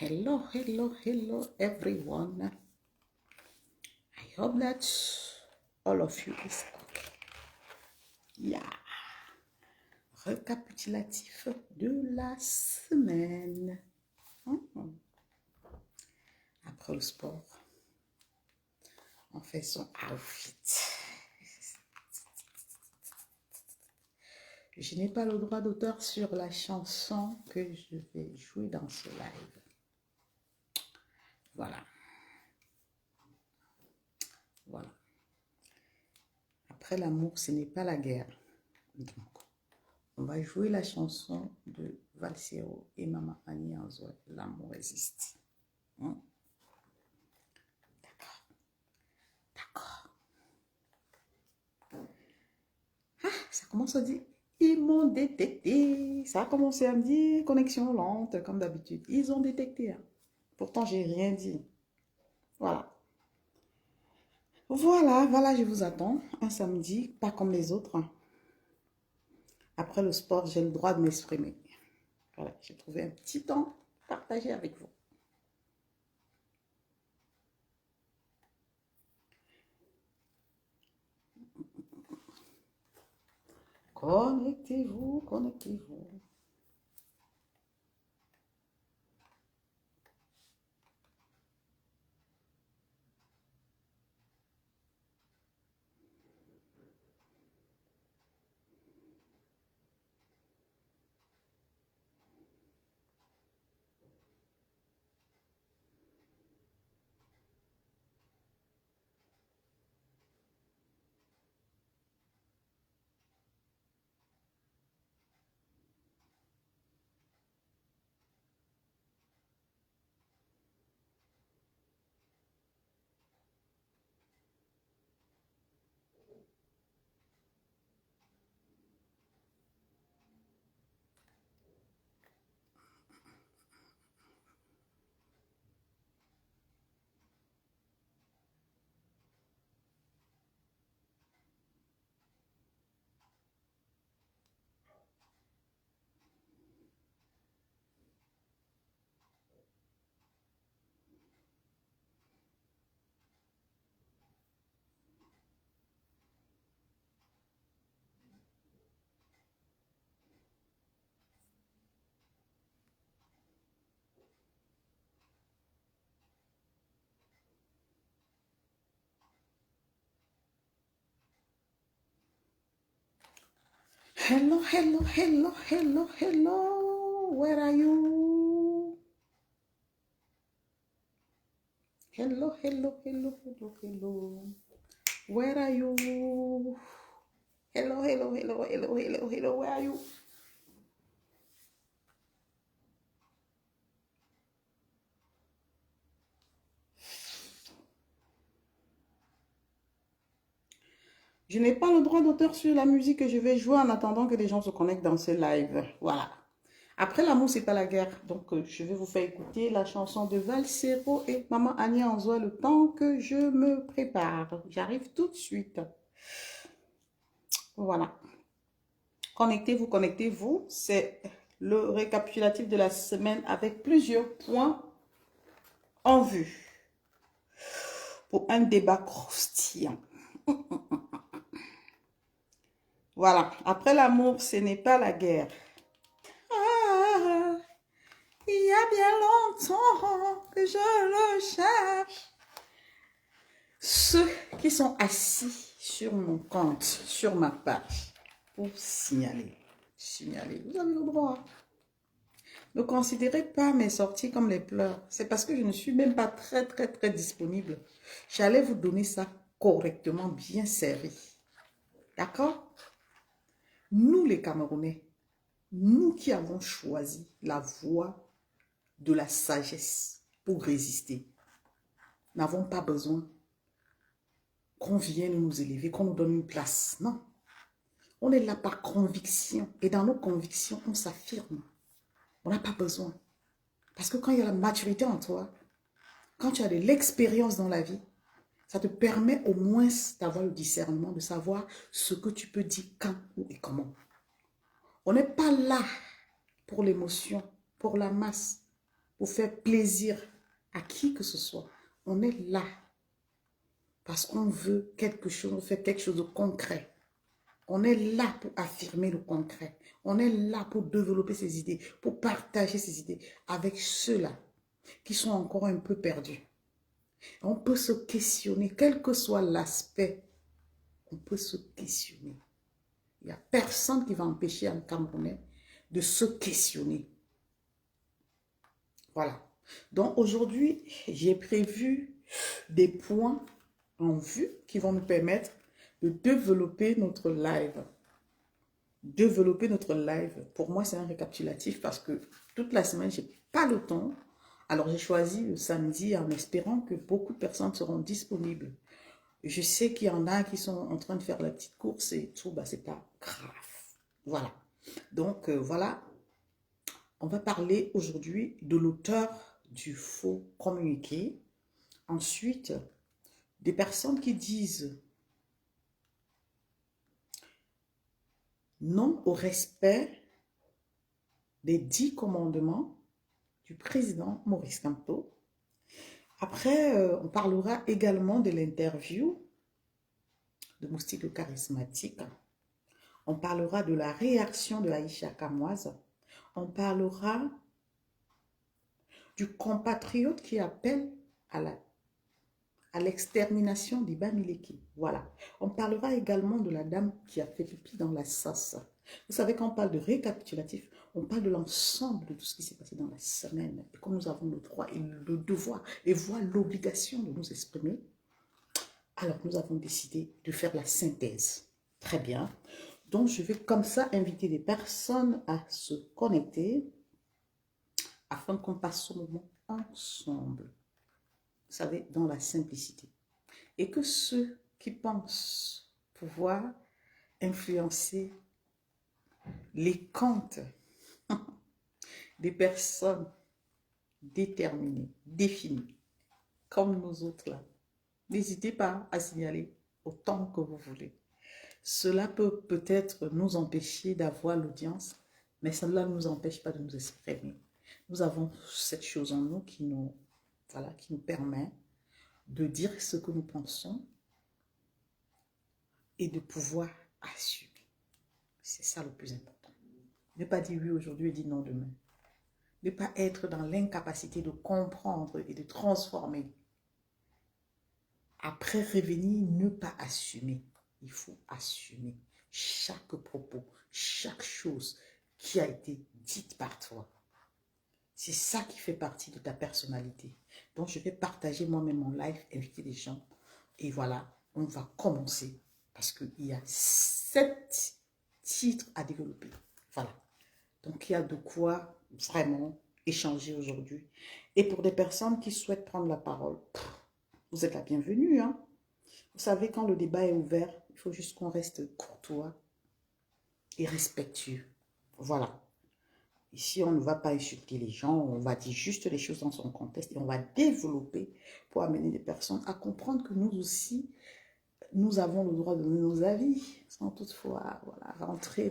Hello, hello, hello, everyone. I hope that all of you is okay. Yeah. Récapitulatif de la semaine. Après le sport, on fait son outfit. Je n'ai pas le droit d'auteur sur la chanson que je vais jouer dans ce live. Voilà. Voilà. Après l'amour, ce n'est pas la guerre. Donc, on va jouer la chanson de Valsero et Maman Annie Anzoy, L'amour existe. D'accord. D'accord. Ah, ça commence à dire, ils m'ont détecté. Ça a commencé à me dire, connexion lente, comme d'habitude. Ils ont détecté. Hein. Pourtant, j'ai rien dit. Voilà. Voilà, je vous attends. Un samedi, pas comme les autres. Après le sport, j'ai le droit de m'exprimer. Voilà, j'ai trouvé un petit temps partagé avec vous. Connectez-vous, connectez-vous. Hello, hello, hello, hello, hello. Where are you? Hello, hello, hello, hello, hello. Where are you? Hello, hello, hello, hello, hello, hello. Where are you? Je n'ai pas le droit d'auteur sur la musique que je vais jouer en attendant que les gens se connectent dans ce live. Voilà. Après l'amour, c'est pas la guerre. Donc, je vais vous faire écouter la chanson de Valsero et Maman Annie Anzoy le temps que je me prépare. J'arrive tout de suite. Voilà. Connectez-vous, connectez-vous. C'est le récapitulatif de la semaine avec plusieurs points en vue pour un débat croustillant. Voilà. Après l'amour, ce n'est pas la guerre. Ah, il y a bien longtemps que je le cherche. Ceux qui sont assis sur mon compte, sur ma page, pour signaler. Signaler, vous avez le droit. Ne considérez pas mes sorties comme les pleurs. C'est parce que je ne suis même pas très disponible. J'allais vous donner ça correctement, bien servi. D'accord? Nous les Camerounais, nous qui avons choisi la voie de la sagesse pour résister, n'avons pas besoin qu'on vienne nous élever, qu'on nous donne une place. Non. On est là par conviction. Et dans nos convictions, on s'affirme. On n'a pas besoin. Parce que quand il y a la maturité en toi, quand tu as de l'expérience dans la vie, ça te permet au moins d'avoir le discernement, de savoir ce que tu peux dire quand, où et comment. On n'est pas là pour l'émotion, pour la masse. pour faire plaisir à qui que ce soit. On est là parce qu'on veut quelque chose, on fait quelque chose de concret. On est là pour affirmer le concret. On est là pour développer ses idées, pour partager ses idées avec ceux-là qui sont encore un peu perdus. On peut se questionner, quel que soit l'aspect, on peut se questionner. Il n'y a personne qui va empêcher un Camerounais de se questionner. Voilà. Donc aujourd'hui, j'ai prévu des points en vue qui vont nous permettre de développer notre live. Développer notre live, pour moi, c'est un récapitulatif parce que toute la semaine, je n'ai pas le temps. Alors, j'ai choisi le samedi en espérant que beaucoup de personnes seront disponibles. Je sais qu'il y en a qui sont en train de faire la petite course et tout, bah, c'est pas grave. Voilà. Donc, voilà. On va parler aujourd'hui de l'auteur du faux communiqué. Ensuite, des personnes qui disent non au respect des 10 commandements du président Maurice Kamto. Après, on parlera également de l'interview de Moustique le charismatique. On parlera de la réaction de Aïcha Kamoise. On parlera du compatriote qui appelle à l'extermination d'Iba Mileki. Voilà. On parlera également de la dame qui a fait pipi dans la sauce. Vous savez, quand on parle de récapitulatif, on parle de l'ensemble de tout ce qui s'est passé dans la semaine. Et comme nous avons le droit et le devoir et voire l'obligation de nous exprimer, alors nous avons décidé de faire la synthèse. Très bien. Donc, je vais comme ça inviter des personnes à se connecter afin qu'on passe ce moment ensemble. Vous savez, dans la simplicité. Et que ceux qui pensent pouvoir influencer les comptes des personnes déterminées, définies, comme nous autres là, n'hésitez pas à signaler autant que vous voulez. Cela peut peut-être nous empêcher d'avoir l'audience, mais cela ne nous empêche pas de nous exprimer. Nous avons cette chose en nous qui nous, voilà, qui nous permet de dire ce que nous pensons et de pouvoir assumer. C'est ça le plus important. Ne pas dire oui aujourd'hui et dire non demain. Ne pas être dans l'incapacité de comprendre et de transformer. Après revenir, ne pas assumer. Il faut assumer chaque propos, chaque chose qui a été dite par toi. C'est ça qui fait partie de ta personnalité. Donc, je vais partager moi-même mon live, inviter des gens. Et voilà, on va commencer. Parce qu'il y a 7 titres à développer. Voilà. Donc, il y a de quoi vraiment échanger aujourd'hui. Et pour des personnes qui souhaitent prendre la parole, vous êtes la bienvenue. Hein? Vous savez, quand le débat est ouvert, il faut juste qu'on reste courtois et respectueux. Voilà. Ici, on ne va pas insulter les gens, on va dire juste les choses dans son contexte et on va développer pour amener des personnes à comprendre que nous aussi, nous avons le droit de donner nos avis sans toutefois voilà, rentrer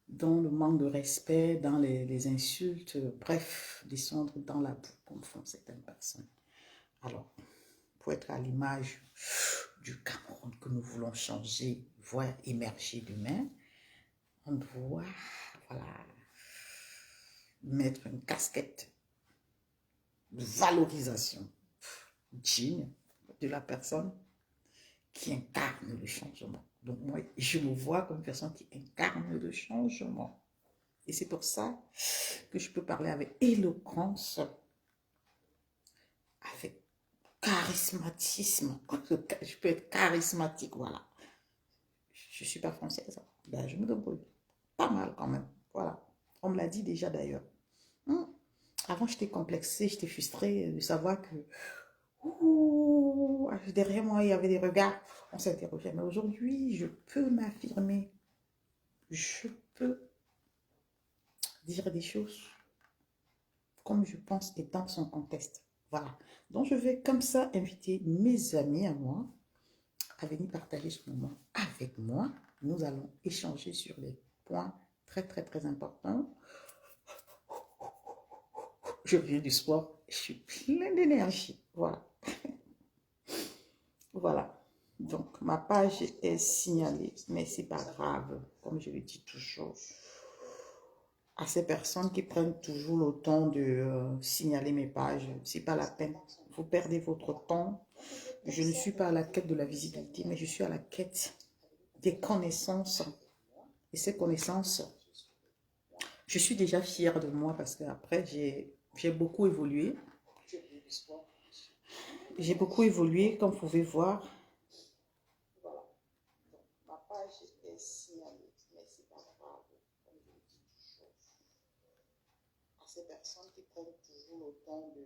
dans le manque de respect, dans les insultes, bref, descendre dans la boue comme font certaines personnes. Alors, pour être à l'image du Cameroun que nous voulons changer, voire émerger demain, on doit, voilà, mettre une casquette de valorisation digne de la personne qui incarne le changement. Donc moi, je me vois comme une personne qui incarne le changement. Et c'est pour ça que je peux parler avec éloquence, avec charismatisme. Je peux être charismatique, voilà. Je ne suis pas française. Ben, je me débrouille pas mal quand même. Voilà. On me l'a dit déjà d'ailleurs. Avant, j'étais complexée, j'étais frustrée de savoir que derrière moi, il y avait des regards. On s'interrogeait. Mais aujourd'hui, je peux m'affirmer. Je peux dire des choses comme je pense et dans son contexte. Voilà. Donc, je vais comme ça inviter mes amis à moi à venir partager ce moment avec moi. Nous allons échanger sur les points très, très, très importants. je reviens du sport, je suis pleine d'énergie. Voilà. Voilà. Donc, ma page est signalée, mais c'est pas grave, comme je le dis toujours à ces personnes qui prennent toujours le temps de signaler mes pages. C'est pas la peine. Vous perdez votre temps. Je ne suis pas à la quête de la visibilité, mais je suis à la quête des connaissances. Et ces connaissances, je suis déjà fière de moi parce qu'après, j'ai beaucoup évolué. J'ai beaucoup évolué, comme vous pouvez voir. Voilà. Donc, ma page est signalée, mais c'est pas grave, comme je le dis toujours à ces personnes qui prennent toujours le temps de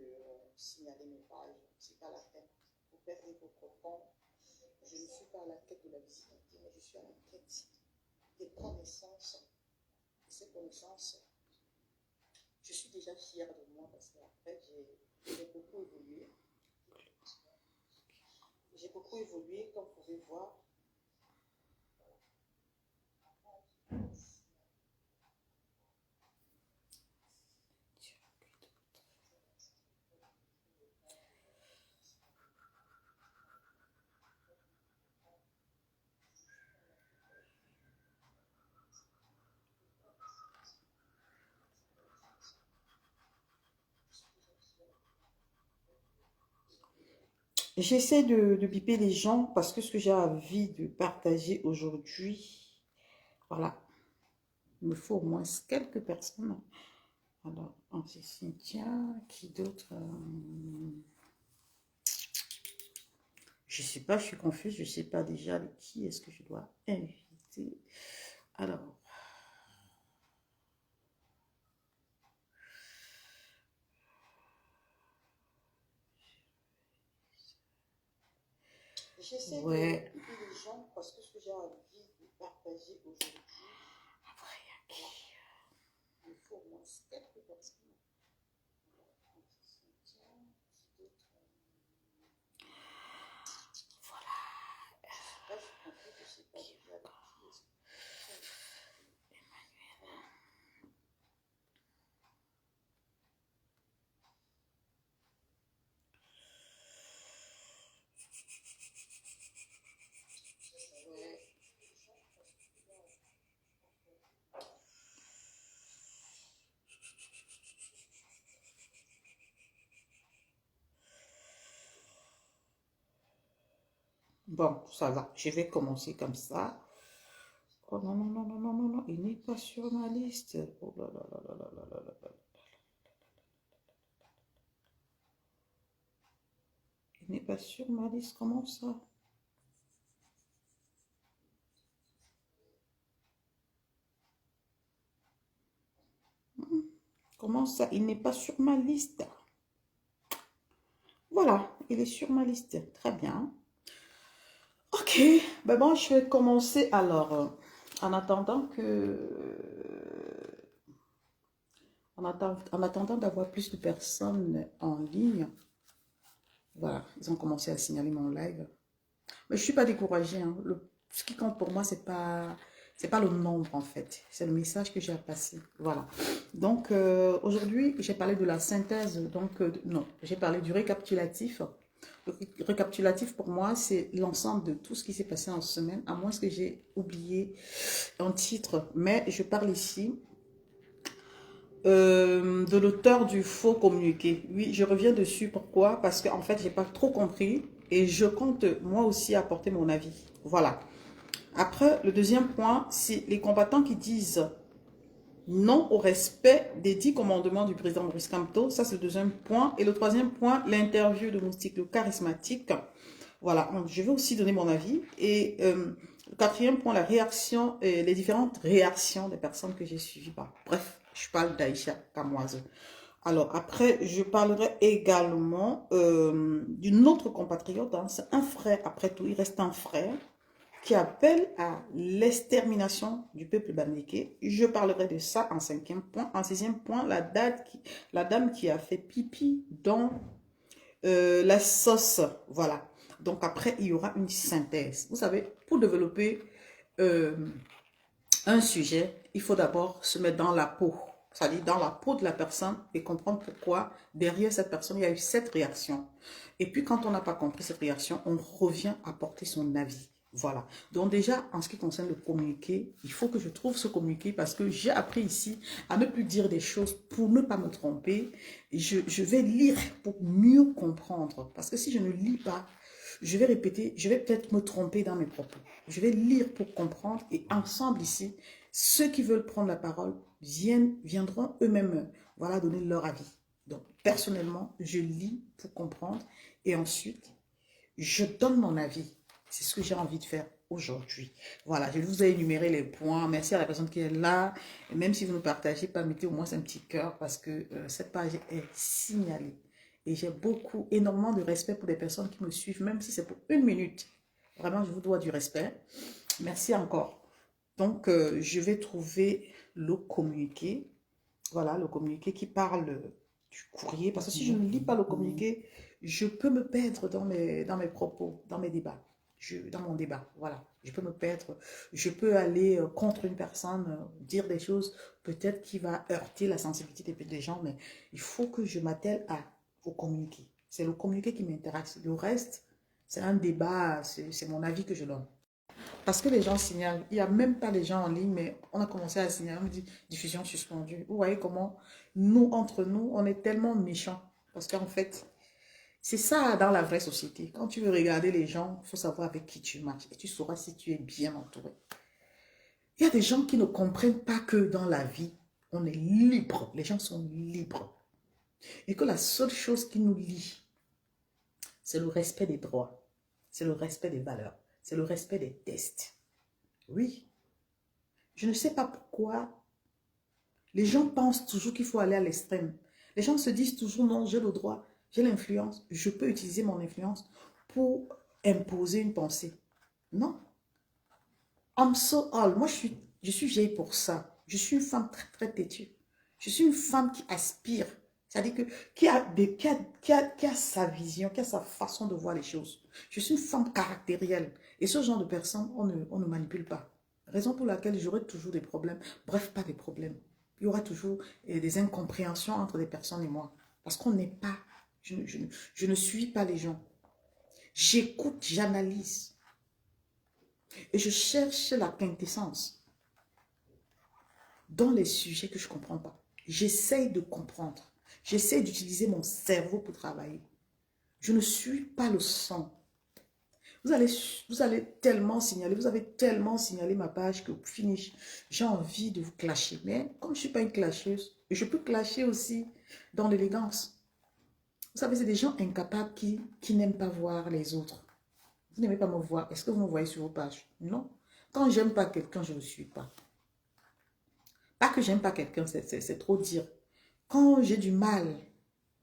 signaler mes pages. C'est pas la peine. Vous perdez votre temps. Je ne suis pas à la quête de la visibilité, mais je suis à la quête des connaissances. Et ces connaissances, je suis déjà fière de moi parce qu'après, j'ai beaucoup évolué. J'ai beaucoup évolué, comme vous pouvez voir. J'essaie de biper les gens parce que ce que j'ai envie de partager aujourd'hui, voilà, il me faut au moins quelques personnes. Alors, c'est Cynthia, qui d'autre je ne sais pas, je suis confuse, je ne sais pas déjà qui est-ce que je dois inviter. Alors, j'essaie de biper les gens parce que ce que j'ai envie de partager aujourd'hui, après, il me faut au moins quelques personnes. Bon, ça va. Je vais commencer comme ça. Oh non, non, non, non, non, non, non. Il n'est pas sur ma liste. Oh là là là là là là là là là. Il n'est pas sur ma liste. Comment ça? Comment ça? Il n'est pas sur ma liste. Voilà, il est sur ma liste. Très bien. Ok, ben bon, je vais commencer alors. En attendant en attendant d'avoir plus de personnes en ligne, voilà, ils ont commencé à signaler mon live. Mais je ne suis pas découragée. Hein. Ce qui compte pour moi, c'est pas le nombre en fait. C'est le message que j'ai à passer. Voilà. Donc, aujourd'hui, j'ai parlé de la synthèse. Donc, non, j'ai parlé du récapitulatif. Le récapitulatif, pour moi, c'est l'ensemble de tout ce qui s'est passé en semaine, à moins que j'ai oublié un titre. Mais je parle ici de l'auteur du faux communiqué. Oui, je reviens dessus. Pourquoi? Parce qu'en fait, j'ai pas trop compris et je compte moi aussi apporter mon avis. Voilà. Après, le deuxième point, c'est les combattants qui disent non au respect des 10 commandements du président Maurice Kamto. Ça, c'est le deuxième point. Et le troisième point, l'interview de Moustique, le charismatique. Voilà, je vais aussi donner mon avis. Et le quatrième point, la réaction, les différentes réactions des personnes que j'ai suivies. Bref, je parle d'Aïcha Kamoise. Alors, après, je parlerai également d'une autre compatriote. Hein, c'est un frère, après tout, il reste un frère qui appelle à l'extermination du peuple bamileke. Je parlerai de ça en cinquième point. En sixième point, la dame qui a fait pipi dans la sauce. Voilà. Donc après, il y aura une synthèse. Vous savez, pour développer un sujet, il faut d'abord se mettre dans la peau. c'est-à-dire dans la peau de la personne et comprendre pourquoi derrière cette personne, il y a eu cette réaction. Et puis quand on n'a pas compris cette réaction, on revient apporter son avis. Voilà. Donc déjà, en ce qui concerne le communiqué, il faut que je trouve ce communiqué parce que j'ai appris ici à ne plus dire des choses pour ne pas me tromper. Je vais lire pour mieux comprendre. Parce que si je ne lis pas, je vais répéter, je vais peut-être me tromper dans mes propos. Je vais lire pour comprendre et ensemble ici, ceux qui veulent prendre la parole viendront eux-mêmes, voilà, donner leur avis. Donc, personnellement, je lis pour comprendre et ensuite, je donne mon avis. C'est ce que j'ai envie de faire aujourd'hui. Voilà, je vous ai énuméré les points. Merci à la personne qui est là. Et même si vous ne partagez pas, mettez au moins un petit cœur parce que cette page est signalée. Et j'ai énormément de respect pour les personnes qui me suivent, même si c'est pour 1 minute. Vraiment, je vous dois du respect. Merci encore. Donc, je vais trouver le communiqué. Voilà, le communiqué qui parle du courrier. Parce que si je ne lis pas le communiqué, je peux me perdre dans mes propos, dans mes débats. Dans mon débat, voilà. Je peux me perdre. Je peux aller contre une personne, dire des choses peut-être qui va heurter la sensibilité des gens, mais il faut que je m'attelle au communiqué. C'est le communiqué qui m'intéresse. Le reste, c'est un débat, c'est mon avis que je donne. Parce que les gens signalent, il n'y a même pas les gens en ligne, mais on a commencé à signaler, on me dit diffusion suspendue. Vous voyez comment nous, entre nous, on est tellement méchants. Parce qu'en fait, c'est ça dans la vraie société. Quand tu veux regarder les gens, il faut savoir avec qui tu marches et tu sauras si tu es bien entouré. Il y a des gens qui ne comprennent pas que dans la vie, on est libre. Les gens sont libres. Et que la seule chose qui nous lie, c'est le respect des droits. C'est le respect des valeurs. C'est le respect des tests. Oui. Je ne sais pas pourquoi les gens pensent toujours qu'il faut aller à l'extrême. Les gens se disent toujours non, j'ai le droit, j'ai l'influence, je peux utiliser mon influence pour imposer une pensée. Non. I'm so old. Moi, je suis vieille pour ça. Je suis une femme très, très têtue. Je suis une femme qui aspire. C'est-à-dire qui a sa vision, qui a sa façon de voir les choses. Je suis une femme caractérielle. Et ce genre de personnes, on ne manipule pas. Raison pour laquelle j'aurai toujours des problèmes. Bref, pas des problèmes. Il y aura toujours des incompréhensions entre des personnes et moi. Parce qu'on n'est pas... Je ne suis pas les gens. J'écoute, j'analyse. Et je cherche la quintessence dans les sujets que je ne comprends pas. J'essaye de comprendre. J'essaye d'utiliser mon cerveau pour travailler. Je ne suis pas le sang. Vous allez tellement signaler, vous avez tellement signalé ma page que finish, j'ai envie de vous clasher. Mais comme je ne suis pas une clasheuse, je peux clasher aussi dans l'élégance. Vous savez, c'est des gens incapables qui n'aiment pas voir les autres. Vous n'aimez pas me voir. Est-ce que vous me voyez sur vos pages? Non. Quand j'aime pas quelqu'un, je ne le suis pas. Pas que j'aime pas quelqu'un, c'est trop dire. Quand j'ai du mal,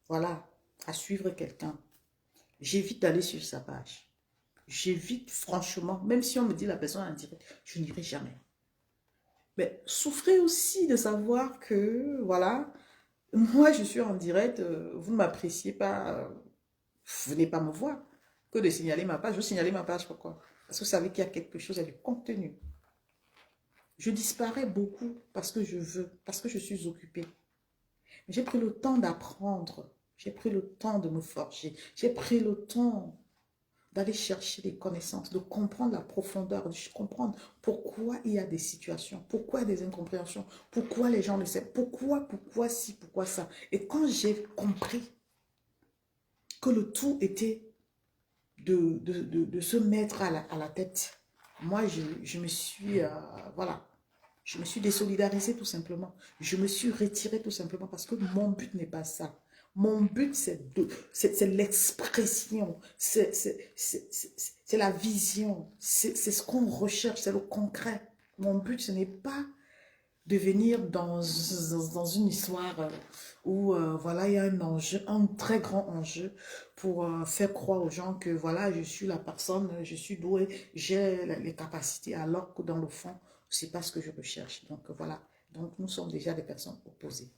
voilà, à suivre quelqu'un, j'évite d'aller sur sa page. J'évite franchement, même si on me dit la personne en direct, je n'irai jamais. Mais souffrez aussi de savoir que, voilà, moi je suis en direct, vous ne m'appréciez pas, venez pas me voir. Que de signaler ma page, je signaler ma page, pourquoi? Parce que vous savez qu'il y a quelque chose, il y a du contenu. Je disparais beaucoup parce que je veux, parce que je suis occupée. J'ai pris le temps d'apprendre. J'ai pris le temps de me forger. J'ai pris le temps d'aller chercher des connaissances, de comprendre la profondeur, de comprendre pourquoi il y a des situations, pourquoi il y a des incompréhensions, pourquoi les gens ne savent, pourquoi ci, pourquoi ça. Et quand j'ai compris que le tout était de se mettre à la tête, moi, je me suis, voilà, je me suis désolidarisée tout simplement. Je me suis retirée tout simplement parce que mon but n'est pas ça. Mon but, c'est l'expression, c'est la vision, c'est ce qu'on recherche, c'est le concret. Mon but, ce n'est pas de venir dans une histoire où voilà, il y a un enjeu, un très grand enjeu pour faire croire aux gens que voilà, je suis la personne, je suis douée, j'ai les capacités, alors que dans le fond, c'est pas ce que je recherche. Donc voilà, donc nous sommes déjà des personnes opposées.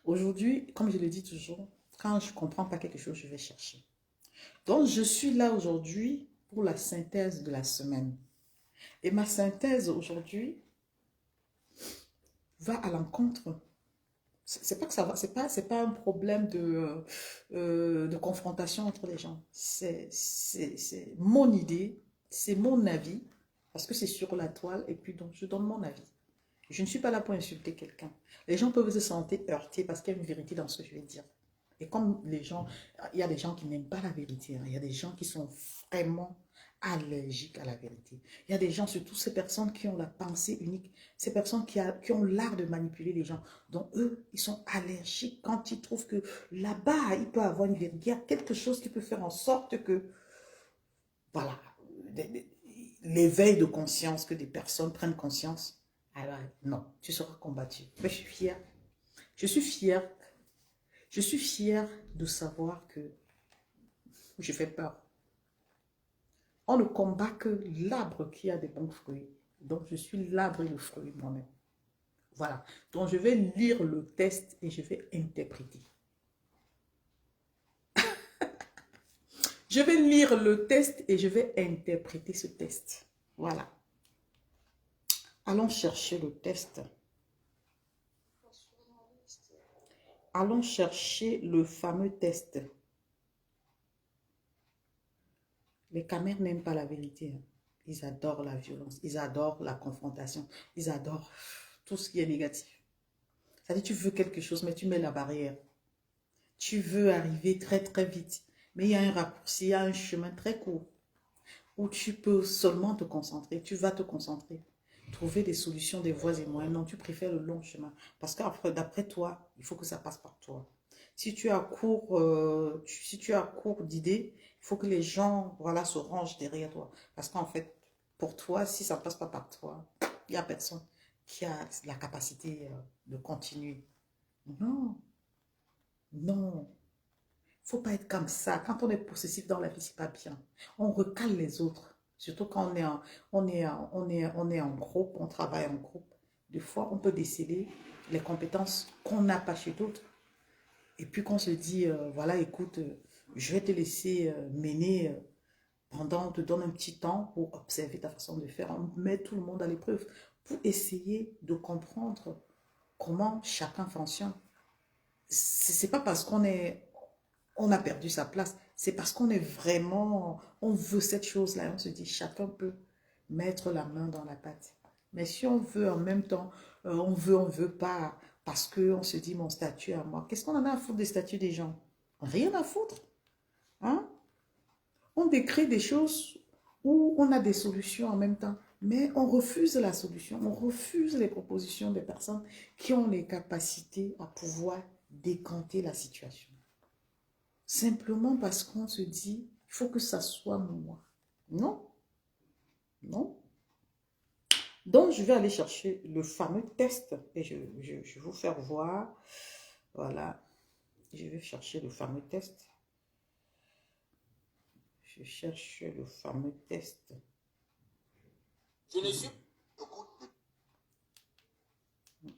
Aujourd'hui, comme je le dis toujours, quand je ne comprends pas quelque chose, je vais chercher. Donc je suis là aujourd'hui pour la synthèse de la semaine. Et ma synthèse aujourd'hui, va à l'encontre. C'est pas que ça va, c'est pas un problème de confrontation entre les gens. C'est mon idée, c'est mon avis, parce que c'est sur la toile, et puis donc je donne mon avis. Je ne suis pas là pour insulter quelqu'un. Les gens peuvent se sentir heurtés parce qu'il y a une vérité dans ce que je vais dire. Et comme les gens, il y a des gens qui n'aiment pas la vérité, hein. Il y a des gens qui sont vraiment allergiques à la vérité. Il y a des gens, surtout ces personnes qui ont la pensée unique, ces personnes qui ont l'art de manipuler les gens. Donc eux, ils sont allergiques quand ils trouvent que là-bas, il peut avoir une vérité. Il y a quelque chose qui peut faire en sorte que, voilà, l'éveil de conscience, que des personnes prennent conscience. Alors non, tu seras combattu. Mais je suis fière. Je suis fière. Je suis fière de savoir que je fais peur. On ne combat que l'arbre qui a des bons fruits. Donc, je suis l'arbre et le fruit moi-même. Voilà. Donc, je vais lire le test et je vais interpréter. Je vais lire le test et je vais interpréter ce test. Voilà. Allons chercher le test. Allons chercher le fameux test. Les Camers n'aiment pas la vérité. Ils adorent la violence. Ils adorent la confrontation. Ils adorent tout ce qui est négatif. C'est-à-dire, tu veux quelque chose, mais tu mets la barrière. Tu veux arriver très, très vite. Mais il y a un raccourci, il y a un chemin très court où tu peux seulement te concentrer. Tu vas te concentrer. Trouver des solutions, des voies et moyens. Non, tu préfères le long chemin. Parce qu'après, d'après toi, il faut que ça passe par toi. Si tu as court d'idées, il faut que les gens, voilà, se rangent derrière toi. Parce qu'en fait, pour toi, si ça ne passe pas par toi, il n'y a personne qui a la capacité de continuer. Non, non. Il ne faut pas être comme ça. Quand on est possessif dans la vie, c'est pas bien. On recale les autres. Surtout quand on est en groupe, on travaille en groupe. Des fois, on peut déceler les compétences qu'on n'a pas chez d'autres. Et puis qu'on se dit, voilà, écoute, je vais te laisser mener pendant, on te donne un petit temps pour observer ta façon de faire. On met tout le monde à l'épreuve pour essayer de comprendre comment chacun fonctionne. C'est pas parce on a perdu sa place, c'est parce qu'on est vraiment, on veut cette chose-là. On se dit, chacun peut mettre la main dans la pâte. Mais si on veut en même temps, on veut pas, parce qu'on se dit, mon statut à moi. Qu'est-ce qu'on en a à foutre des statuts des gens? Rien à foutre. Hein? On décrit des choses où on a des solutions en même temps. Mais on refuse la solution, on refuse les propositions des personnes qui ont les capacités à pouvoir décanter la situation. Simplement parce qu'on se dit, il faut que ça soit moi. Non, non. Donc, je vais aller chercher le fameux test et je vais vous faire voir. Voilà. Je vais chercher le fameux test. Je cherche le fameux test. Je ne suis beaucoup de...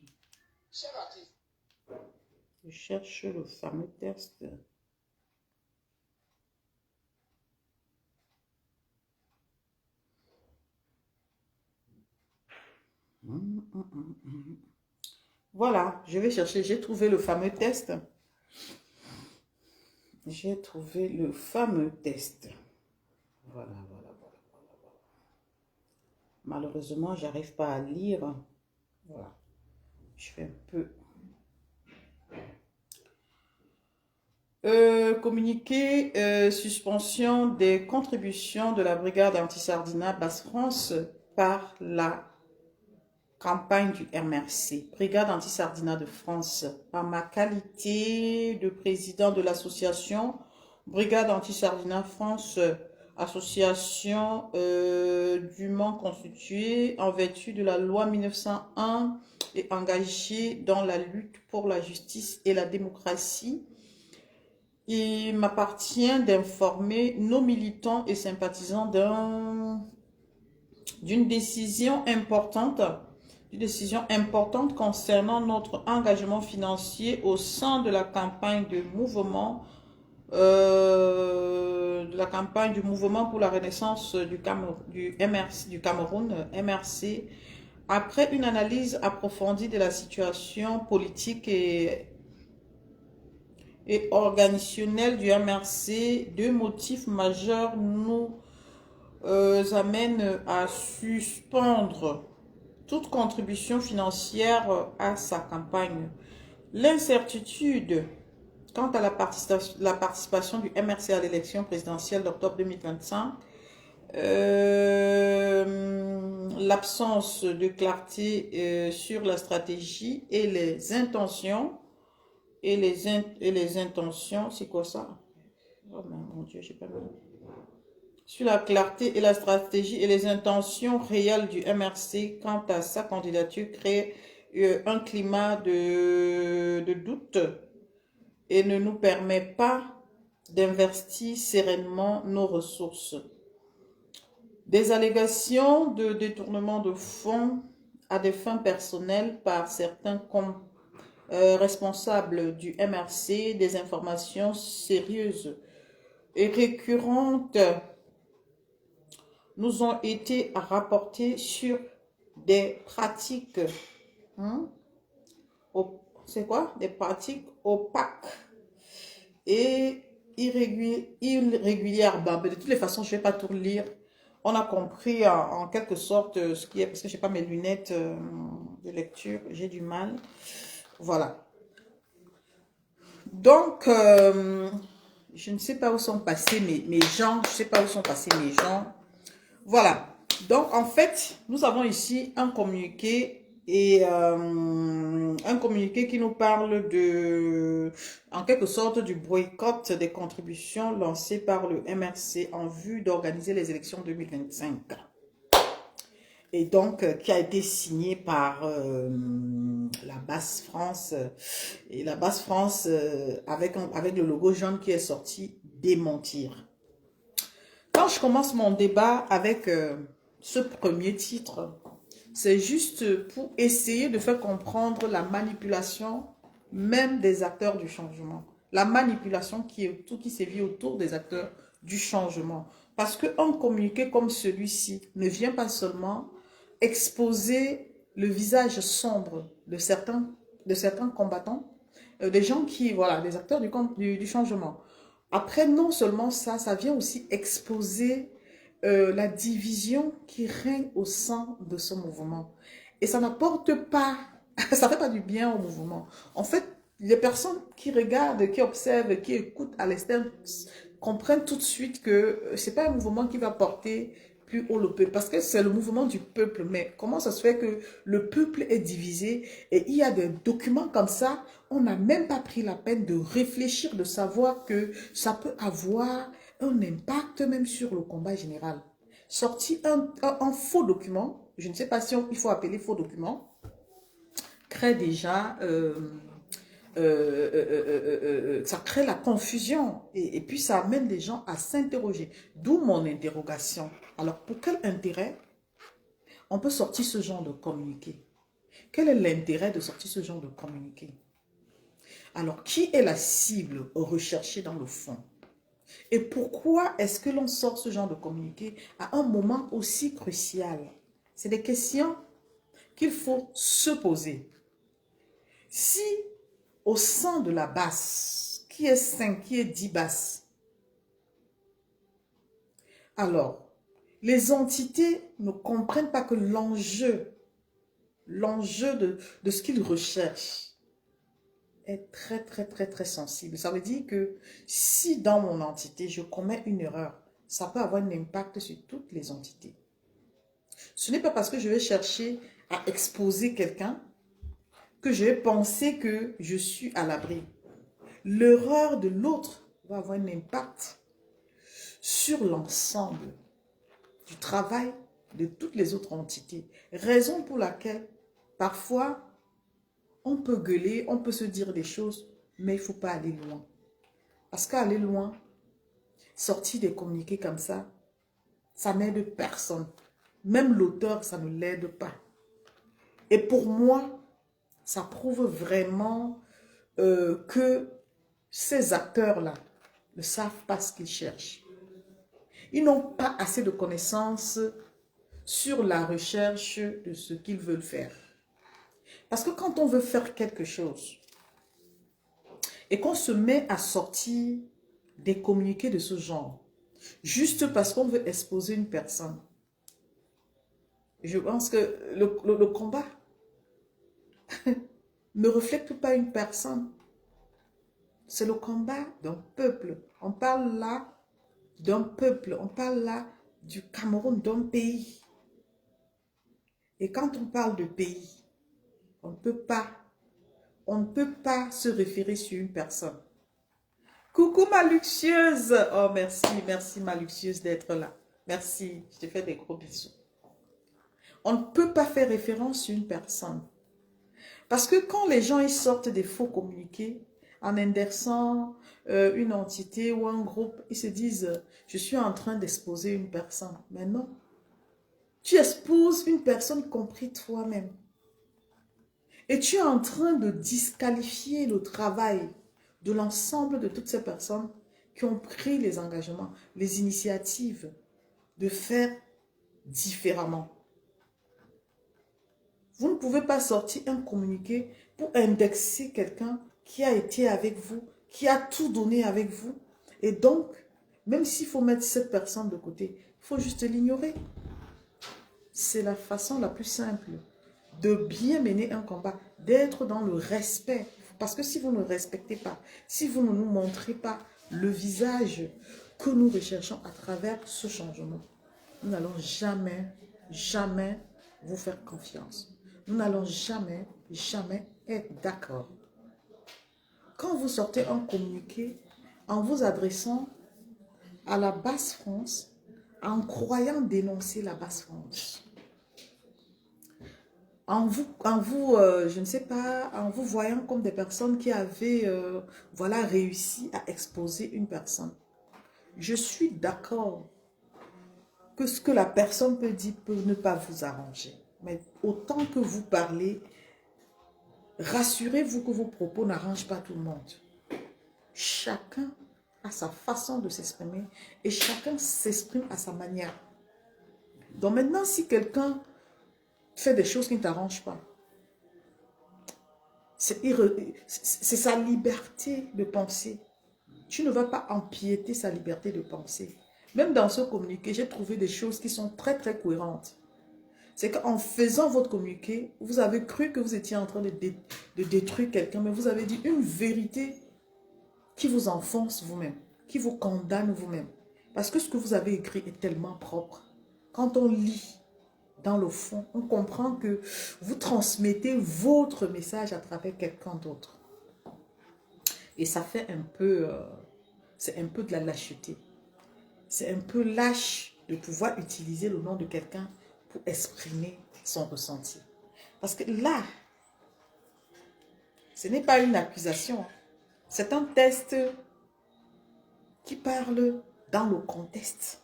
Je cherche le fameux test. Voilà, je vais chercher. J'ai trouvé le fameux test. J'ai trouvé le fameux test. Voilà. Malheureusement, j'arrive pas à lire. Voilà. Je fais un peu. Communiqué, suspension des contributions de la brigade anti-Sardinat Basse-France par la campagne du MRC, Brigade anti-Sardinat de France, par ma qualité de président de l'association Brigade anti-Sardinat France, association dûment constituée en vertu de la loi 1901 et engagée dans la lutte pour la justice et la démocratie. Il m'appartient d'informer nos militants et sympathisants d'une décision importante concernant notre engagement financier au sein de la campagne du mouvement pour la renaissance du Cameroun, MRC, Après une analyse approfondie de la situation politique et organisationnelle du MRC, deux motifs majeurs nous amènent à suspendre toute contribution financière à sa campagne. L'incertitude quant à la participation du MRC à l'élection présidentielle d'octobre 2025, l'absence de clarté sur la stratégie et les intentions, c'est quoi ça? Oh mon Dieu, j'ai pas mis. Sur la clarté et la stratégie et les intentions réelles du MRC quant à sa candidature crée un climat de doute et ne nous permet pas d'investir sereinement nos ressources. Des allégations de détournement de fonds à des fins personnelles par certains responsables du MRC, des informations sérieuses et récurrentes nous ont été rapportées sur des pratiques, c'est quoi? Des pratiques opaques et irrégulières. De toutes les façons, je ne vais pas tout lire. On a compris en quelque sorte ce qui est, parce que je n'ai pas mes lunettes de lecture, j'ai du mal. Voilà. Donc, je ne sais pas où sont passés mes gens, je ne sais pas où sont passés mes gens. Voilà. Donc, en fait, nous avons ici un communiqué et un communiqué qui nous parle de, en quelque sorte, du boycott des contributions lancées par le MRC en vue d'organiser les élections 2025. Et donc, qui a été signé par la Basse France. Et la Basse France, avec le logo jaune qui est sorti, démentir. Quand je commence mon débat avec ce premier titre, c'est juste pour essayer de faire comprendre la manipulation même des acteurs du changement. La manipulation qui sévit autour des acteurs du changement. Parce qu'un communiqué comme celui-ci ne vient pas seulement exposer le visage sombre de certains combattants, des gens qui, voilà, des acteurs du changement. Après, non seulement ça, ça vient aussi exposer la division qui règne au sein de ce mouvement. Et ça n'apporte pas, ça ne fait pas du bien au mouvement. En fait, les personnes qui regardent, qui observent, qui écoutent à l'externe comprennent tout de suite que ce n'est pas un mouvement qui va porter plus haut le peuple. Parce que c'est le mouvement du peuple. Mais comment ça se fait que le peuple est divisé et il y a des documents comme ça, on n'a même pas pris la peine de réfléchir, de savoir que ça peut avoir un impact même sur le combat général. Sorti un faux document, je ne sais pas si il faut appeler faux document, crée déjà, ça crée la confusion et puis ça amène les gens à s'interroger. D'où mon interrogation. Alors, pour quel intérêt on peut sortir ce genre de communiqué? Quel est l'intérêt de sortir ce genre de communiqué? Alors, qui est la cible recherchée dans le fond? Et pourquoi est-ce que l'on sort ce genre de communiqué à un moment aussi crucial? C'est des questions qu'il faut se poser. Si au sein de la basse, qui est 5, qui est 10 basses, alors, les entités ne comprennent pas que l'enjeu de ce qu'ils recherchent est très, très, très, très sensible. Ça veut dire que si dans mon entité, je commets une erreur, ça peut avoir un impact sur toutes les entités. Ce n'est pas parce que je vais chercher à exposer quelqu'un que je vais penser que je suis à l'abri. L'erreur de l'autre va avoir un impact sur l'ensemble du travail de toutes les autres entités. Raison pour laquelle, parfois, on peut gueuler, on peut se dire des choses, mais il ne faut pas aller loin. Parce qu'aller loin, sortir des communiqués comme ça n'aide personne. Même l'auteur, ça ne l'aide pas. Et pour moi, ça prouve vraiment que ces acteurs-là ne savent pas ce qu'ils cherchent. Ils n'ont pas assez de connaissances sur la recherche de ce qu'ils veulent faire. Parce que quand on veut faire quelque chose et qu'on se met à sortir des communiqués de ce genre, juste parce qu'on veut exposer une personne, je pense que le combat ne reflète pas une personne. C'est le combat d'un peuple. On parle là d'un peuple. On parle là du Cameroun, d'un pays. Et quand on parle de pays, on ne peut pas se référer sur une personne. Coucou ma luxueuse. Oh merci, merci ma luxueuse d'être là. Merci, je te fais des gros bisous. On ne peut pas faire référence sur une personne. Parce que quand les gens ils sortent des faux communiqués, en indexant une entité ou un groupe, ils se disent, je suis en train d'exposer une personne. Mais non. Tu exposes une personne, compris toi-même. Et tu es en train de disqualifier le travail de l'ensemble de toutes ces personnes qui ont pris les engagements, les initiatives de faire différemment. Vous ne pouvez pas sortir un communiqué pour indexer quelqu'un qui a été avec vous, qui a tout donné avec vous. Et donc, même s'il faut mettre cette personne de côté, il faut juste l'ignorer. C'est la façon la plus simple de bien mener un combat, d'être dans le respect. Parce que si vous ne respectez pas, si vous ne nous montrez pas le visage que nous recherchons à travers ce changement, nous n'allons jamais, jamais vous faire confiance. Nous n'allons jamais, jamais être d'accord. Quand vous sortez un communiqué en vous adressant à la Basse-France, en croyant dénoncer la Basse-France, je ne sais pas, en vous voyant comme des personnes qui avaient voilà, réussi à exposer une personne. Je suis d'accord que ce que la personne peut dire peut ne pas vous arranger. Mais autant que vous parlez, rassurez-vous que vos propos n'arrangent pas tout le monde. Chacun a sa façon de s'exprimer et chacun s'exprime à sa manière. Donc maintenant, si quelqu'un fait des choses qui ne t'arrangent pas, c'est sa liberté de penser. Tu ne vas pas empiéter sa liberté de penser. Même dans ce communiqué, j'ai trouvé des choses qui sont très très cohérentes. C'est qu'en faisant votre communiqué, vous avez cru que vous étiez en train de détruire quelqu'un, mais vous avez dit une vérité qui vous enfonce vous-même, qui vous condamne vous-même. Parce que ce que vous avez écrit est tellement propre. Quand on lit dans le fond, on comprend que vous transmettez votre message à travers quelqu'un d'autre. Et ça fait un peu, c'est un peu de la lâcheté. C'est un peu lâche de pouvoir utiliser le nom de quelqu'un pour exprimer son ressenti. Parce que là, ce n'est pas une accusation. C'est un test qui parle dans le contexte.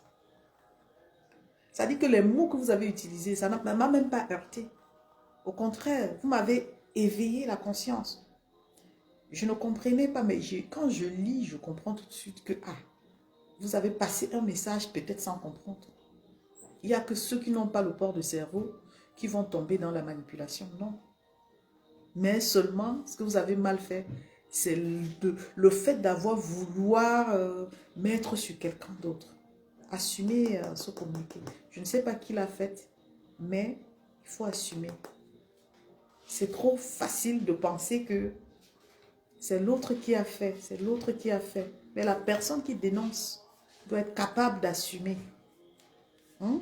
Ça dit que les mots que vous avez utilisés, ça ne m'a même pas heurté. Au contraire, vous m'avez éveillé la conscience. Je ne comprenais pas, mais quand je lis, je comprends tout de suite que vous avez passé un message peut-être sans comprendre. Il n'y a que ceux qui n'ont pas le port de cerveau qui vont tomber dans la manipulation, non. Mais seulement, ce que vous avez mal fait, c'est le fait d'avoir vouloir mettre sur quelqu'un d'autre. Assumez ce communiqué. Je ne sais pas qui l'a fait, mais il faut assumer. C'est trop facile de penser que c'est l'autre qui a fait, c'est l'autre qui a fait. Mais la personne qui dénonce doit être capable d'assumer. Bon,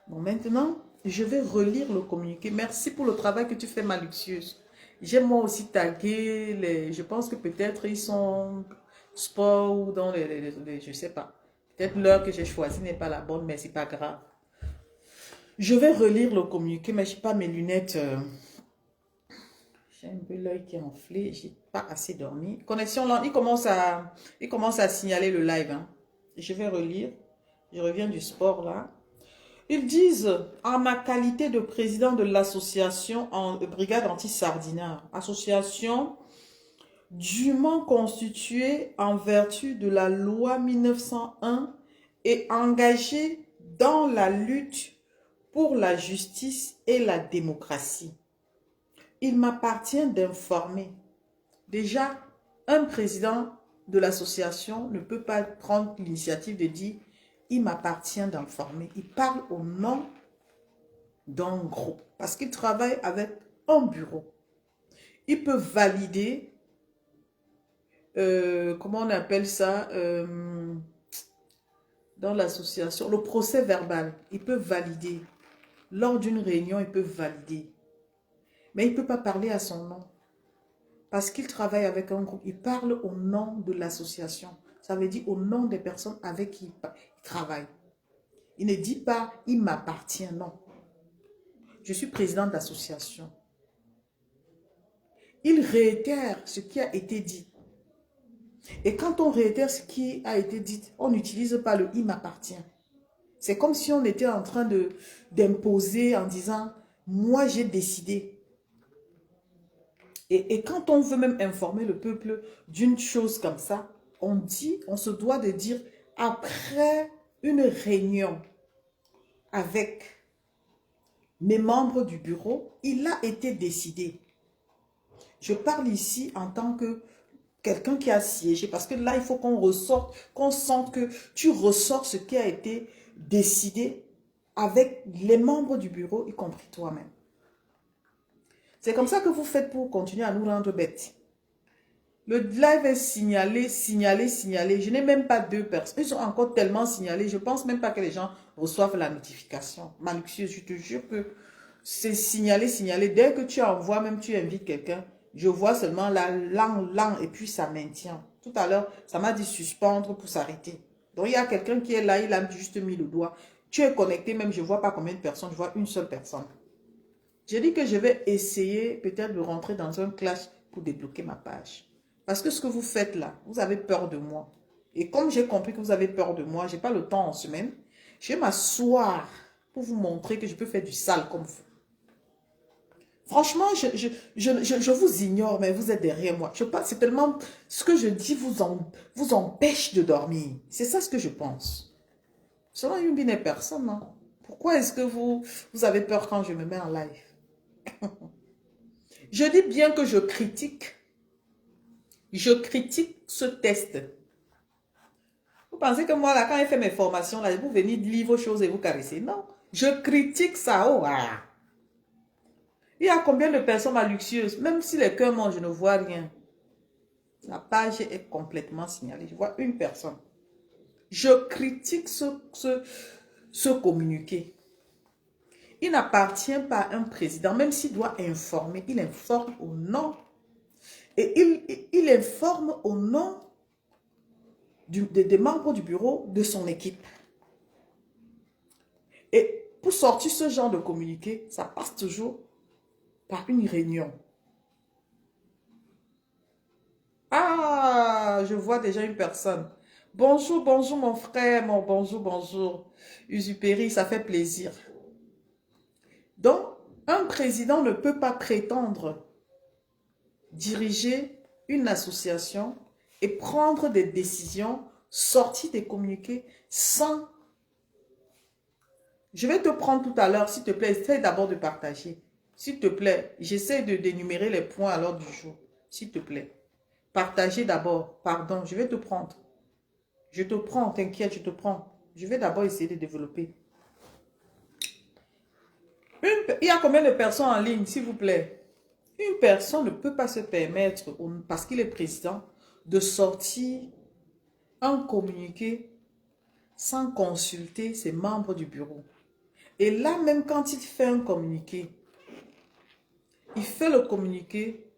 maintenant, je vais relire le communiqué. Merci pour le travail que tu fais, ma luxueuse. J'ai moi aussi tagué je pense que peut-être ils sont sport ou dans je ne sais pas. Peut-être l'heure que j'ai choisie n'est pas la bonne, mais c'est pas grave. Je vais relire le communiqué, mais je n'ai pas mes lunettes. J'ai un peu l'œil qui est enflé, je n'ai pas assez dormi. Connexion lente, il commence à signaler le live. Hein. Je vais relire. Je reviens du sport là. Ils disent, en ma qualité de président de l'association Brigade Anti-Sardinard, association dûment constituée en vertu de la loi 1901 et engagée dans la lutte pour la justice et la démocratie. Il m'appartient d'informer. Déjà, un président de l'association ne peut pas prendre l'initiative de dire « il m'appartient d'informer ». Il parle au nom d'un groupe parce qu'il travaille avec un bureau. Il peut valider, comment on appelle ça, dans l'association, le procès verbal. Il peut valider. Lors d'une réunion, il peut valider. Mais il ne peut pas parler à son nom. Parce qu'il travaille avec un groupe. Il parle au nom de l'association. Ça veut dire au nom des personnes avec qui il travaille. Il ne dit pas « il m'appartient », non. Je suis président d'association. Il réitère ce qui a été dit. Et quand on réitère ce qui a été dit, on n'utilise pas le « il m'appartient ». C'est comme si on était en train d'imposer en disant « moi j'ai décidé ». Et quand on veut même informer le peuple d'une chose comme ça, on se doit de dire après une réunion avec mes membres du bureau, il a été décidé. Je parle ici en tant que quelqu'un qui a siégé, parce que là, il faut qu'on ressorte, qu'on sente que tu ressors ce qui a été décidé avec les membres du bureau, y compris toi-même. C'est comme ça que vous faites pour continuer à nous rendre bêtes. Le live est signalé, signalé, signalé. Je n'ai même pas 2 personnes. Ils sont encore tellement signalés. Je ne pense même pas que les gens reçoivent la notification. Maluxieuse, je te jure que c'est signalé, signalé. Dès que tu envoies, même tu invites quelqu'un, je vois seulement la langue et puis ça maintient. Tout à l'heure, ça m'a dit suspendre pour s'arrêter. Donc, il y a quelqu'un qui est là, il a juste mis le doigt. Tu es connecté, même je ne vois pas combien de personnes, je vois une seule personne. J'ai dit que je vais essayer peut-être de rentrer dans un clash pour débloquer ma page. Parce que ce que vous faites là, vous avez peur de moi. Et comme j'ai compris que vous avez peur de moi, je n'ai pas le temps en semaine, je vais m'asseoir pour vous montrer que je peux faire du sale comme vous. Franchement, je vous ignore, mais vous êtes derrière moi. C'est tellement ce que je dis vous empêche de dormir. C'est ça ce que je pense. Selon une bine personne, non? Pourquoi est-ce que vous avez peur quand je me mets en live? Je dis bien que je critique ce test. Vous pensez que moi, là, quand je fais mes formations, là, vous venez lire vos choses et vous caresser? Non, je critique ça. Oh, ah. Il y a combien de personnes maluxieuses? Même si les cœurs montent, je ne vois rien. La page est complètement signalée. Je vois une personne. Je critique ce communiqué. Il n'appartient pas à un président, même s'il doit informer, il informe au nom. Et il informe au nom des membres du bureau de son équipe. Et pour sortir ce genre de communiqué, ça passe toujours par une réunion. Ah, je vois déjà une personne. Bonjour, bonjour mon frère, bonjour, bonjour. Usupéry, ça fait plaisir. Donc, un président ne peut pas prétendre diriger une association et prendre des décisions sorties des communiqués sans... Je vais te prendre tout à l'heure, s'il te plaît, essaie d'abord de partager. S'il te plaît, j'essaie de d'énumérer les points à l'ordre du jour. S'il te plaît. Partagez d'abord. Pardon, je vais te prendre. Je te prends, t'inquiète, je te prends. Je vais d'abord essayer de développer. Il y a combien de personnes en ligne, s'il vous plaît? Une personne ne peut pas se permettre, parce qu'il est président, de sortir un communiqué sans consulter ses membres du bureau. Et là, même quand il fait un communiqué, il fait le communiqué.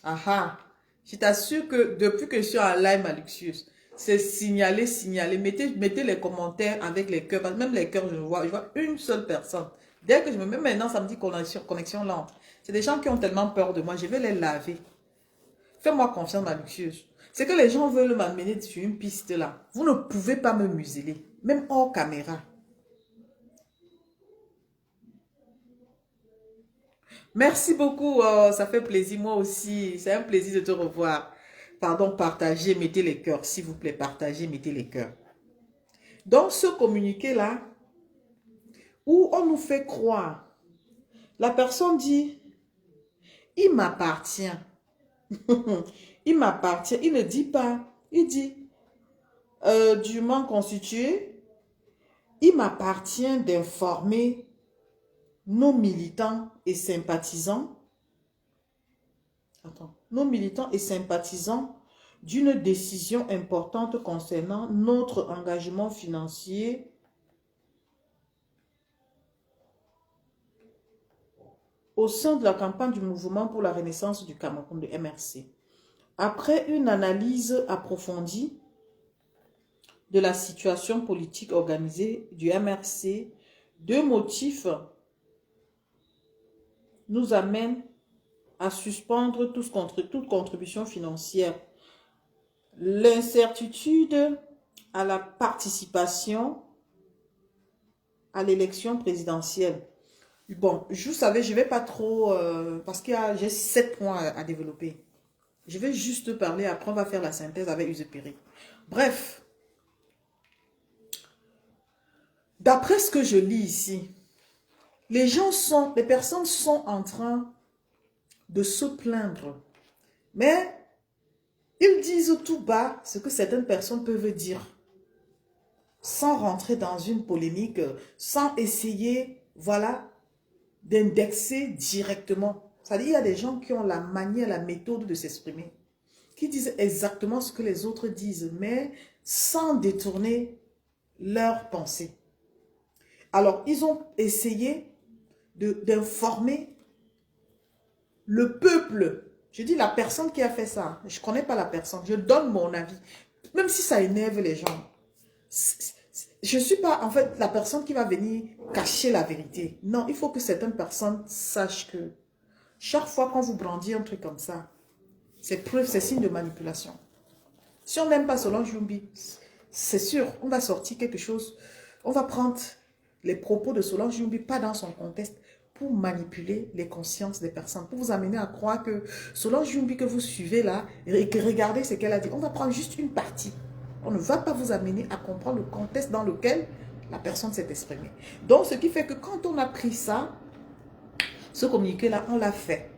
Ah, je t'assure que depuis que je suis en live maluxieuse, c'est signaler, signaler. Mettez les commentaires avec les cœurs. Parce que même les cœurs, je vois une seule personne. Dès que je me mets maintenant, ça me dit connexion lente. C'est des gens qui ont tellement peur de moi. Je vais les laver. Fais-moi confiance, maluxieuse. C'est que les gens veulent m'amener sur une piste là. Vous ne pouvez pas me museler. Même hors caméra. Merci beaucoup. Oh, ça fait plaisir. Moi aussi. C'est un plaisir de te revoir. Pardon, partagez, mettez les cœurs. S'il vous plaît, partagez, mettez les cœurs. Dans ce communiqué-là, où on nous fait croire, la personne dit, il m'appartient. Il m'appartient. Il ne dit pas, il dit, dûment constitué, il m'appartient d'informer nos militants et sympathisants, nos militants et sympathisants d'une décision importante concernant notre engagement financier au sein de la campagne du mouvement pour la renaissance du Cameroun, de MRC. Après une analyse approfondie de la situation politique organisée du MRC, deux motifs nous amènent à suspendre toute contribution financière. L'incertitude à la participation à l'élection présidentielle. Bon, vous savez, je ne vais pas trop, parce que j'ai 7 points à développer. Je vais juste parler, après on va faire la synthèse avec Usepiri. Bref, d'après ce que je lis ici, les personnes sont en train de se plaindre. Mais ils disent tout bas ce que certaines personnes peuvent dire, sans rentrer dans une polémique, sans essayer, voilà, d'indexer directement. C'est-à-dire, il y a des gens qui ont la manière, la méthode de s'exprimer, qui disent exactement ce que les autres disent, mais sans détourner leur pensée. Alors, ils ont essayé d'informer le peuple. Je dis la personne qui a fait ça. Je ne connais pas la personne. Je donne mon avis. Même si ça énerve les gens. Je ne suis pas, en fait, la personne qui va venir cacher la vérité. Non, il faut que certaines personnes sachent que chaque fois qu'on vous brandit un truc comme ça, c'est preuve, c'est signe de manipulation. Si on n'aime pas Solange Youmbi, c'est sûr, on va sortir quelque chose. On va prendre les propos de Solange Youmbi, pas dans son contexte, pour manipuler les consciences des personnes, pour vous amener à croire que Solange Youmbi que vous suivez là, et que regardez ce qu'elle a dit, on va prendre juste une partie. On ne va pas vous amener à comprendre le contexte dans lequel la personne s'est exprimée. Donc, ce qui fait que quand on a pris ça, ce communiqué-là, on l'a fait.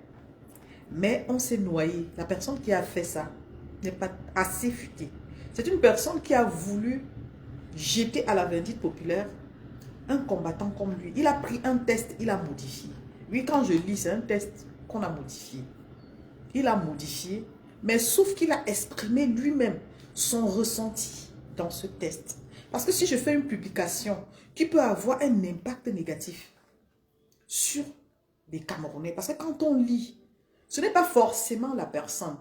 Mais on s'est noyé. La personne qui a fait ça n'est pas assez futée. C'est une personne qui a voulu jeter à la vindicte populaire un combattant comme lui. Il a pris un test, il a modifié. Oui, quand je lis, c'est un test qu'on a modifié. Il a modifié, mais sauf qu'il a exprimé lui-même son ressenti dans ce test. Parce que si je fais une publication qui peut avoir un impact négatif sur les Camerounais, parce que quand on lit, ce n'est pas forcément la personne.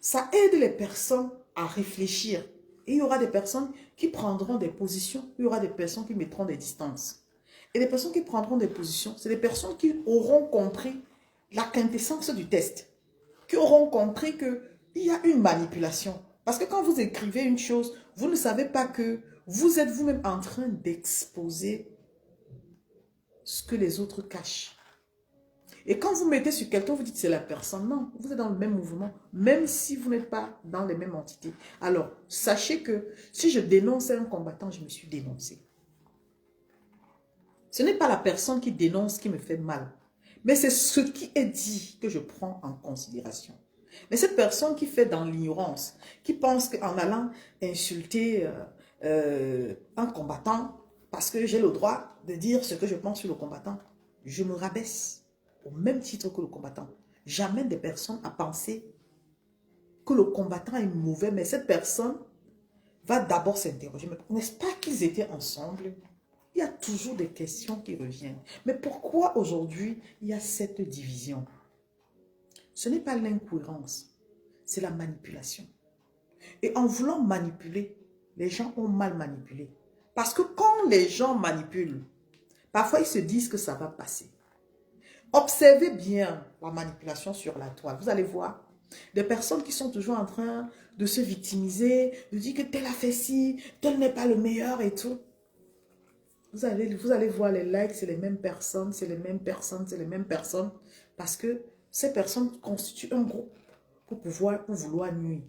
Ça aide les personnes à réfléchir. Et il y aura des personnes qui prendront des positions, il y aura des personnes qui mettront des distances. Et les personnes qui prendront des positions, c'est des personnes qui auront compris la quintessence du test, qui auront compris qu'il y a une manipulation. Parce que quand vous écrivez une chose, vous ne savez pas que vous êtes vous-même en train d'exposer ce que les autres cachent. Et quand vous mettez sur quelqu'un, vous dites c'est la personne. Non, vous êtes dans le même mouvement, même si vous n'êtes pas dans les mêmes entités. Alors, sachez que si je dénonce un combattant, je me suis dénoncé. Ce n'est pas la personne qui dénonce qui me fait mal, mais c'est ce qui est dit que je prends en considération. Mais cette personne qui fait dans l'ignorance, qui pense qu'en allant insulter un combattant, parce que j'ai le droit de dire ce que je pense sur le combattant, je me rabaisse au même titre que le combattant. J'amène des personnes à penser que le combattant est mauvais, mais cette personne va d'abord s'interroger. N'est-ce pas qu'ils étaient ensemble? Il y a toujours des questions qui reviennent. Mais pourquoi aujourd'hui il y a cette division? Ce n'est pas l'incohérence, c'est la manipulation. Et en voulant manipuler, les gens ont mal manipulé. Parce que quand les gens manipulent, parfois ils se disent que ça va passer. Observez bien la manipulation sur la toile. Vous allez voir des personnes qui sont toujours en train de se victimiser, de dire que tel a fait ci, tel n'est pas le meilleur et tout. Vous allez voir les likes, c'est les mêmes personnes, c'est les mêmes personnes, c'est les mêmes personnes. Parce que ces personnes constituent un groupe pour vouloir nuire.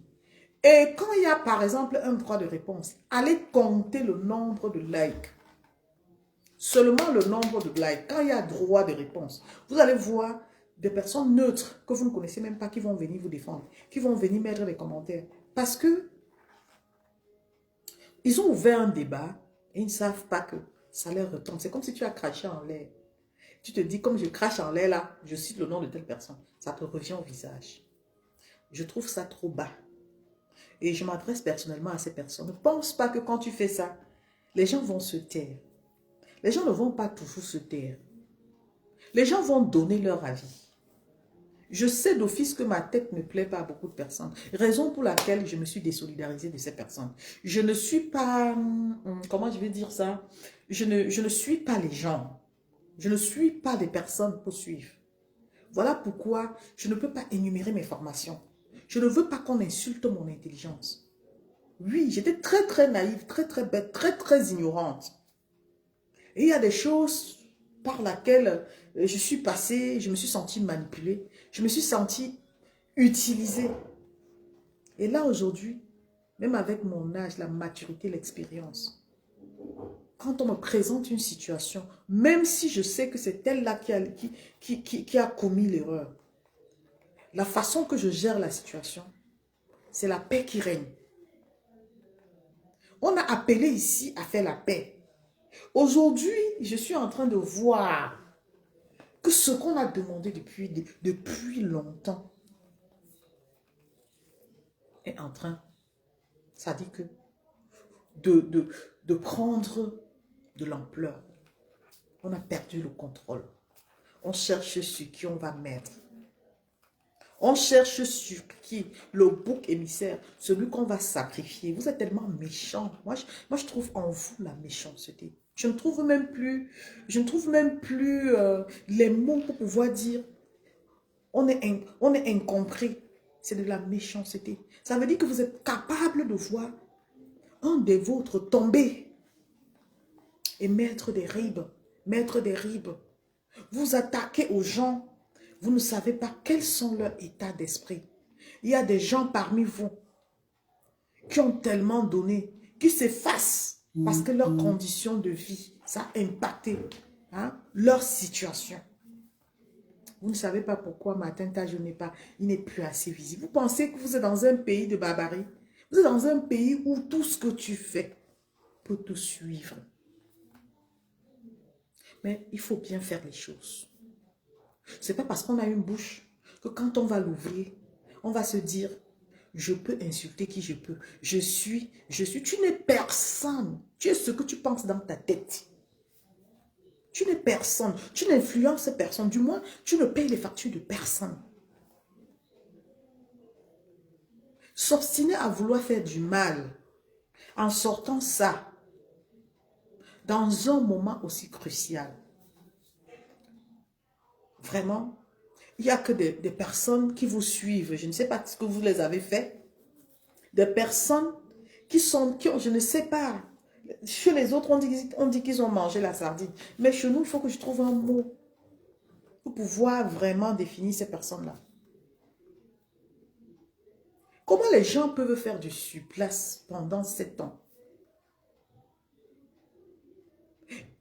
Et quand il y a par exemple un droit de réponse, allez compter le nombre de likes. Seulement le nombre de likes. Quand il y a droit de réponse, vous allez voir des personnes neutres que vous ne connaissez même pas qui vont venir vous défendre, qui vont venir mettre des commentaires. Parce que ils ont ouvert un débat et ils ne savent pas que ça leur retombe. C'est comme si tu as craché en l'air. Tu te dis, comme je crache en l'air là, je cite le nom de telle personne. Ça te revient au visage. Je trouve ça trop bas. Et je m'adresse personnellement à ces personnes. Ne pense pas que quand tu fais ça, les gens vont se taire. Les gens ne vont pas toujours se taire. Les gens vont donner leur avis. Je sais d'office que ma tête ne plaît pas à beaucoup de personnes. Raison pour laquelle je me suis désolidarisée de ces personnes. Je ne suis pas... Comment je vais dire ça? Je ne suis pas les gens. Je ne suis pas des personnes pour suivre. Voilà pourquoi je ne peux pas énumérer mes formations. Je ne veux pas qu'on insulte mon intelligence. Oui, j'étais très très naïve, très très bête, très très ignorante. Et il y a des choses par lesquelles je suis passée, je me suis sentie manipulée, je me suis sentie utilisée. Et là aujourd'hui, même avec mon âge, la maturité, l'expérience, quand on me présente une situation, même si je sais que c'est elle-là qui a commis l'erreur, la façon que je gère la situation, c'est la paix qui règne. On a appelé ici à faire la paix. Aujourd'hui, je suis en train de voir que ce qu'on a demandé depuis longtemps est en train, ça dit que, de prendre de l'ampleur. On a perdu le contrôle. On cherche sur qui on va mettre. On cherche sur qui le bouc émissaire, celui qu'on va sacrifier. Vous êtes tellement méchant. Moi, je trouve en vous la méchanceté. Je ne trouve même plus les mots pour pouvoir dire on est incompris. C'est de la méchanceté. Ça veut dire que vous êtes capable de voir un des vôtres tomber et mettre des ribes. Vous attaquez aux gens. Vous ne savez pas quels sont leurs états d'esprit. Il y a des gens parmi vous qui ont tellement donné, qui s'effacent parce que leur condition de vie, ça a impacté leur situation. Vous ne savez pas pourquoi Martin Taj il n'est plus assez visible. Vous pensez que vous êtes dans un pays de barbarie. Vous êtes dans un pays où tout ce que tu fais peut te suivre. Mais il faut bien faire les choses. Ce n'est pas parce qu'on a une bouche que quand on va l'ouvrir, on va se dire, je peux insulter qui je peux. Je suis. Tu n'es personne. Tu es ce que tu penses dans ta tête. Tu n'es personne. Tu n'influences personne. Du moins, tu ne payes les factures de personne. S'obstiner à vouloir faire du mal en sortant ça dans un moment aussi crucial. Vraiment, il n'y a que des personnes qui vous suivent. Je ne sais pas ce que vous les avez fait. Des personnes qui ont, je ne sais pas. Chez les autres, on dit qu'ils ont mangé la sardine. Mais chez nous, il faut que je trouve un mot pour pouvoir vraiment définir ces personnes-là. Comment les gens peuvent faire du surplace pendant 7 ans?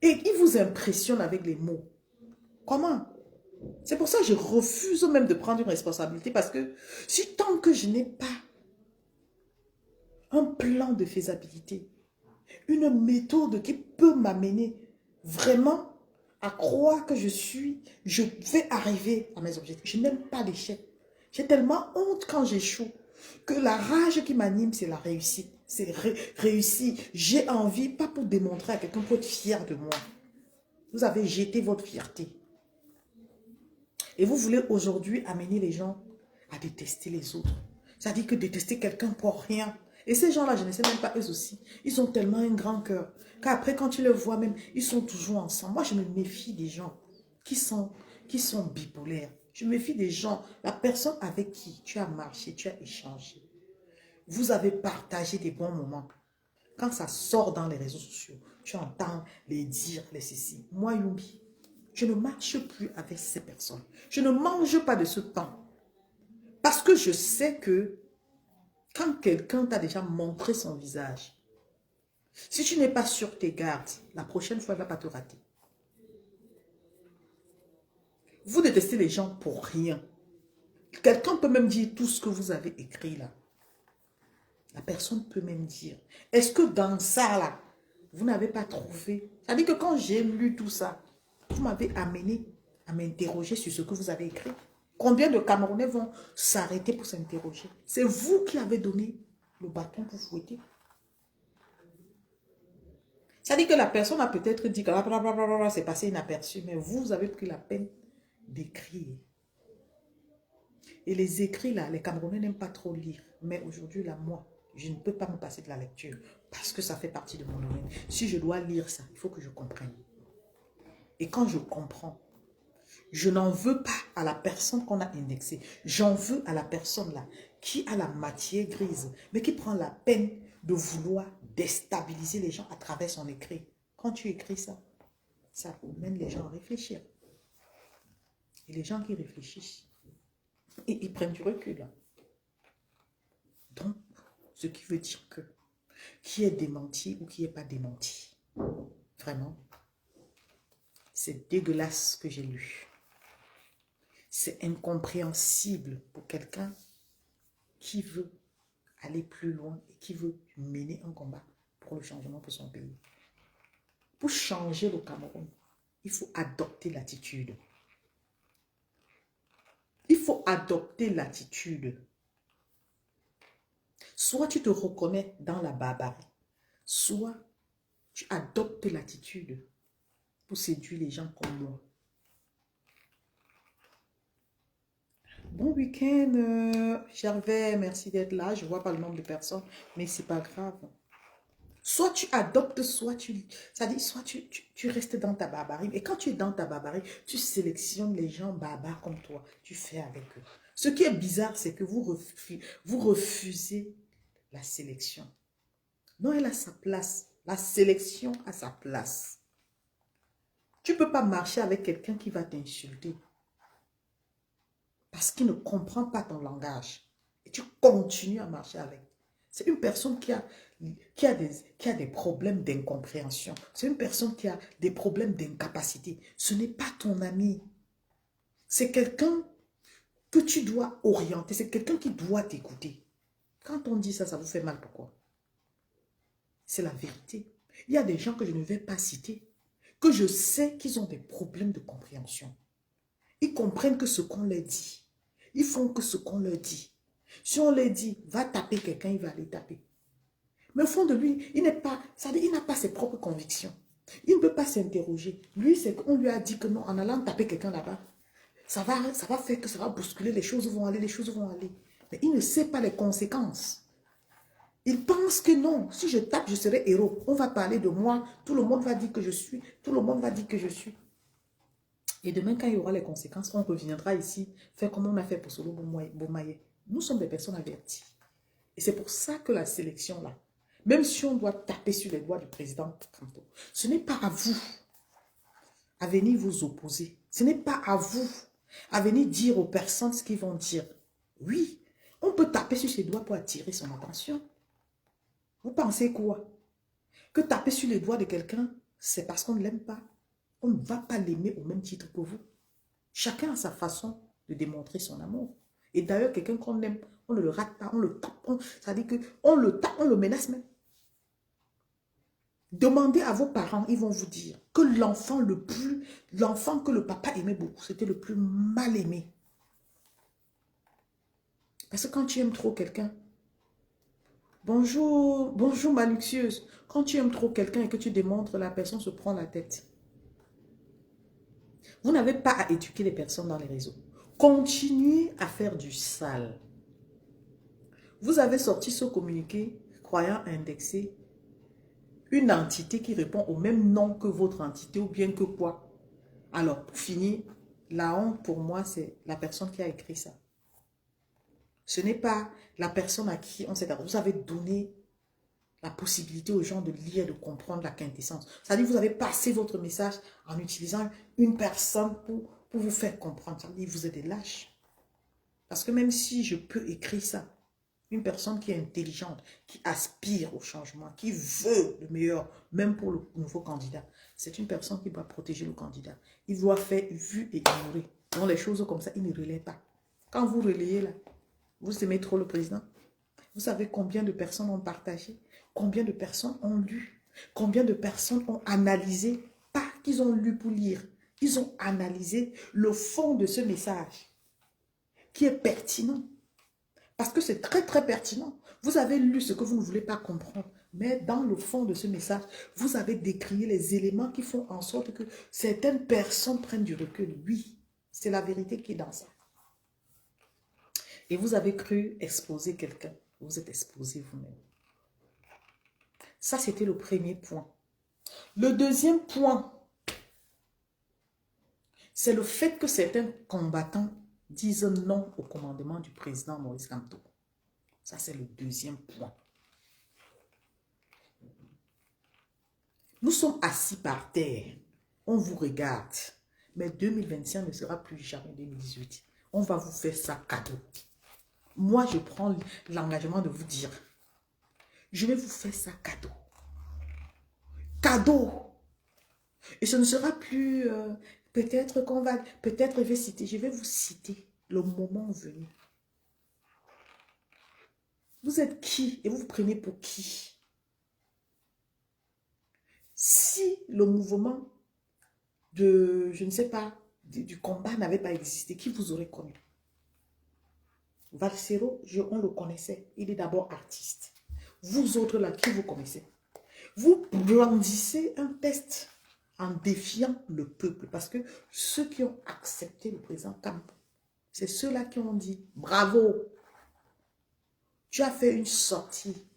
Et ils vous impressionnent avec les mots. Comment? C'est pour ça que je refuse même de prendre une responsabilité parce que si tant que je n'ai pas un plan de faisabilité, une méthode qui peut m'amener vraiment à croire que je vais arriver à mes objectifs. Je n'aime pas l'échec. J'ai tellement honte quand j'échoue que la rage qui m'anime, c'est la réussite. C'est réussir. J'ai envie, pas pour démontrer à quelqu'un, pour être fier de moi. Vous avez jeté votre fierté. Et vous voulez aujourd'hui amener les gens à détester les autres. C'est-à-dire que détester quelqu'un pour rien. Et ces gens-là, je ne sais même pas, eux aussi, ils ont tellement un grand cœur qu'après, quand tu les vois même, ils sont toujours ensemble. Moi, je me méfie des gens qui sont bipolaires. Je me méfie des gens, la personne avec qui tu as marché, tu as échangé. Vous avez partagé des bons moments. Quand ça sort dans les réseaux sociaux, tu entends les dire, les ceci. Moi, Yumbi, je ne marche plus avec ces personnes. Je ne mange pas de ce temps. Parce que je sais que Quand quelqu'un t'a déjà montré son visage, si tu n'es pas sur tes gardes, la prochaine fois, elle ne va pas te rater. Vous détestez les gens pour rien. Quelqu'un peut même dire tout ce que vous avez écrit là. La personne peut même dire, est-ce que dans ça là, vous n'avez pas trouvé? C'est-à-dire que quand j'ai lu tout ça, vous m'avez amené à m'interroger sur ce que vous avez écrit. Combien de Camerounais vont s'arrêter pour s'interroger? C'est vous qui avez donné le bâton pour fouetter. C'est-à-dire que la personne a peut-être dit que c'est passé inaperçu, mais vous avez pris la peine d'écrire. Et les écrits là, les Camerounais n'aiment pas trop lire. Mais aujourd'hui là, moi, je ne peux pas me passer de la lecture parce que ça fait partie de mon domaine. Si je dois lire ça, il faut que je comprenne. Et quand je comprends, je n'en veux pas à la personne qu'on a indexée. J'en veux à la personne là qui a la matière grise, mais qui prend la peine de vouloir déstabiliser les gens à travers son écrit. Quand tu écris ça, ça mène les gens à réfléchir. Et les gens qui réfléchissent, ils prennent du recul. Donc, ce qui veut dire que qui est démenti ou qui n'est pas démenti, vraiment, c'est dégueulasse ce que j'ai lu. C'est incompréhensible pour quelqu'un qui veut aller plus loin et qui veut mener un combat pour le changement pour son pays. Pour changer le Cameroun, il faut adopter l'attitude. Il faut adopter l'attitude. Soit tu te reconnais dans la barbarie, soit tu adoptes l'attitude pour séduire les gens comme moi. Bon week-end, Gervais, merci d'être là. Je ne vois pas le nombre de personnes, mais ce n'est pas grave. Soit tu adoptes, soit tu restes dans ta barbarie. Et quand tu es dans ta barbarie, tu sélectionnes les gens barbares comme toi. Tu fais avec eux. Ce qui est bizarre, c'est que vous refusez la sélection. Non, elle a sa place. La sélection a sa place. Tu ne peux pas marcher avec quelqu'un qui va t'insulter. Parce qu'il ne comprend pas ton langage. Et tu continues à marcher avec. C'est une personne qui a des problèmes d'incompréhension. C'est une personne qui a des problèmes d'incapacité. Ce n'est pas ton ami. C'est quelqu'un que tu dois orienter. C'est quelqu'un qui doit t'écouter. Quand on dit ça, ça vous fait mal. Pourquoi? C'est la vérité. Il y a des gens que je ne vais pas citer, que je sais qu'ils ont des problèmes de compréhension. Ils comprennent que ce qu'on leur dit. Ils font que ce qu'on leur dit. Si on leur dit, va taper quelqu'un, il va aller taper. Mais au fond de lui, il n'a pas ses propres convictions. Il ne peut pas s'interroger. Lui, c'est qu'on lui a dit que non, en allant taper quelqu'un là-bas, ça va faire que ça va bousculer, les choses vont aller. Mais il ne sait pas les conséquences. Il pense que non, si je tape, je serai héros. On va parler de moi, tout le monde va dire que je suis, tout le monde va dire que je suis. Et demain, quand il y aura les conséquences, on reviendra ici, faire comme on a fait pour Solo Bomaye. Nous sommes des personnes averties. Et c'est pour ça que la sélection, là, même si on doit taper sur les doigts du président Kanto, ce n'est pas à vous à venir vous opposer. Ce n'est pas à vous à venir dire aux personnes ce qu'ils vont dire. Oui, on peut taper sur ses doigts pour attirer son attention. Vous pensez quoi? Que taper sur les doigts de quelqu'un, c'est parce qu'on ne l'aime pas. On ne va pas l'aimer au même titre que vous. Chacun a sa façon de démontrer son amour. Et d'ailleurs, quelqu'un qu'on aime, on ne le rate pas, on le tape. Ça veut dire qu'on le tape, on le menace même. Demandez à vos parents, ils vont vous dire que l'enfant que le papa aimait beaucoup, c'était le plus mal aimé. Parce que quand tu aimes trop quelqu'un, bonjour ma luxueuse, quand tu aimes trop quelqu'un et que tu démontres, la personne se prend la tête. Vous n'avez pas à éduquer les personnes dans les réseaux. Continuez à faire du sale. Vous avez sorti ce communiqué croyant indexer une entité qui répond au même nom que votre entité ou bien que quoi. Alors, pour finir, la honte pour moi, c'est la personne qui a écrit ça. Ce n'est pas la personne à qui on s'est adressé. Vous avez donné la possibilité aux gens de lire, de comprendre la quintessence. C'est-à-dire que vous avez passé votre message en utilisant une personne pour vous faire comprendre. Ça veut dire que vous êtes des lâches. Parce que même si je peux écrire ça, Une personne qui est intelligente, qui aspire au changement, qui veut le meilleur, même pour le nouveau candidat. C'est une personne qui doit protéger le candidat. Il doit faire vu et ignorer. Donc les choses comme ça, il ne relaie pas. Quand vous relayez là, vous aimez trop le président. Vous savez combien de personnes ont partagé, combien de personnes ont lu, combien de personnes ont analysé, pas qu'ils ont lu pour lire. Ils ont analysé le fond de ce message qui est pertinent. Parce que c'est très très pertinent. Vous avez lu ce que vous ne voulez pas comprendre. Mais dans le fond de ce message, vous avez décrié les éléments qui font en sorte que certaines personnes prennent du recul. Oui, c'est la vérité qui est dans ça. Et vous avez cru exposer quelqu'un. Vous êtes exposé vous-même. Ça, c'était le premier point. Le deuxième point, c'est le fait que certains combattants disent non au commandement du président Maurice Kamto. Ça, c'est le deuxième point. Nous sommes assis par terre. On vous regarde. Mais 2025 ne sera plus jamais 2018. On va vous faire ça cadeau. Moi, je prends l'engagement de vous dire, je vais vous faire ça cadeau. Cadeau. Et ce ne sera plus, peut-être qu'on va, peut-être je vais citer, je vais vous citer le moment venu. Vous êtes qui et vous vous prenez pour qui? Si le mouvement de, je ne sais pas, du combat n'avait pas existé, qui vous aurait connu? Valsero, on le connaissait. Il est d'abord artiste. Vous autres là, qui vous connaissez? Vous brandissez un test en défiant le peuple. Parce que ceux qui ont accepté le président Kamto, c'est ceux-là qui ont dit « Bravo, tu as fait une sortie,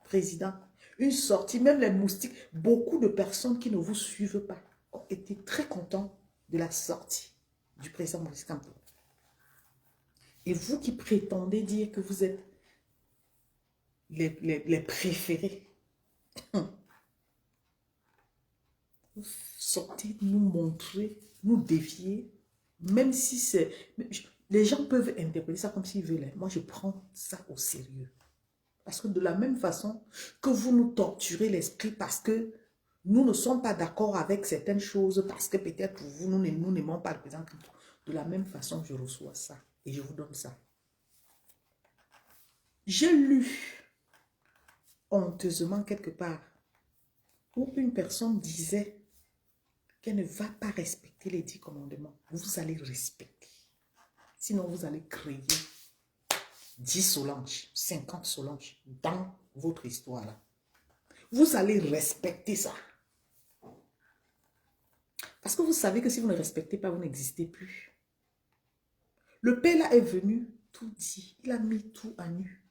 président. » Une sortie, même les moustiques, beaucoup de personnes qui ne vous suivent pas ont été très contents de la sortie du président Maurice Kamto. Et vous qui prétendez dire que vous êtes les préférés, vous sortez nous montrer, nous défier, même si c'est... Les gens peuvent interpréter ça comme s'ils veulent. Moi, je prends ça au sérieux. Parce que de la même façon que vous nous torturez l'esprit parce que nous ne sommes pas d'accord avec certaines choses, parce que peut-être pour vous, nous n'aimons pas le président, de la même façon, je reçois ça et je vous donne ça. J'ai lu honteusement quelque part où une personne disait qu'elle ne va pas respecter les 10 commandements. Vous allez respecter. Sinon, vous allez créer 10 Solange, 50 Solange dans votre histoire. Là. Vous allez respecter ça. Parce que vous savez que si vous ne respectez pas, vous n'existez plus. Le Père là est venu tout dit. Il a mis tout à nu.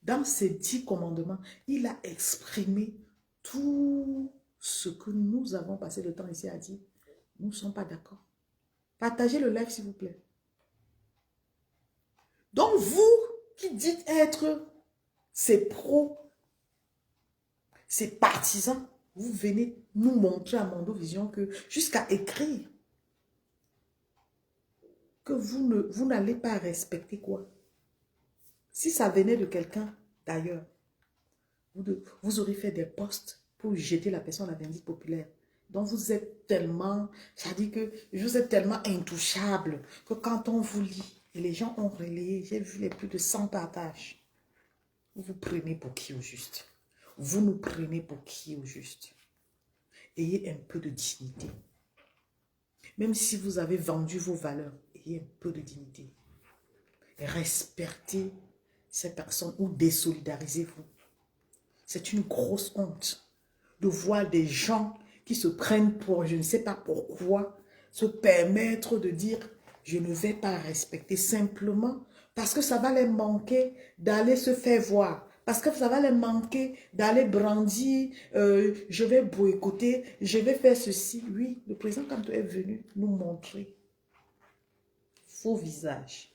Dans ces 10 commandements, il a exprimé tout ce que nous avons passé le temps ici à dire. Nous ne sommes pas d'accord. Partagez le live s'il vous plaît. Donc vous qui dites être ces pros, ces partisans, vous venez nous montrer à Mondo Vision que jusqu'à écrire que vous n'allez pas respecter quoi? Si ça venait de quelqu'un d'ailleurs, vous aurez fait des posts pour jeter la personne à la vindicte populaire. Donc vous êtes tellement, ça dit que vous êtes tellement intouchable que quand on vous lit, et les gens ont relayé, j'ai vu les plus de 100 partages. Vous vous prenez pour qui au juste? Vous nous prenez pour qui au juste? Ayez un peu de dignité. Même si vous avez vendu vos valeurs, ayez un peu de dignité. Respectez ces personnes ou désolidarisez-vous. C'est une grosse honte de voir des gens qui se prennent pour, je ne sais pas pourquoi, se permettre de dire « je ne vais pas respecter » simplement parce que ça va les manquer d'aller se faire voir. Parce que ça va les manquer d'aller brandir, je vais boycotter, je vais faire ceci. Oui, le président Kamto est venu nous montrer faux visage.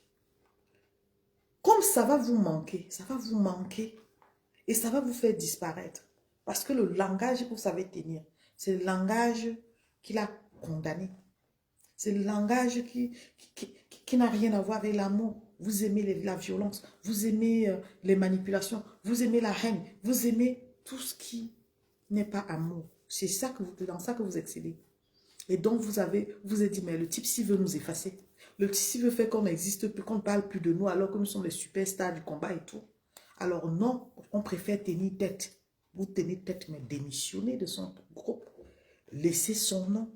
Comme ça va vous manquer, et ça va vous faire disparaître. Parce que le langage que vous savez tenir, c'est le langage qu'il a condamné. C'est le langage qui n'a rien à voir avec l'amour. vous aimez la violence, vous aimez les manipulations, vous aimez la haine, vous aimez tout ce qui n'est pas amour. C'est ça que dans ça que vous excellez. Et donc vous êtes dit, mais le type ci veut nous effacer. Le type ci veut faire qu'on n'existe plus, qu'on ne parle plus de nous alors que nous sommes les superstars du combat et tout. Alors non, on préfère tenir tête. Vous tenez tête, mais démissionnez de son groupe. Laissez son nom.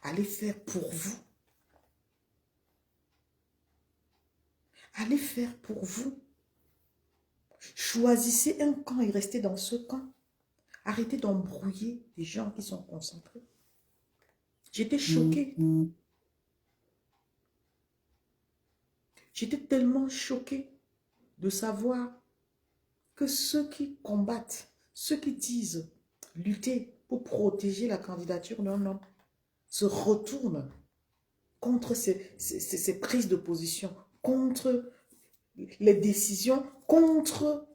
Allez faire pour vous. Allez faire pour vous. Choisissez un camp et restez dans ce camp. Arrêtez d'embrouiller des gens qui sont concentrés. J'étais choquée. J'étais tellement choquée de savoir que ceux qui combattent, ceux qui disent lutter pour protéger la candidature d'un homme, se retournent contre ces prises de position, contre les décisions, contre,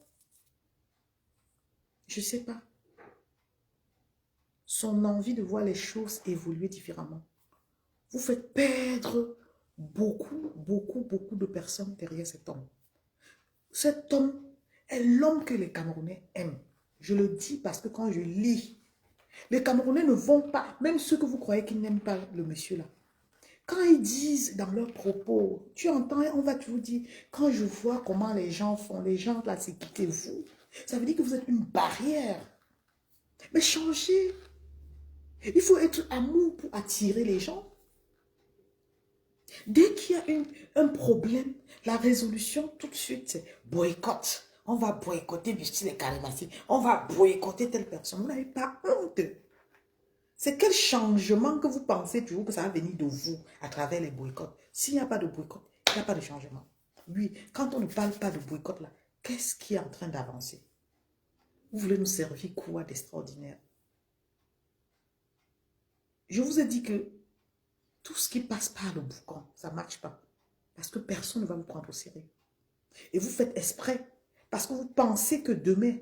je ne sais pas, son envie de voir les choses évoluer différemment. Vous faites perdre beaucoup de personnes derrière cet homme. Cet homme est l'homme que les Camerounais aiment. Je le dis parce que quand je lis, les Camerounais ne vont pas, même ceux que vous croyez qu'ils n'aiment pas le monsieur là, quand ils disent dans leurs propos, tu entends, on va toujours dire, quand je vois comment les gens font, les gens là, c'est quittez-vous. Ça veut dire que vous êtes une barrière. Mais changez. Il faut être amour pour attirer les gens. Dès qu'il y a un problème, la résolution, tout de suite, c'est boycott. On va boycotter Busti les Kalimassi. On va boycotter telle personne. Vous n'avez pas honte. C'est quel changement que vous pensez toujours que ça va venir de vous à travers les boycotts? S'il n'y a pas de boycott, il n'y a pas de changement. Oui, quand on ne parle pas de boycott là, qu'est-ce qui est en train d'avancer? Vous voulez nous servir quoi d'extraordinaire? Je vous ai dit que tout ce qui passe par le boucan, ça ne marche pas. Parce que personne ne va vous prendre au sérieux. Et vous faites exprès. Parce que vous pensez que demain,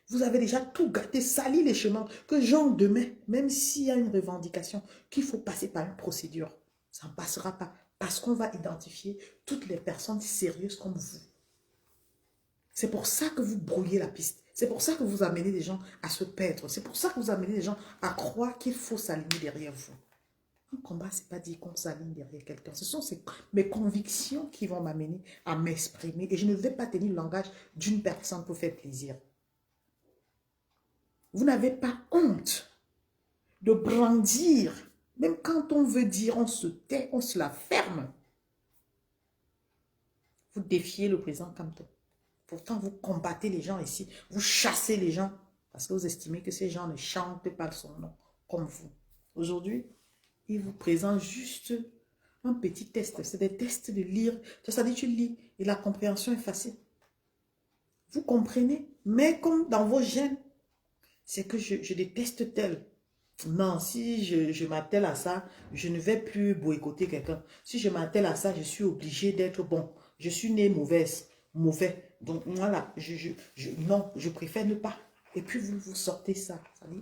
vous avez déjà tout gâté, sali les chemins. Que genre demain, même s'il y a une revendication, qu'il faut passer par une procédure, ça ne passera pas. Parce qu'on va identifier toutes les personnes sérieuses comme vous. C'est pour ça que vous brouillez la piste. C'est pour ça que vous amenez les gens à se perdre. C'est pour ça que vous amenez les gens à croire qu'il faut s'aligner derrière vous. Un combat, ce n'est pas dire qu'on s'aligne derrière quelqu'un. Ce sont mes convictions qui vont m'amener à m'exprimer. Et je ne vais pas tenir le langage d'une personne pour faire plaisir. Vous n'avez pas honte de brandir. Même quand on veut dire, on se tait, on se la ferme. Vous défiez le président Kamto. Pourtant, vous combattez les gens ici. Vous chassez les gens. Parce que vous estimez que ces gens ne chantent pas son nom comme vous. Aujourd'hui, il vous présente juste un petit test. C'est des tests de lire. Ça dit, tu lis et la compréhension est facile. Vous comprenez, mais comme dans vos gènes, c'est que je déteste tel. Non, si je m'attelle à ça, je ne vais plus boycotter quelqu'un. Si je m'attelle à ça, je suis obligée d'être bon. Je suis née mauvaise, mauvais. Donc voilà, non, je préfère ne pas. Et puis vous sortez ça. Ça dit,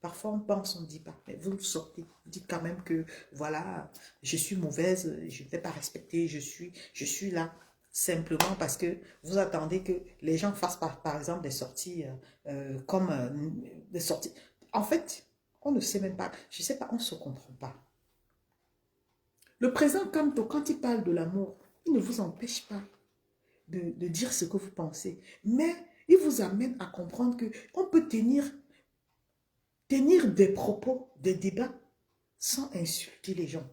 parfois on pense, on ne dit pas. Mais vous le sortez. Vous dites quand même que voilà, je suis mauvaise, je ne vais pas respecter, je suis là. Simplement parce que vous attendez que les gens fassent par exemple des sorties des sorties. En fait, on ne sait même pas, je ne sais pas, on ne se comprend pas. Le président Kamto, quand il parle de l'amour, il ne vous empêche pas de dire ce que vous pensez. Mais il vous amène à comprendre qu'on peut tenir des propos, des débats, sans insulter les gens.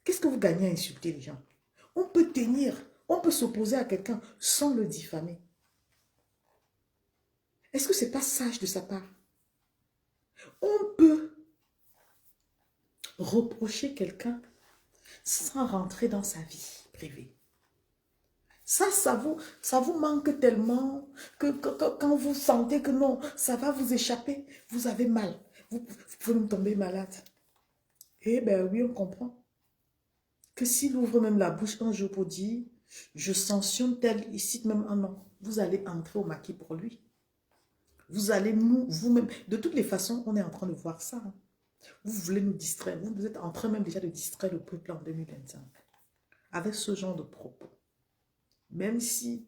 Qu'est-ce que vous gagnez à insulter les gens? On peut s'opposer à quelqu'un sans le diffamer. Est-ce que ce n'est pas sage de sa part? On peut reprocher quelqu'un sans rentrer dans sa vie privée. Ça vous manque tellement que quand vous sentez que non, ça va vous échapper, vous avez mal. Vous pouvez me tomber malade. Eh bien oui, on comprend. Que s'il ouvre même la bouche un jour pour dire, je sanctionne tel, il cite même un nom, vous allez entrer au maquis pour lui. Vous allez vous-même, de toutes les façons, on est en train de voir ça. Vous voulez nous distraire, vous êtes en train même déjà de distraire le peuple en 2025. avec ce genre de propos. Même si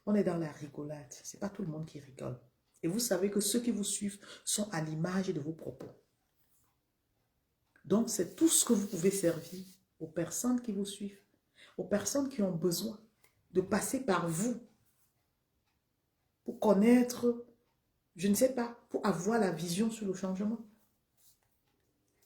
on est dans la rigolade, ce n'est pas tout le monde qui rigole. Et vous savez que ceux qui vous suivent sont à l'image de vos propos. Donc, c'est tout ce que vous pouvez servir aux personnes qui vous suivent, aux personnes qui ont besoin de passer par vous pour connaître, je ne sais pas, pour avoir la vision sur le changement.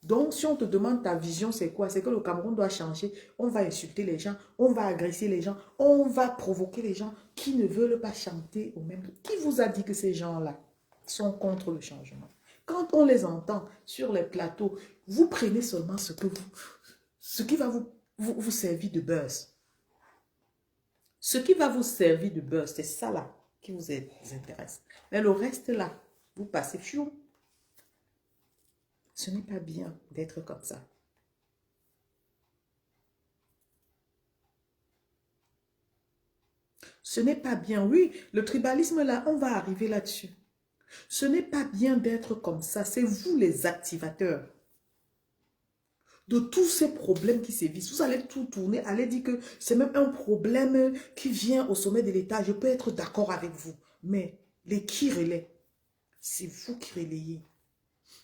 Donc, si on te demande ta vision, c'est quoi? C'est que le Cameroun doit changer. On va insulter les gens, on va agresser les gens, on va provoquer les gens qui ne veulent pas chanter au même temps. Qui vous a dit que ces gens-là sont contre le changement? Quand on les entend sur les plateaux, vous prenez seulement ce qui va vous servir de buzz. Ce qui va vous servir de buzz, c'est ça là qui vous intéresse. Mais le reste là, vous passez fiou. Ce n'est pas bien d'être comme ça. Ce n'est pas bien. Oui, le tribalisme là, on va arriver là-dessus. Ce n'est pas bien d'être comme ça. C'est vous les activateurs de tous ces problèmes qui sévissent. Vous allez tout tourner, allez dire que c'est même un problème qui vient au sommet de l'État. Je peux être d'accord avec vous. Mais les qui relaient, c'est vous qui relayez.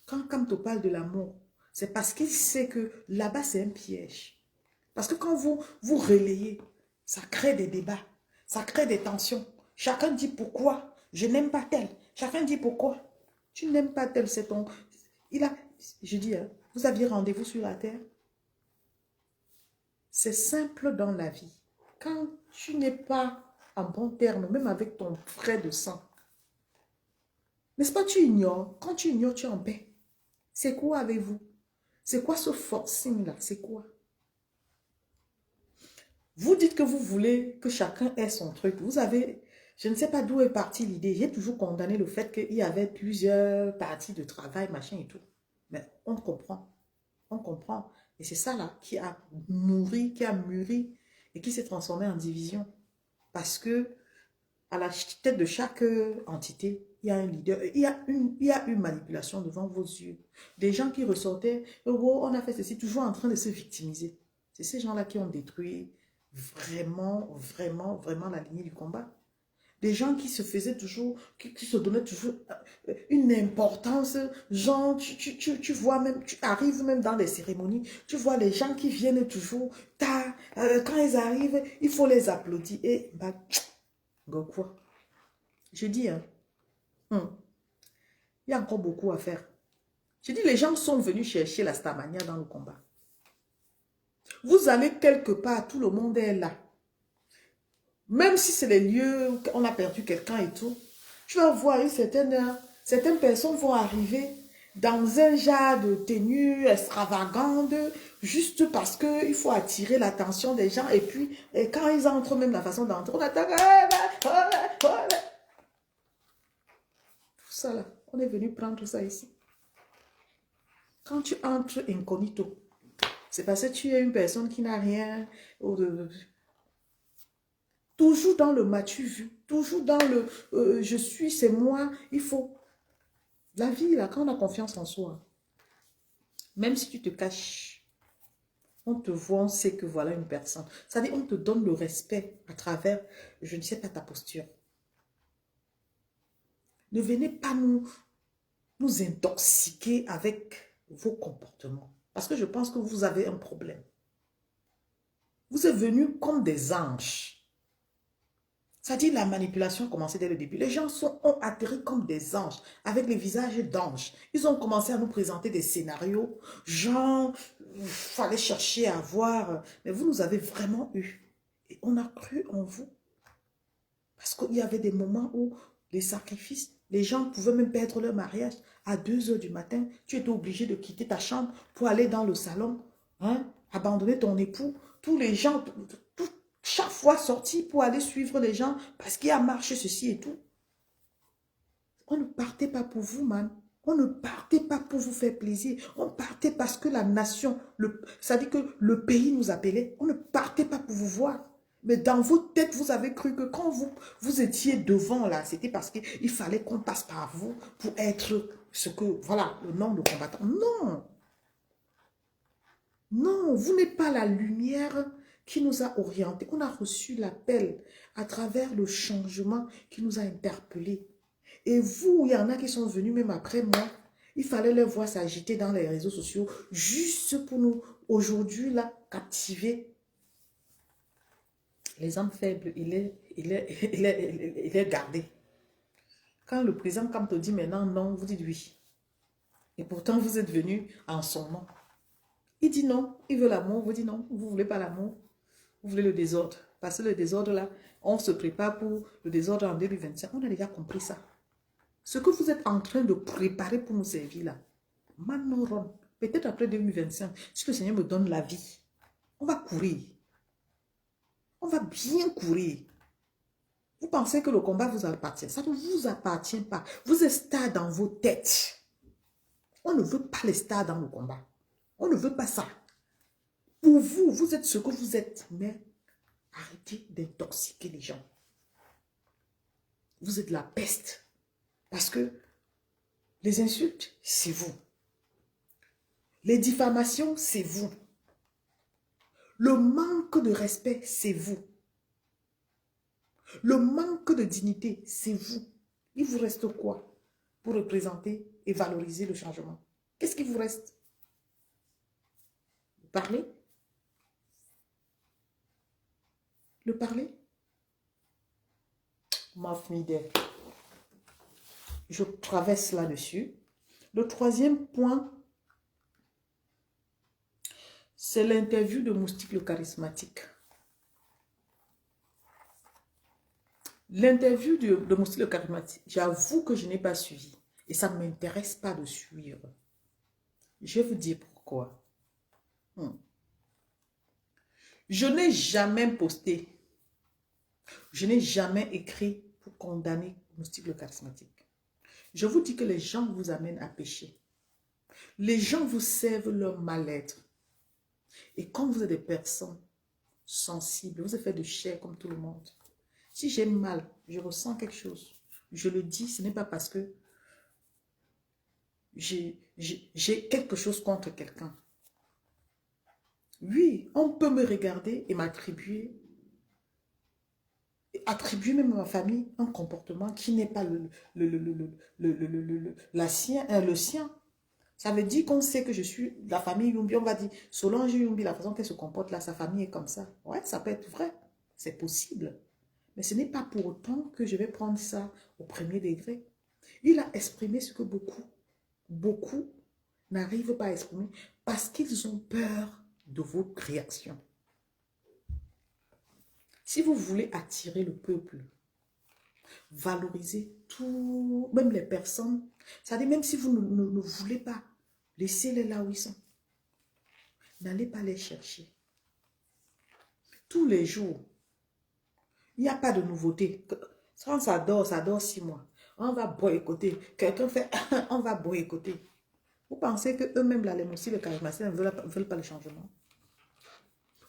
Quand Kamto parle de l'amour, c'est parce qu'il sait que là-bas, c'est un piège. Parce que quand vous relayez, ça crée des débats, ça crée des tensions. Chacun dit pourquoi, je n'aime pas tel. Chacun dit pourquoi. Tu n'aimes pas tel, c'est ton... Je dis, hein, vous aviez rendez-vous sur la terre. C'est simple dans la vie. Quand tu n'es pas en bon terme, même avec ton frère de sang, n'est-ce pas, tu ignores. Quand tu ignores, tu es en paix. C'est quoi avec vous? C'est quoi ce forcing-là? C'est quoi? Vous dites que vous voulez que chacun ait son truc. Vous avez, je ne sais pas d'où est partie l'idée. J'ai toujours condamné le fait qu'il y avait plusieurs parties de travail, machin et tout. Mais on comprend. On comprend. Et c'est ça là qui a nourri, qui a mûri et qui s'est transformé en division. Parce que à la tête de chaque entité, il y a un leader, il y a une manipulation devant vos yeux. Des gens qui ressortaient, oh, on a fait ceci, toujours en train de se victimiser. C'est ces gens-là qui ont détruit vraiment, vraiment, vraiment la lignée du combat. Des gens qui se faisaient toujours, qui se donnaient toujours une importance, genre, tu vois même, tu arrives même dans les cérémonies, tu vois les gens qui viennent toujours, quand ils arrivent, il faut les applaudir. Et bah, quoi? Je dis, hein, il y a encore beaucoup à faire. Je dis, les gens sont venus chercher la Starmania dans le combat. Vous allez quelque part, tout le monde est là. Même si c'est les lieux où on a perdu quelqu'un et tout, tu vas voir certaines personnes vont arriver dans un genre de tenue extravagante, juste parce qu'il faut attirer l'attention des gens. Et puis, quand ils entrent, même la façon d'entrer, on attaque. Tout ça là, on est venu prendre ça ici. Quand tu entres incognito, c'est parce que tu es une personne qui n'a rien. Toujours dans le m'as-tu vu, toujours dans le je suis, c'est moi, il faut. La vie, là, quand on a confiance en soi, même si tu te caches, on te voit, on sait que voilà une personne. C'est-à-dire, on te donne le respect à travers, je ne sais pas, ta posture. Ne venez pas nous intoxiquer avec vos comportements. Parce que je pense que vous avez un problème. Vous êtes venus comme des anges. C'est-à-dire la manipulation a commencé dès le début. Les gens ont atterri comme des anges, avec les visages d'anges. Ils ont commencé à nous présenter des scénarios, genre, il fallait chercher à voir. Mais vous nous avez vraiment eu. Et on a cru en vous. Parce qu'il y avait des moments où les sacrifices, les gens pouvaient même perdre leur mariage. À 2 h du matin, tu étais obligé de quitter ta chambre pour aller dans le salon, hein, abandonner ton époux. Tous les gens... chaque fois sorti pour aller suivre les gens parce qu'il y a marché ceci et tout. On ne partait pas pour vous, man. On ne partait pas pour vous faire plaisir. On partait parce que la nation, ça dit que le pays nous appelait. On ne partait pas pour vous voir. Mais dans vos têtes, vous avez cru que quand vous étiez devant là, c'était parce qu'il fallait qu'on passe par vous pour être ce que, voilà, le nom de combattant. Non. Non, vous n'êtes pas la lumière qui nous a orientés. On a reçu l'appel à travers le changement qui nous a interpellés. Et vous, il y en a qui sont venus même après moi. Il fallait les voir s'agiter dans les réseaux sociaux juste pour nous, aujourd'hui, là, captiver. Les hommes faibles, il est gardé. Quand le président Kam te dit maintenant non, vous dites oui. Et pourtant, vous êtes venu en son nom. Il dit non, il veut l'amour, vous dites non, vous ne voulez pas l'amour, vous voulez le désordre. Parce que le désordre là, on se prépare pour le désordre en 2025. On a déjà compris ça. Ce que vous êtes en train de préparer pour nous servir là, Manoron, peut-être après 2025, si le Seigneur me donne la vie, on va courir. On va bien courir. Vous pensez que le combat vous appartient. Ça ne vous appartient pas. Vous êtes stars dans vos têtes. On ne veut pas les stars dans le combat. On ne veut pas ça. Pour vous, vous êtes ce que vous êtes. Mais arrêtez d'intoxiquer les gens. Vous êtes la peste. Parce que les insultes, c'est vous. Les diffamations, c'est vous. Le manque de respect, c'est vous. Le manque de dignité, c'est vous. Il vous reste quoi pour représenter et valoriser le changement? Qu'est-ce qui vous reste? Le parler? Le parler? Mafmide. Je traverse là-dessus. Le troisième point, c'est l'interview de Moustique le charismatique. L'interview de Moustique le charismatique, j'avoue que je n'ai pas suivi. Et ça ne m'intéresse pas de suivre. Je vais vous dire pourquoi. Je n'ai jamais posté, je n'ai jamais écrit pour condamner Moustique le charismatique. Je vous dis que les gens vous amènent à pécher. Les gens vous servent leur mal-être. Et quand vous êtes des personnes sensibles, vous êtes fait de chair comme tout le monde. Si j'ai mal, je ressens quelque chose. Je le dis, ce n'est pas parce que j'ai quelque chose contre quelqu'un. Oui, on peut me regarder et m'attribuer, attribuer même à ma famille un comportement qui n'est pas le sien. Ça veut dire qu'on sait que je suis de la famille Yumbi. On va dire, Solange Yumbi, la façon qu'elle se comporte là, sa famille est comme ça. Ouais, ça peut être vrai. C'est possible. Mais ce n'est pas pour autant que je vais prendre ça au premier degré. Il a exprimé ce que beaucoup n'arrivent pas à exprimer parce qu'ils ont peur de vos réactions. Si vous voulez attirer le peuple, valoriser tout, même les personnes, c'est-à-dire même si vous ne voulez pas, laissez-les là où ils sont. N'allez pas les chercher. Tous les jours, il n'y a pas de nouveauté. Quand ça dort 6 mois. On va boycotter. Quelqu'un fait, on va boycotter. Vous pensez qu'eux-mêmes, là, les moussis, les charismatiques, ne veulent pas le changement?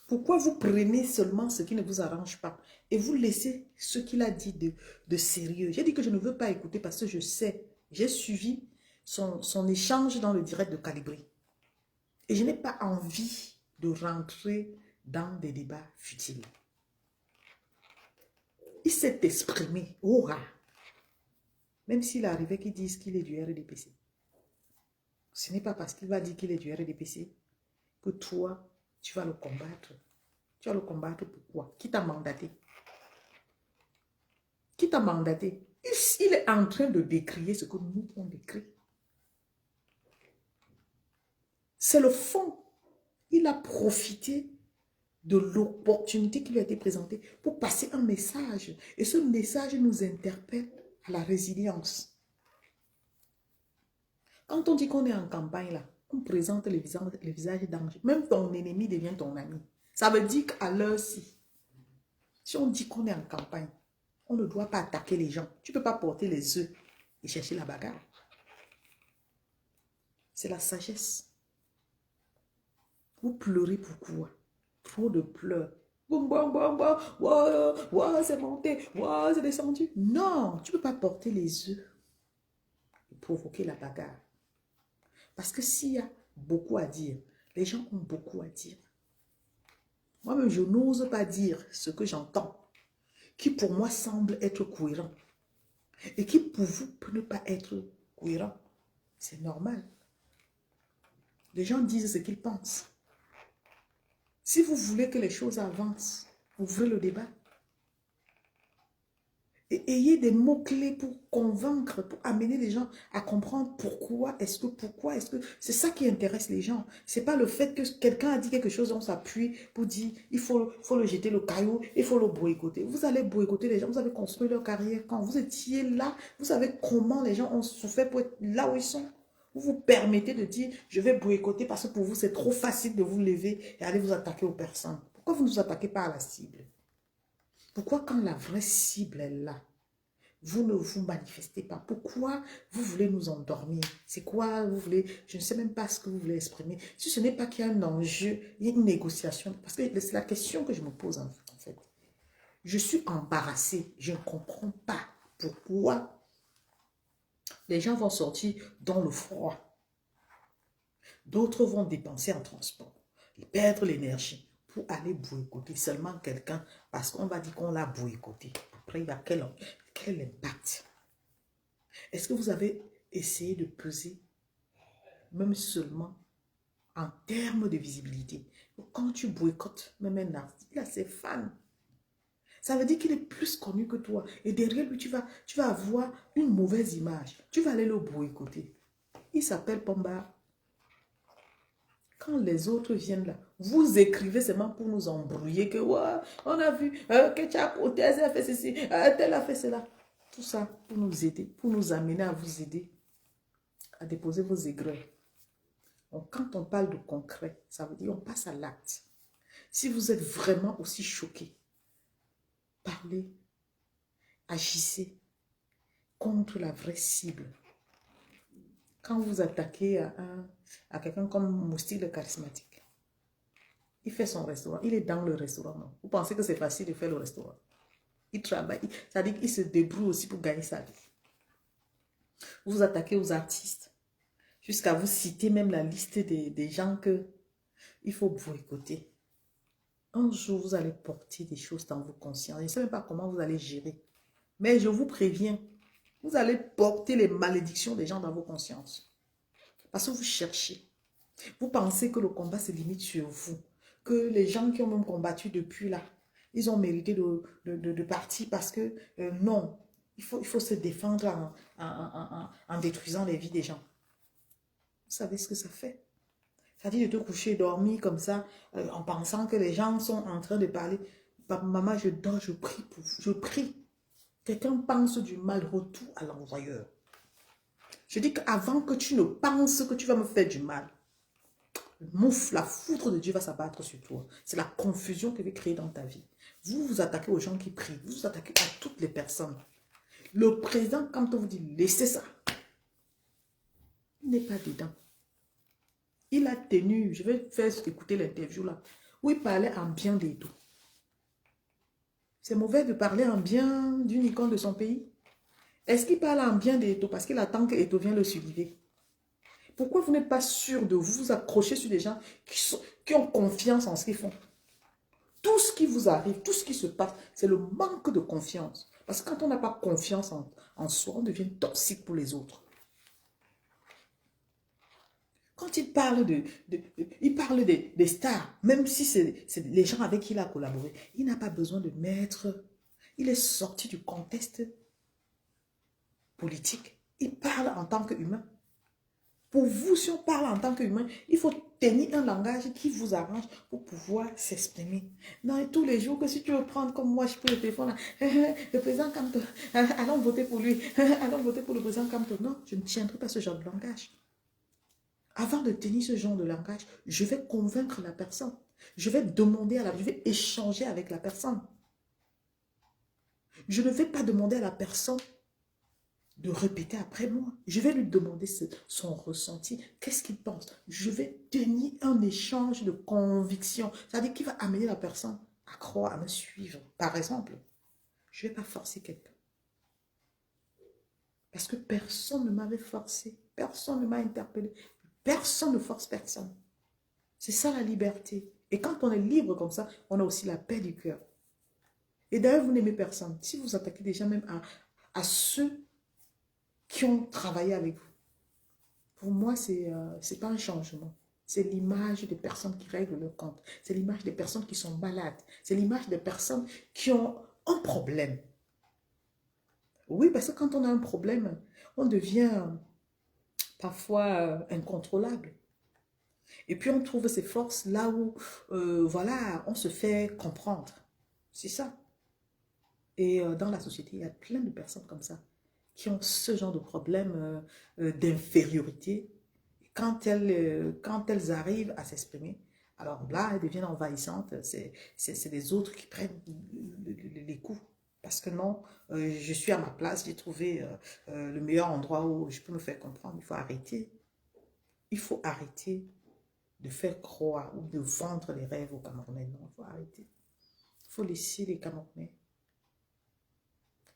Pourquoi vous prenez seulement ce qui ne vous arrange pas et vous laissez ce qu'il a dit de sérieux? J'ai dit que je ne veux pas écouter parce que je sais, j'ai suivi son échange dans le direct de Calibri. Et je n'ai pas envie de rentrer dans des débats futiles. Il s'est exprimé, aura. Même s'il arrivait qu'il dise qu'il est du RDPC. Ce n'est pas parce qu'il va dire qu'il est du RDPC que toi, tu vas le combattre. Tu vas le combattre pourquoi? Qui t'a mandaté? Qui t'a mandaté? Il est en train de décrier ce que nous, on décrit. C'est le fond. Il a profité de l'opportunité qui lui a été présentée pour passer un message. Et ce message nous interpelle à la résilience. Quand on dit qu'on est en campagne, là, on présente les visages d'ange. Même ton ennemi devient ton ami. Ça veut dire qu'à l'heure-ci, si on dit qu'on est en campagne, on ne doit pas attaquer les gens. Tu ne peux pas porter les œufs et chercher la bagarre. C'est la sagesse. Vous pleurez pourquoi? Trop de pleurs. C'est monté, c'est descendu. Non, tu ne peux pas porter les œufs et provoquer la bagarre. Parce que s'il y a beaucoup à dire, les gens ont beaucoup à dire. Moi-même, je n'ose pas dire ce que j'entends, qui pour moi semble être cohérent. Et qui pour vous peut ne pas être cohérent. C'est normal. Les gens disent ce qu'ils pensent. Si vous voulez que les choses avancent, vous voulez le débat. Et ayez des mots-clés pour convaincre, pour amener les gens à comprendre pourquoi est-ce que... C'est ça qui intéresse les gens. C'est pas le fait que quelqu'un a dit quelque chose, on s'appuie pour dire, il faut le jeter le caillou, il faut le boycotter. Vous allez boycotter les gens, vous avez construit leur carrière. Quand vous étiez là, vous savez comment les gens ont souffert pour être là où ils sont. Vous vous permettez de dire, je vais boycotter parce que pour vous, c'est trop facile de vous lever et aller vous attaquer aux personnes. Pourquoi vous ne vous attaquez pas à la cible? Pourquoi quand la vraie cible est là, vous ne vous manifestez pas? Pourquoi vous voulez nous endormir? C'est quoi vous voulez? Je ne sais même pas ce que vous voulez exprimer. Si ce n'est pas qu'il y a un enjeu, il y a une négociation. Parce que c'est la question que je me pose en fait. Je suis embarrassée. Je ne comprends pas pourquoi les gens vont sortir dans le froid. D'autres vont dépenser en transport et perdre l'énergie pour aller boycotter seulement quelqu'un parce qu'on va dire qu'on l'a boycotté. Après, il y a quel impact? Est-ce que vous avez essayé de peser, même seulement en termes de visibilité? Quand tu boycottes même un artiste, il a ses fans. Ça veut dire qu'il est plus connu que toi. Et derrière lui, tu vas avoir une mauvaise image. Tu vas aller le boycotter. Il s'appelle Pomba. Quand les autres viennent là, vous écrivez seulement pour nous embrouiller que ouais, on a vu que tu as Thèse a fait ceci, tel a fait cela. Tout ça pour nous aider, pour nous amener à vous aider à déposer vos aigreurs. Donc, quand on parle de concret, ça veut dire on passe à l'acte. Si vous êtes vraiment aussi choqué, parlez, agissez contre la vraie cible. Quand vous attaquez à quelqu'un comme Moustique le charismatique, il fait son restaurant, il est dans le restaurant. Non? Vous pensez que c'est facile de faire le restaurant? Il travaille, c'est-à-dire qu'il se débrouille aussi pour gagner sa vie. Vous vous attaquez aux artistes, jusqu'à vous citer même la liste des gens qu'il faut boycotter. Un jour, vous allez porter des choses dans vos consciences. Je ne sais même pas comment vous allez gérer. Mais je vous préviens, vous allez porter les malédictions des gens dans vos consciences. Parce que vous cherchez. Vous pensez que le combat se limite sur vous. Que les gens qui ont même combattu depuis là, ils ont mérité de partir parce que non, il faut se défendre en détruisant les vies des gens. Vous savez ce que ça fait? Ça dit de te coucher, dormir comme ça, en pensant que les gens sont en train de parler. Maman, je dors, je prie pour vous. Je prie. Quelqu'un pense du mal, retour à l'envoyeur. Je dis qu'avant que tu ne penses que tu vas me faire du mal, mouf, la foudre de Dieu va s'abattre sur toi. C'est la confusion que vous créer dans ta vie. Vous vous attaquez aux gens qui prient. Vous vous attaquez à toutes les personnes. Le président, quand on vous dit laissez ça, il n'est pas dedans. Il a tenu, je vais faire écouter l'interview là, où il parlait en bien d'Eto. C'est mauvais de parler en bien d'une icône de son pays. Est-ce qu'il parle en bien d'Eto parce qu'il attend que Eto vienne le soulever? Pourquoi vous n'êtes pas sûr de vous accrocher sur des gens qui ont confiance en ce qu'ils font? Tout ce qui vous arrive, tout ce qui se passe, c'est le manque de confiance. Parce que quand on n'a pas confiance en soi, on devient toxique pour les autres. Quand il parle des stars, même si c'est les gens avec qui il a collaboré, il n'a pas besoin de mettre... Il est sorti du contexte politique. Il parle en tant qu'humain. Pour vous, si on parle en tant qu'humain, il faut tenir un langage qui vous arrange pour pouvoir s'exprimer. Non, et tous les jours, que si tu veux prendre comme moi, je peux le téléphone, là, le président Kamto, allons voter pour lui, allons voter pour le président Kamto. Non, je ne tiendrai pas ce genre de langage. Avant de tenir ce genre de langage, je vais convaincre la personne. Je vais demander je vais échanger avec la personne. Je ne vais pas demander à la personne de répéter après moi. Je vais lui demander son ressenti. Qu'est-ce qu'il pense? Je vais tenir un échange de conviction. C'est-à-dire qu'il va amener la personne à croire, à me suivre. Par exemple, je ne vais pas forcer quelqu'un. Parce que personne ne m'avait forcé. Personne ne m'a interpellé. Personne ne force personne. C'est ça la liberté. Et quand on est libre comme ça, on a aussi la paix du cœur. Et d'ailleurs, vous n'aimez personne. Si vous attaquez déjà même à ceux qui ont travaillé avec vous, pour moi, c'est pas un changement. C'est l'image des personnes qui règlent leur compte. C'est l'image des personnes qui sont malades. C'est l'image des personnes qui ont un problème. Oui, parce que quand on a un problème, on devient parfois incontrôlable. Et puis on trouve ses forces là où, voilà, on se fait comprendre. C'est ça. Et dans la société, il y a plein de personnes comme ça qui ont ce genre de problème d'infériorité. Quand elles arrivent à s'exprimer, alors là, elles deviennent envahissantes. C'est les autres qui prennent les coups. Parce que non, je suis à ma place, j'ai trouvé le meilleur endroit où je peux me faire comprendre. Il faut arrêter. Il faut arrêter de faire croire ou de vendre les rêves aux Camerounais. Non, il faut arrêter. Il faut laisser les Camerounais.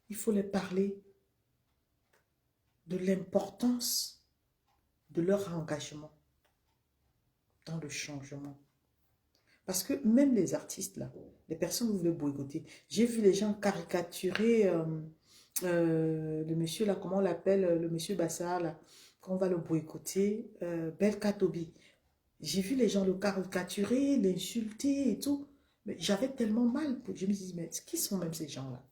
Il faut les parler de l'importance de leur engagement dans le changement. Parce que même les artistes, là, les personnes que vous voulez boycotter, j'ai vu les gens caricaturer le monsieur, là, comment on l'appelle, le monsieur Bassar, là, qu'on va le boycotter, Belka Tobi. J'ai vu les gens le caricaturer, l'insulter et tout. Mais j'avais tellement mal. Je me dis, mais qui sont même ces gens-là?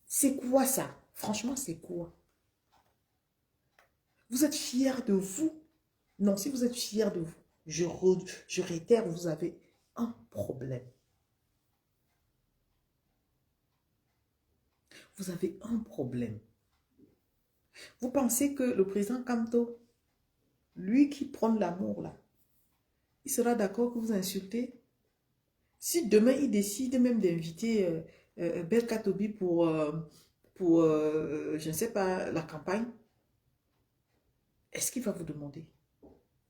C'est quoi ça? Franchement, c'est quoi? Vous êtes fiers de vous? Non, si vous êtes fiers de vous, je réitère, vous avez un problème. Vous avez un problème. Vous pensez que le président Kamto, lui qui prône l'amour là, il sera d'accord que vous insultez? Si demain il décide même d'inviter Belka Tobi pour je ne sais pas, la campagne, est-ce qu'il va vous demander?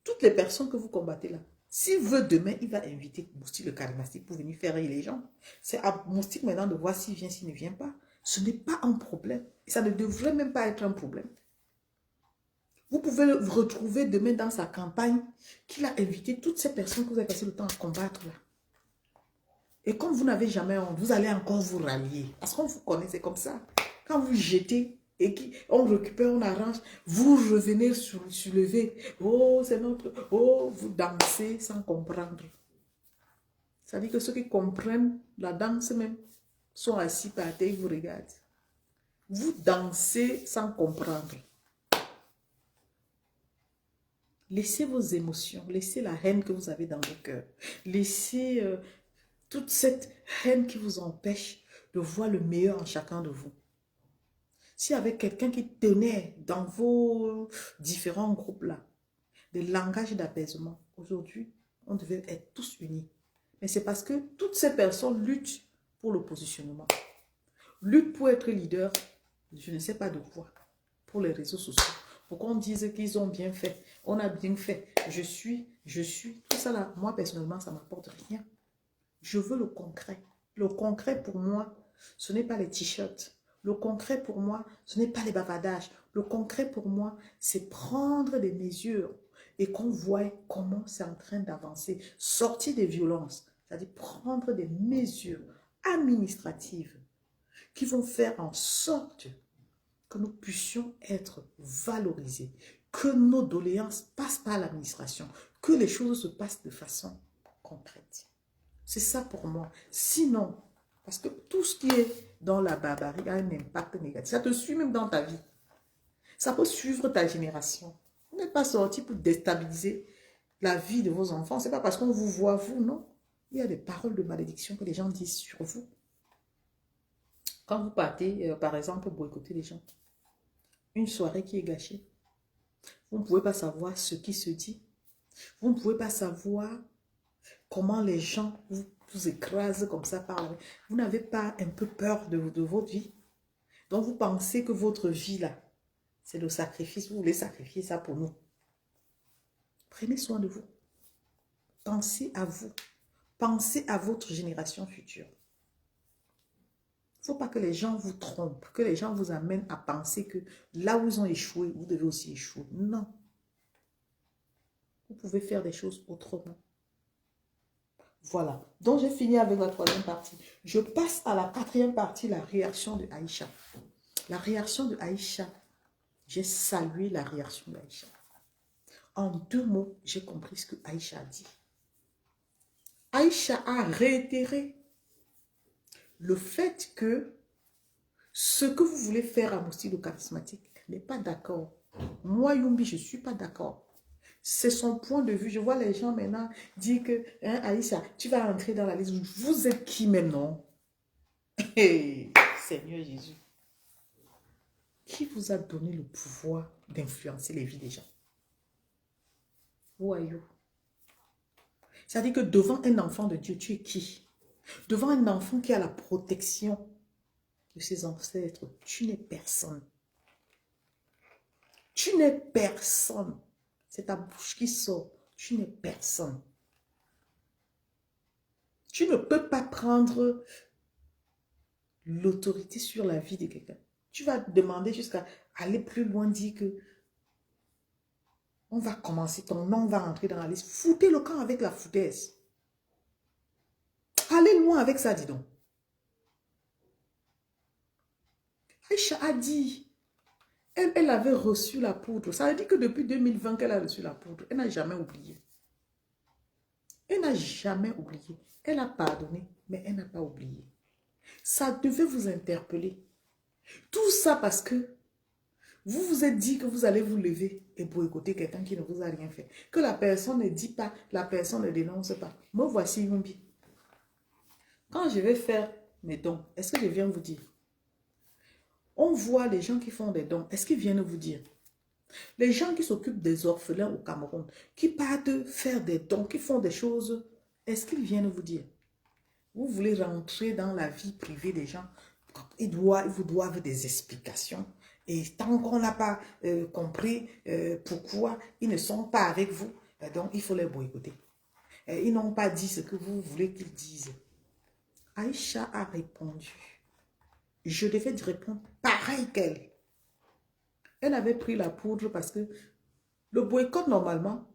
Toutes les personnes que vous combattez là, s'il veut demain, il va inviter Moustique le charismatique pour venir faire rire les gens. C'est à Moustique maintenant de voir s'il vient, s'il ne vient pas. Ce n'est pas un problème. Et ça ne devrait même pas être un problème. Vous pouvez le retrouver demain dans sa campagne qu'il a invité toutes ces personnes que vous avez passé le temps à combattre là. Et comme vous n'avez jamais honte, vous allez encore vous rallier. Parce qu'on vous connaît, c'est comme ça. Quand vous jetez et on récupère, on arrange, vous revenez soulever. Oh, c'est notre... Oh, vous dansez sans comprendre. Ça veut dire que ceux qui comprennent la danse même sont assis par terre et vous regardent. Vous dansez sans comprendre. Laissez vos émotions, laissez la haine que vous avez dans vos cœurs. Laissez toute cette haine qui vous empêche de voir le meilleur en chacun de vous. S'il y avait quelqu'un qui tenait dans vos différents groupes-là des langages d'apaisement, aujourd'hui, on devait être tous unis. Mais c'est parce que toutes ces personnes luttent pour le positionnement. Luttent pour être leader, je ne sais pas de quoi, pour les réseaux sociaux. Pour qu'on dise qu'ils ont bien fait, on a bien fait, je suis, tout ça là, moi personnellement, ça ne m'apporte rien. Je veux le concret. Le concret pour moi, ce n'est pas les t-shirts. Le concret pour moi, ce n'est pas les bavardages. Le concret pour moi, c'est prendre des mesures et qu'on voit comment c'est en train d'avancer. Sortir des violences, c'est-à-dire prendre des mesures administratives qui vont faire en sorte que nous puissions être valorisés, que nos doléances passent par l'administration, que les choses se passent de façon concrète. C'est ça pour moi. Sinon, parce que tout ce qui est dans la barbarie a un impact négatif. Ça te suit même dans ta vie. Ça peut suivre ta génération. Vous n'êtes pas sorti pour déstabiliser la vie de vos enfants. Ce n'est pas parce qu'on vous voit, vous, non. Il y a des paroles de malédiction que les gens disent sur vous. Quand vous partez, par exemple, boycotter les gens, une soirée qui est gâchée, vous ne pouvez pas savoir ce qui se dit. Vous ne pouvez pas savoir comment les gens vous écrasent comme ça par là. Vous n'avez pas un peu peur de votre vie. Donc vous pensez que votre vie là, c'est le sacrifice. Vous voulez sacrifier ça pour nous. Prenez soin de vous. Pensez à vous. Pensez à votre génération future. Il ne faut pas que les gens vous trompent, que les gens vous amènent à penser que là où ils ont échoué, vous devez aussi échouer. Non. Vous pouvez faire des choses autrement. Voilà. Donc, j'ai fini avec la troisième partie. Je passe à la quatrième partie, la réaction de Aïcha. La réaction de Aïcha. J'ai salué la réaction d'Aïcha. En 2 mots, j'ai compris ce que Aïcha a dit. Aïcha a réitéré le fait que ce que vous voulez faire à mon style charismatique n'est pas d'accord. Moi, Yumbi, je ne suis pas d'accord. C'est son point de vue. Je vois les gens maintenant dire que, hein, Aïcha, tu vas entrer dans la liste. Vous êtes qui maintenant? Hey, Seigneur Jésus. Qui vous a donné le pouvoir d'influencer les vies des gens? Who are you? C'est-à-dire que devant un enfant de Dieu, tu es qui? Devant un enfant qui a la protection de ses ancêtres, tu n'es personne. Tu n'es personne. C'est ta bouche qui sort. Tu n'es personne. Tu ne peux pas prendre l'autorité sur la vie de quelqu'un. Tu vas demander jusqu'à aller plus loin, dire que on va commencer, ton nom va entrer dans la liste. Foutez le camp avec la foutaise. Allez loin avec ça, dis donc. Aïcha a dit, elle avait reçu la poudre. Ça veut dire que depuis 2020 qu'elle a reçu la poudre. Elle n'a jamais oublié. Elle n'a jamais oublié. Elle a pardonné, mais elle n'a pas oublié. Ça devait vous interpeller. Tout ça parce que vous vous êtes dit que vous allez vous lever et boycotter quelqu'un qui ne vous a rien fait. Que la personne ne dit pas, la personne ne dénonce pas. Moi, voici Yumbi. Quand je vais faire mes dons, est-ce que je viens vous dire? On voit les gens qui font des dons. Est-ce qu'ils viennent vous dire? Les gens qui s'occupent des orphelins au Cameroun, qui partent faire des dons, qui font des choses, est-ce qu'ils viennent vous dire? Vous voulez rentrer dans la vie privée des gens, ils vous doivent des explications. Et tant qu'on n'a pas compris pourquoi ils ne sont pas avec vous, donc il faut les boycotter. Ils n'ont pas dit ce que vous voulez qu'ils disent. Aïcha a répondu. Je devais répondre pareil qu'elle. Elle avait pris la poudre parce que le boycott, normalement,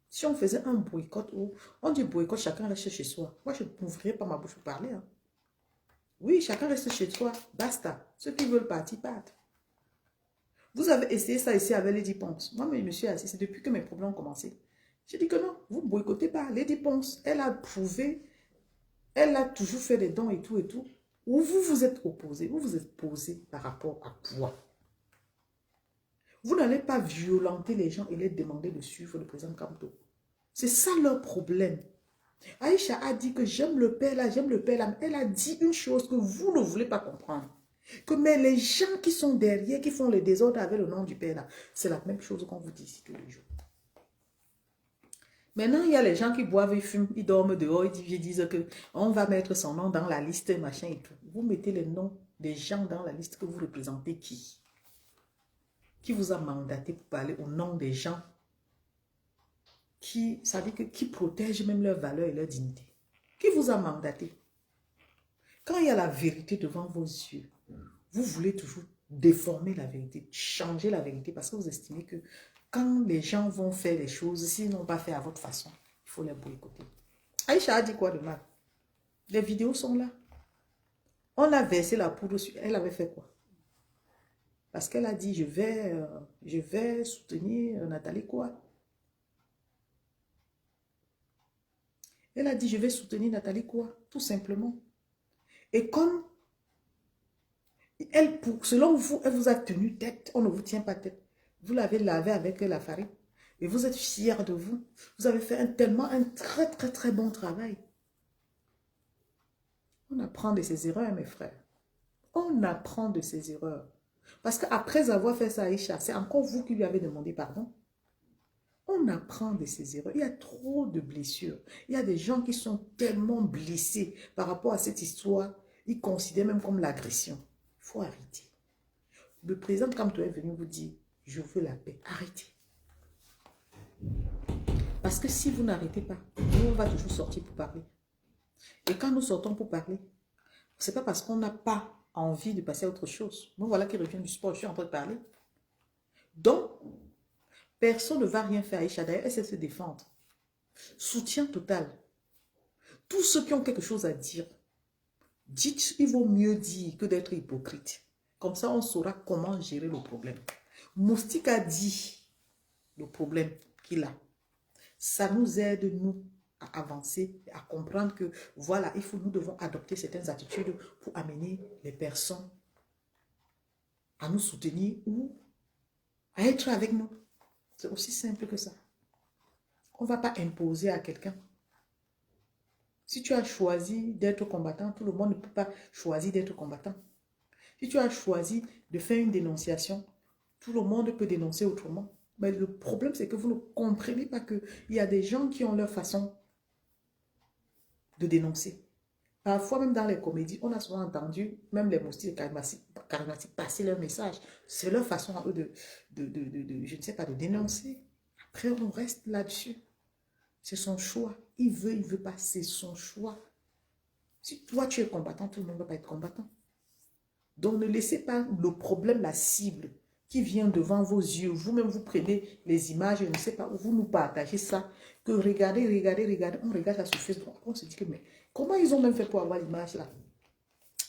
si on faisait un boycott, ou on dit boycott, chacun reste chez soi. Moi, je n'ouvrirai pas ma bouche pour parler. Hein. Oui, chacun reste chez soi. Basta. Ceux qui veulent partir, partent. Vous avez essayé ça ici avec Lady Ponce. Moi, je me suis assise. C'est depuis que mes problèmes ont commencé. J'ai dit que non, vous ne boycottez pas. Lady Ponce, elle a prouvé, elle a toujours fait des dons et tout et tout. Ou vous vous êtes opposé, vous vous êtes posé par rapport à quoi? Vous n'allez pas violenter les gens et les demander de suivre le président Kamto. C'est ça leur problème. Aïcha a dit que j'aime le père là, j'aime le père là. Elle a dit une chose que vous ne voulez pas comprendre. Que mais les gens qui sont derrière, qui font le désordre avec le nom du père là, c'est la même chose qu'on vous dit ici tous les jours. Maintenant, il y a les gens qui boivent, ils fument, ils dorment dehors, ils disent que on va mettre son nom dans la liste, machin et tout. Vous mettez les noms des gens dans la liste que vous représentez qui? Qui vous a mandaté pour parler au nom des gens qui, ça veut dire que, qui protègent même leur valeur et leur dignité? Qui vous a mandaté? Quand il y a la vérité devant vos yeux, vous voulez toujours déformer la vérité, changer la vérité parce que vous estimez que quand les gens vont faire les choses, s'ils n'ont pas fait à votre façon, il faut les boycotter. Aïcha a dit quoi de mal? Les vidéos sont là. On a versé la poudre sur elle. Elle avait fait quoi? Parce qu'elle a dit, je vais soutenir Nathalie quoi? Elle a dit, je vais soutenir Nathalie quoi? Tout simplement. Et comme elle, selon vous, elle vous a tenu tête, on ne vous tient pas tête. Vous l'avez lavé avec la farine. Et vous êtes fiers de vous. Vous avez fait un très bon travail. On apprend de ses erreurs, mes frères. On apprend de ses erreurs. Parce qu'après avoir fait ça, Aïcha, c'est encore vous qui lui avez demandé pardon. On apprend de ses erreurs. Il y a trop de blessures. Il y a des gens qui sont tellement blessés par rapport à cette histoire. Ils considèrent même comme l'agression. Il faut arrêter. Le président Kamto est venu vous dire, je veux la paix. Arrêtez. Parce que si vous n'arrêtez pas, nous, on va toujours sortir pour parler. Et quand nous sortons pour parler, ce n'est pas parce qu'on n'a pas envie de passer à autre chose. Moi, voilà qui revient du sport, je suis en train de parler. Donc, personne ne va rien faire à Aïcha. D'ailleurs, elle sait se défendre. Soutien total. Tous ceux qui ont quelque chose à dire, dites, il vaut mieux dire que d'être hypocrite. Comme ça, on saura comment gérer le problème. Moustique a dit le problème qu'il a. Ça nous aide, nous, à avancer, à comprendre que, voilà, nous devons adopter certaines attitudes pour amener les personnes à nous soutenir ou à être avec nous. C'est aussi simple que ça. On ne va pas imposer à quelqu'un. Si tu as choisi d'être combattant, tout le monde ne peut pas choisir d'être combattant. Si tu as choisi de faire une dénonciation, tout le monde peut dénoncer autrement. Mais le problème, c'est que vous ne comprenez pas qu'il y a des gens qui ont leur façon de dénoncer. Parfois, même dans les comédies, on a souvent entendu, même les moustiques charismatiques passer leur message. C'est leur façon à eux je ne sais pas, de dénoncer. Après, on reste là-dessus. C'est son choix. Il veut pas, c'est son choix. Si toi, tu es combattant, tout le monde ne va pas être combattant. Donc, ne laissez pas le problème, la cible qui vient devant vos yeux. Vous-même, vous prenez les images, je ne sais pas, vous nous partagez ça. Que regardez, on regarde ça sur Facebook. On se dit que, mais comment ils ont même fait pour avoir l'image là?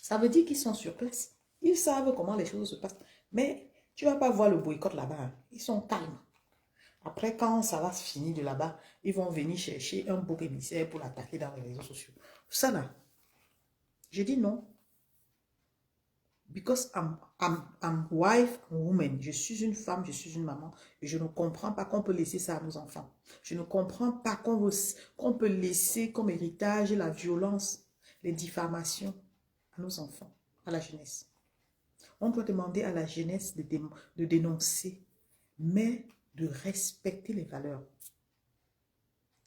Ça veut dire qu'ils sont sur place. Ils savent comment les choses se passent. Mais tu ne vas pas voir le boycott là-bas. Ils sont calmes. Après, quand ça va se finir de là-bas, ils vont venir chercher un bouc émissaire pour l'attaquer dans les réseaux sociaux. Ça là, je dis non. Because I'm wife, I'm woman. Je suis une femme, je suis une maman. Et je ne comprends pas qu'on peut laisser ça à nos enfants. Je ne comprends pas qu'on peut laisser comme héritage la violence, les diffamations à nos enfants, à la jeunesse. On doit demander à la jeunesse de dénoncer, mais de respecter les valeurs.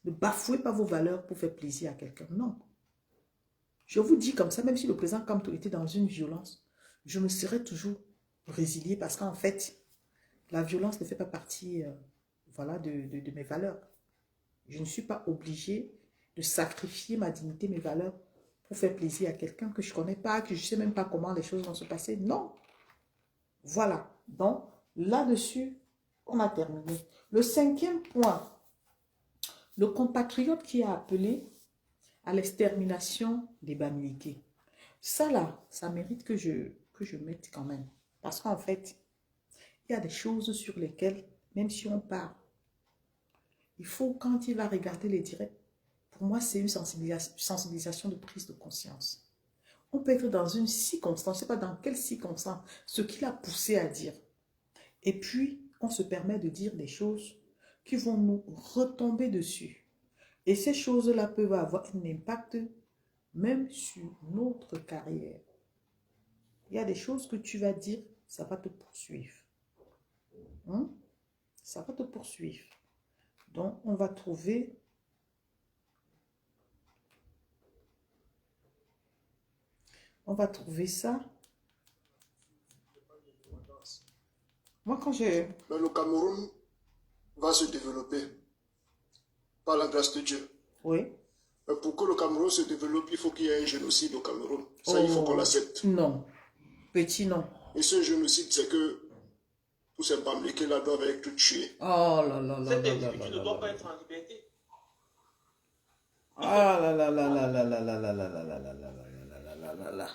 Ne bafouez pas vos valeurs pour faire plaisir à quelqu'un. Non. Je vous dis comme ça, même si le président Kamto était dans une violence, je me serais toujours résiliée parce qu'en fait, la violence ne fait pas partie voilà, de mes valeurs. Je ne suis pas obligée de sacrifier ma dignité, mes valeurs pour faire plaisir à quelqu'un que je ne connais pas, que je ne sais même pas comment les choses vont se passer. Non. Voilà. Donc, là-dessus, on a terminé. Le 5e point, le compatriote qui a appelé à l'extermination des Bamileke. Ça là, ça mérite que je mette quand même. Parce qu'en fait, il y a des choses sur lesquelles, même si on parle, il faut, quand il va regarder les directs, pour moi, c'est une sensibilisation de prise de conscience. On peut être dans une circonstance, je ne sais pas dans quelle circonstance, ce qu'il a poussé à dire. Et puis, on se permet de dire des choses qui vont nous retomber dessus. Et ces choses-là peuvent avoir un impact même sur notre carrière. Il y a des choses que tu vas dire, ça va te poursuivre. Ça va te poursuivre. Donc, on va trouver... ça. Moi, quand j'ai... Mais le Cameroun va se développer par la grâce de Dieu. Oui. Mais pour que le Cameroun se développe, il faut qu'il y ait un génocide au Cameroun. Ça, il faut qu'on l'accepte. Non. Petit, non. Et ce génocide, c'est que tous ces Bamileke-là doivent être tués. Oh là là là. Cet individu ne doit pas être en liberté. Ah là là là là là là là là là là là là là là là là.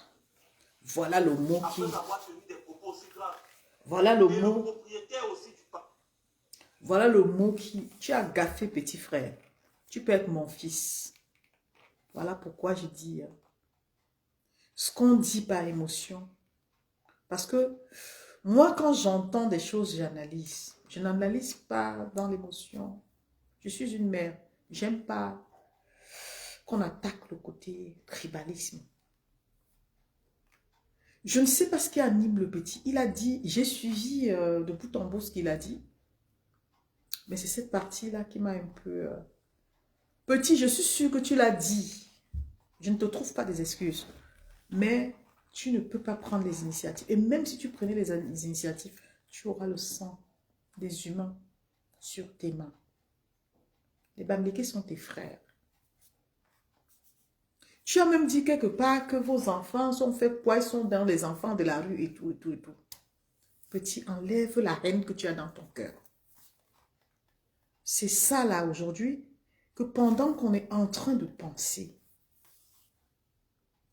Voilà le mot qui... Après avoir tenu des propos aussi graves. Voilà le Et mot... le propriétaire aussi du parc. Voilà le mot qui... Tu as gaffé, petit frère. Tu peux être mon fils. Voilà pourquoi je dis... ce qu'on dit par émotion. Parce que moi, quand j'entends des choses, j'analyse. Je n'analyse pas dans l'émotion. Je suis une mère. J'aime pas qu'on attaque le côté tribalisme. Je ne sais pas ce qui anime le petit. Il a dit, j'ai suivi de bout en bout ce qu'il a dit. Mais c'est cette partie-là qui m'a un peu... Petit, je suis sûre que tu l'as dit. Je ne te trouve pas des excuses. Mais tu ne peux pas prendre les initiatives. Et même si tu prenais les initiatives, tu auras le sang des humains sur tes mains. Les Bamileke sont tes frères. Tu as même dit quelque part que vos enfants sont faits quoi? Ils sont dans les enfants de la rue et tout, et tout, et tout. Petit, enlève la haine que tu as dans ton cœur. C'est ça là aujourd'hui, que pendant qu'on est en train de penser,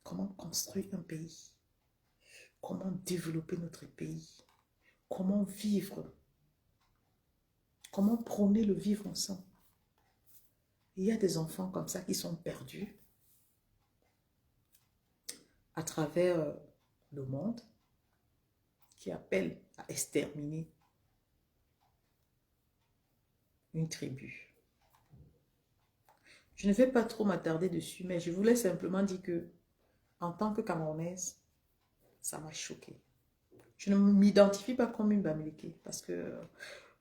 comment construire un pays, comment développer notre pays, comment vivre, comment prôner le vivre ensemble. Il y a des enfants comme ça qui sont perdus à travers le monde, qui appellent à exterminer une tribu. Je ne vais pas trop m'attarder dessus, mais je voulais simplement dire que, en tant que Camerounaise, ça m'a choquée. Je ne m'identifie pas comme une Bamileke, parce que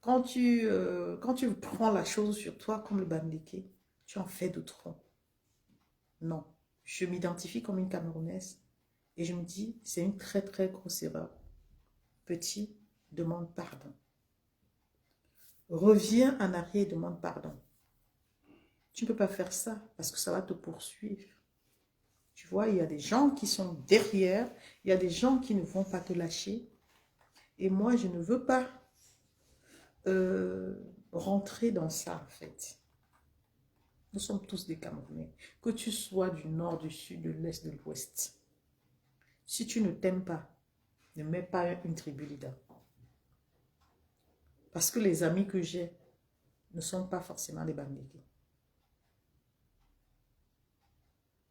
quand tu prends la chose sur toi comme le Bamileke, tu en fais de trop. Non, je m'identifie comme une Camerounaise et je me dis, c'est une très très grosse erreur. Petit, demande pardon. Reviens en arrière et demande pardon. Tu ne peux pas faire ça parce que ça va te poursuivre. Tu vois, il y a des gens qui sont derrière, il y a des gens qui ne vont pas te lâcher. Et moi, je ne veux pas rentrer dans ça, en fait. Nous sommes tous des Camerounais. Que tu sois du nord, du sud, de l'est, de l'ouest. Si tu ne t'aimes pas, ne mets pas une tribu leader. Parce que les amis que j'ai ne sont pas forcément des Bamileke.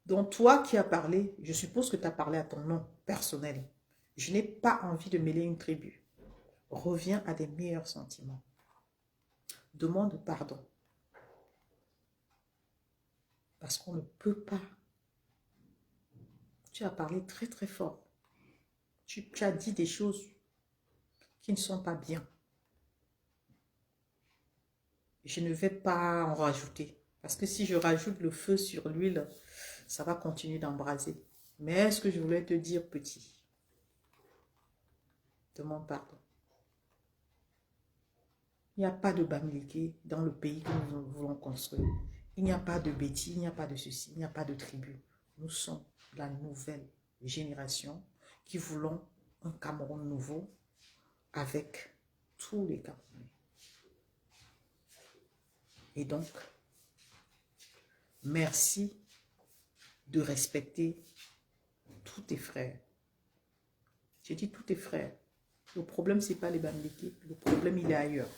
Donc toi qui as parlé, je suppose que tu as parlé à ton nom personnel. Je n'ai pas envie de mêler une tribu. Reviens à des meilleurs sentiments. Demande pardon. Parce qu'on ne peut pas. Tu as parlé très très fort. Tu as dit des choses qui ne sont pas bien. Je ne vais pas en rajouter. Parce que si je rajoute le feu sur l'huile, ça va continuer d'embraser. Mais ce que je voulais te dire, petit, demande pardon. Il n'y a pas de Bamileke dans le pays que nous voulons construire. Il n'y a pas de bêtises, il n'y a pas de ceci, il n'y a pas de tribu. Nous sommes la nouvelle génération qui voulons un Cameroun nouveau avec tous les Camerounais. Et donc, merci de respecter tous tes frères. J'ai dit tous tes frères. Le problème, ce n'est pas les Bamileke. Le problème, il est ailleurs.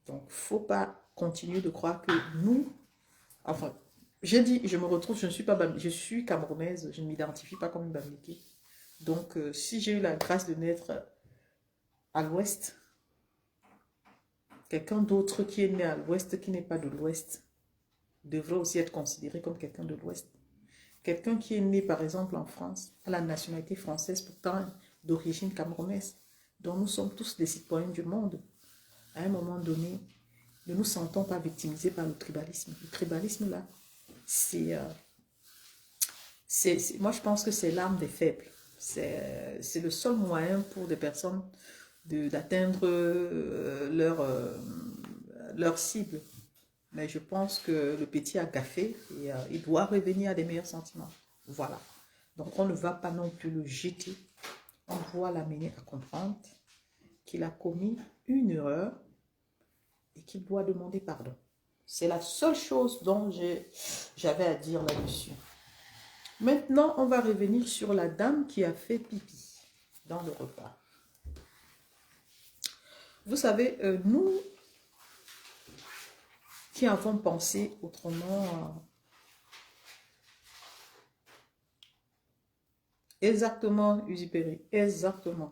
Donc, il ne faut pas continuer de croire que nous... Enfin, j'ai dit, je me retrouve, je ne suis pas Bamileke, je suis camerounaise, je ne m'identifie pas comme une Bamileke. Donc, si j'ai eu la grâce de naître à l'ouest, quelqu'un d'autre qui est né à l'ouest, qui n'est pas de l'ouest, devrait aussi être considéré comme quelqu'un de l'ouest. Quelqu'un qui est né, par exemple, en France, à la nationalité française, pourtant d'origine camerounaise, dont nous sommes tous des citoyens du monde, à un moment donné, ne nous sentons pas victimisés par le tribalisme. Le tribalisme, là, moi, je pense que c'est l'arme des faibles. C'est le seul moyen pour des personnes d'atteindre leur cible. Mais je pense que le petit a gaffé et il doit revenir à des meilleurs sentiments. Voilà. Donc, on ne va pas non plus le jeter. On doit l'amener à comprendre qu'il a commis une erreur et qu'il doit demander pardon. C'est la seule chose dont j'avais à dire là-dessus. Maintenant, on va revenir sur la dame qui a fait pipi dans le repas. Vous savez, nous qui avons pensé autrement, exactement, Usiperi, exactement.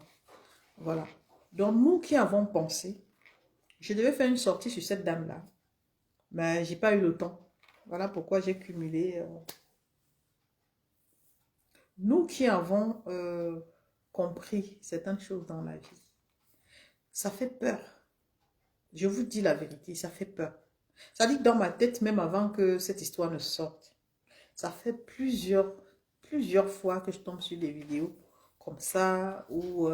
Voilà. Donc, nous qui avons pensé, je devais faire une sortie sur cette dame-là, mais j'ai pas eu le temps. Voilà pourquoi j'ai cumulé. Nous qui avons compris certaines choses dans la vie, ça fait peur. Je vous dis la vérité, ça fait peur. Ça dit que dans ma tête, même avant que cette histoire ne sorte, ça fait plusieurs fois que je tombe sur des vidéos comme ça, où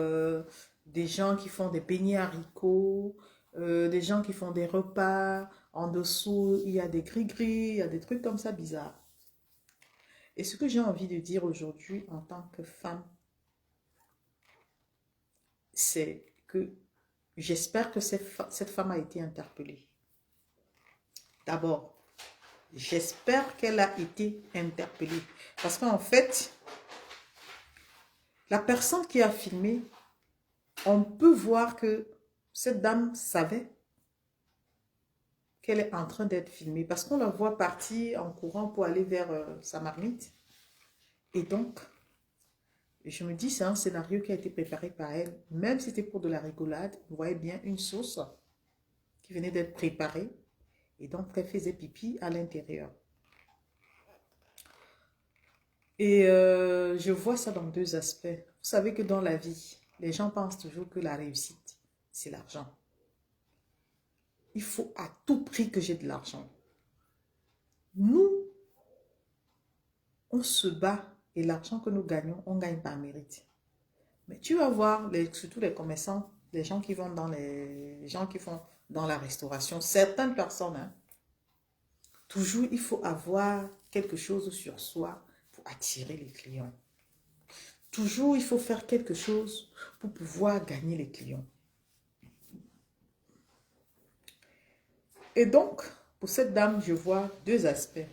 des gens qui font des beignets haricots, des gens qui font des repas, en dessous, il y a des gris-gris, il y a des trucs comme ça bizarres. Et ce que j'ai envie de dire aujourd'hui en tant que femme, c'est que j'espère que cette femme a été interpellée. D'abord, j'espère qu'elle a été interpellée. Parce qu'en fait, La personne qui a filmé, on peut voir que cette dame savait qu'elle est en train d'être filmée parce qu'on la voit partir en courant pour aller vers sa marmite. Et donc, je me dis, c'est un scénario qui a été préparé par elle. Même si c'était pour de la rigolade, vous voyez bien une sauce qui venait d'être préparée. Et donc, elle faisait pipi à l'intérieur. Et je vois ça dans deux aspects. Vous savez que dans la vie, les gens pensent toujours que la réussite, c'est l'argent. Il faut à tout prix que j'ai de l'argent. Nous, on se bat et l'argent que nous gagnons, on gagne par mérite. Mais tu vas voir, surtout les commerçants, les gens qui vont dans les gens qui font dans la restauration, certaines personnes, hein, toujours il faut avoir quelque chose sur soi pour attirer les clients. Toujours il faut faire quelque chose pour pouvoir gagner les clients. Et donc, pour cette dame, je vois deux aspects.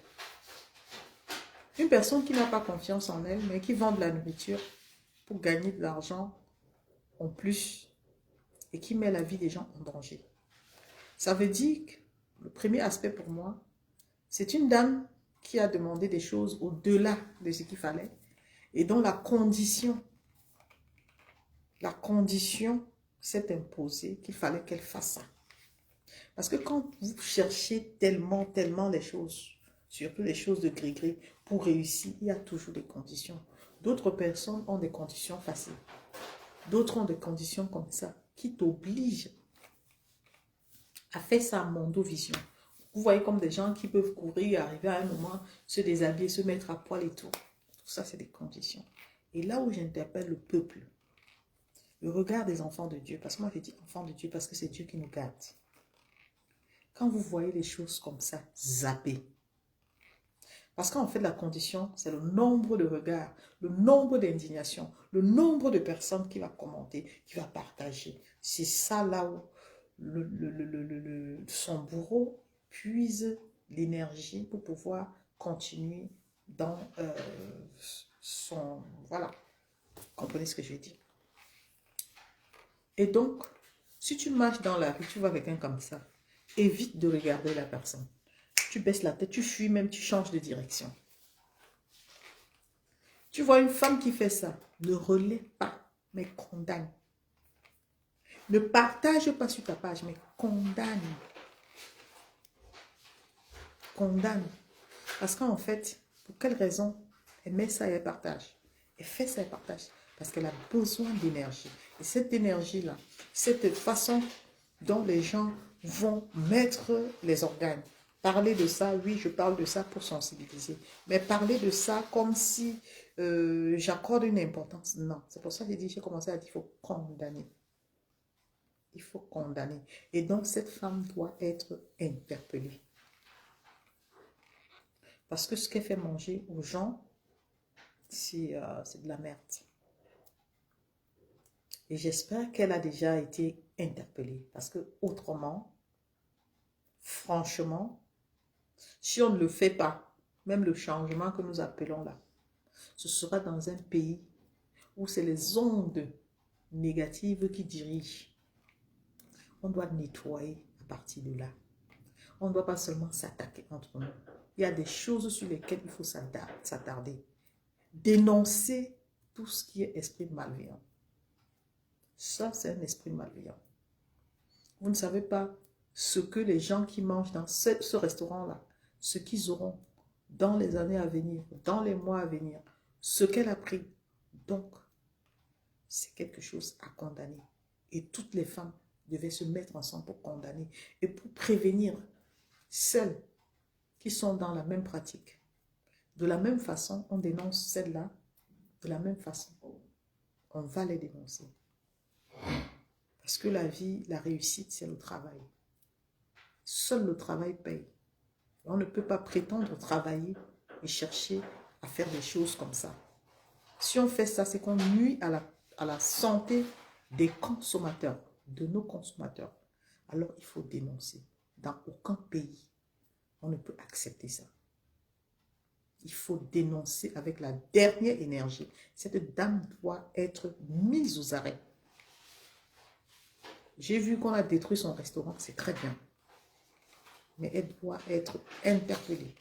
Une personne qui n'a pas confiance en elle, mais qui vend de la nourriture pour gagner de l'argent en plus et qui met la vie des gens en danger. Ça veut dire que le premier aspect pour moi, c'est une dame qui a demandé des choses au-delà de ce qu'il fallait et dont la condition s'est imposée qu'il fallait qu'elle fasse ça. Parce que quand vous cherchez tellement les choses, surtout les choses de gris-gris, pour réussir, il y a toujours des conditions. D'autres personnes ont des conditions faciles. D'autres ont des conditions comme ça, qui t'obligent à faire ça à mondovision. Vous voyez comme des gens qui peuvent courir, arriver à un moment, se déshabiller, se mettre à poil et tout. Tout ça, c'est des conditions. Et là où j'interpelle le peuple, le regard des enfants de Dieu, parce que moi je dis enfants de Dieu parce que c'est Dieu qui nous garde. Quand vous voyez les choses comme ça, zappez. Parce qu'en fait, la condition, c'est le nombre de regards, le nombre d'indignations, le nombre de personnes qui va commenter, qui va partager. C'est ça là où son bourreau puise l'énergie pour pouvoir continuer dans son... Voilà, vous comprenez ce que je veux dire. Et donc, si tu marches dans la rue, tu vois quelqu'un comme ça, évite de regarder la personne. Tu baisses la tête, tu fuis même, tu changes de direction. Tu vois une femme qui fait ça, ne relaie pas, mais condamne. Ne partage pas sur ta page, mais condamne. Condamne. Parce qu'en fait, pour quelle raison elle met ça et elle partage? Elle fait ça et partage. Parce qu'elle a besoin d'énergie. Et cette énergie-là, cette façon dont les gens vont mettre les organes. Parler de ça, oui, je parle de ça pour sensibiliser. Mais parler de ça comme si j'accorde une importance, non. C'est pour ça que j'ai commencé à dire qu'il faut condamner. Il faut condamner. Et donc, cette femme doit être interpellée. Parce que ce qu'elle fait manger aux gens, c'est de la merde. Et j'espère qu'elle a déjà été interpellée. Parce que autrement, franchement, si on ne le fait pas, même le changement que nous appelons là, ce sera dans un pays où c'est les ondes négatives qui dirigent. On doit nettoyer à partir de là. On ne doit pas seulement s'attaquer entre nous. Il y a des choses sur lesquelles il faut s'attarder. Dénoncer tout ce qui est esprit malveillant. Ça, c'est un esprit malveillant. Vous ne savez pas ce que les gens qui mangent dans ce restaurant-là, ce qu'ils auront dans les années à venir, dans les mois à venir, ce qu'elle a pris. Donc, c'est quelque chose à condamner. Et toutes les femmes devaient se mettre ensemble pour condamner et pour prévenir celles qui sont dans la même pratique. De la même façon, on dénonce celles-là. De la même façon, on va les dénoncer. Parce que la vie, la réussite, c'est le travail. Seul le travail paye. On ne peut pas prétendre travailler et chercher à faire des choses comme ça. Si on fait ça, c'est qu'on nuit à la santé des consommateurs, de nos consommateurs. Alors, il faut dénoncer. Dans aucun pays, on ne peut accepter ça. Il faut dénoncer avec la dernière énergie. Cette dame doit être mise aux arrêts. J'ai vu qu'on a détruit son restaurant, c'est très bien. Mais elle doit être interpellée.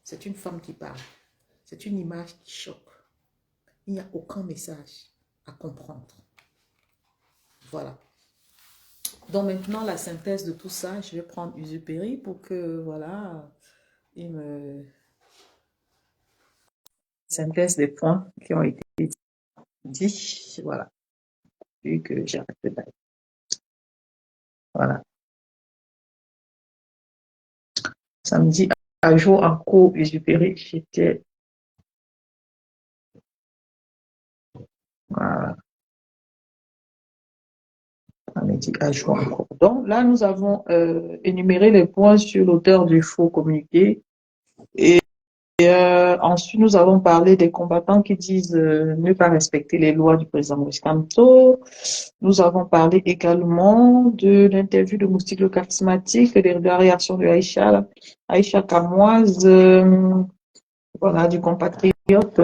C'est une femme qui parle. C'est une image qui choque. Il n'y a aucun message à comprendre. Voilà. Donc maintenant, la synthèse de tout ça, je vais prendre Exupéry pour que, voilà, il me... Synthèse des points qui ont été dits. Voilà. Vu que j'arrête de bailler. Voilà. Samedi, à jour en cours Exupéry, j'étais... Voilà. Samedi, à jour en cours. Donc là, nous avons énuméré les points sur l'auteur du faux communiqué. Et ensuite, nous avons parlé des combattants qui disent ne pas respecter les lois du président Moïse Kamto. Nous avons parlé également de l'interview de Moustique le charismatique et de la réaction de Aïcha Kamoise, voilà, du compatriote.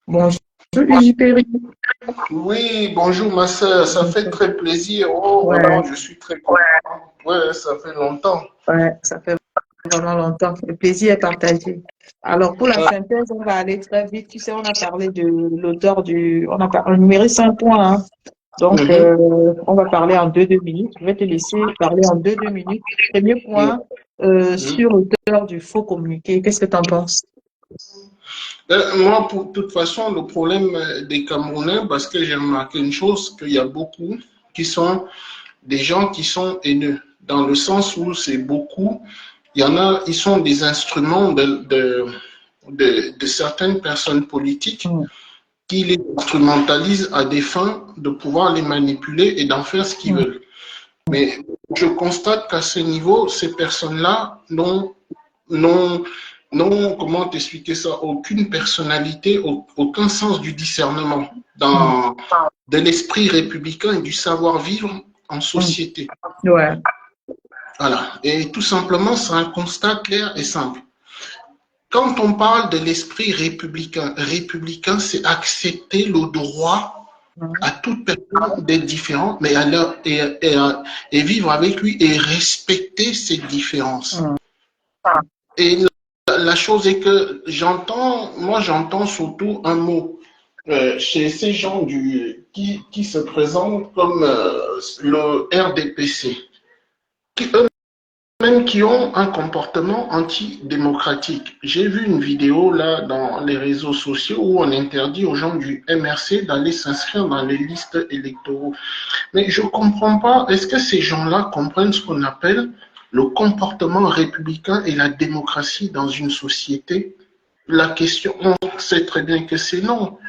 Bonjour, Exupéry. Oui, bonjour ma sœur, ça fait très plaisir. Oh, Ouais, vraiment, je suis très content. Ouais, ça fait longtemps. ouais, ça fait vraiment longtemps. Le plaisir est partagé. Alors, pour la synthèse, on va aller très vite. Tu sais, on a parlé de l'auteur du... On a énuméré 5 points, hein. Donc, on va parler en 2 minutes. Je vais te laisser parler en 2 minutes. Premier point, sur l'auteur du faux communiqué. Qu'est-ce que tu en penses? Moi, pour toute façon, le problème des Camerounais, parce que j'ai remarqué une chose, qu'il y a beaucoup qui sont des gens qui sont haineux, dans le sens où c'est beaucoup, il y en a, ils sont des instruments de certaines personnes politiques qui les instrumentalisent à des fins de pouvoir les manipuler et d'en faire ce qu'ils veulent. Mais je constate qu'à ce niveau, ces personnes-là n'ont, comment t'expliquer ça, aucune personnalité, aucun sens du discernement, de l'esprit républicain et du savoir-vivre en société. Ouais. Voilà. Et tout simplement, c'est un constat clair et simple. Quand on parle de l'esprit républicain, c'est accepter le droit à toute personne d'être différente, mais et vivre avec lui et respecter ses différences. Et la chose est que j'entends surtout un mot chez ces gens qui se présentent comme le RDPC, qui eux-mêmes qui ont un comportement antidémocratique. J'ai vu une vidéo là dans les réseaux sociaux où on interdit aux gens du MRC d'aller s'inscrire dans les listes électoraux. Mais je ne comprends pas, est-ce que ces gens-là comprennent ce qu'on appelle le comportement républicain et la démocratie dans une société? La question, on sait très bien que c'est non.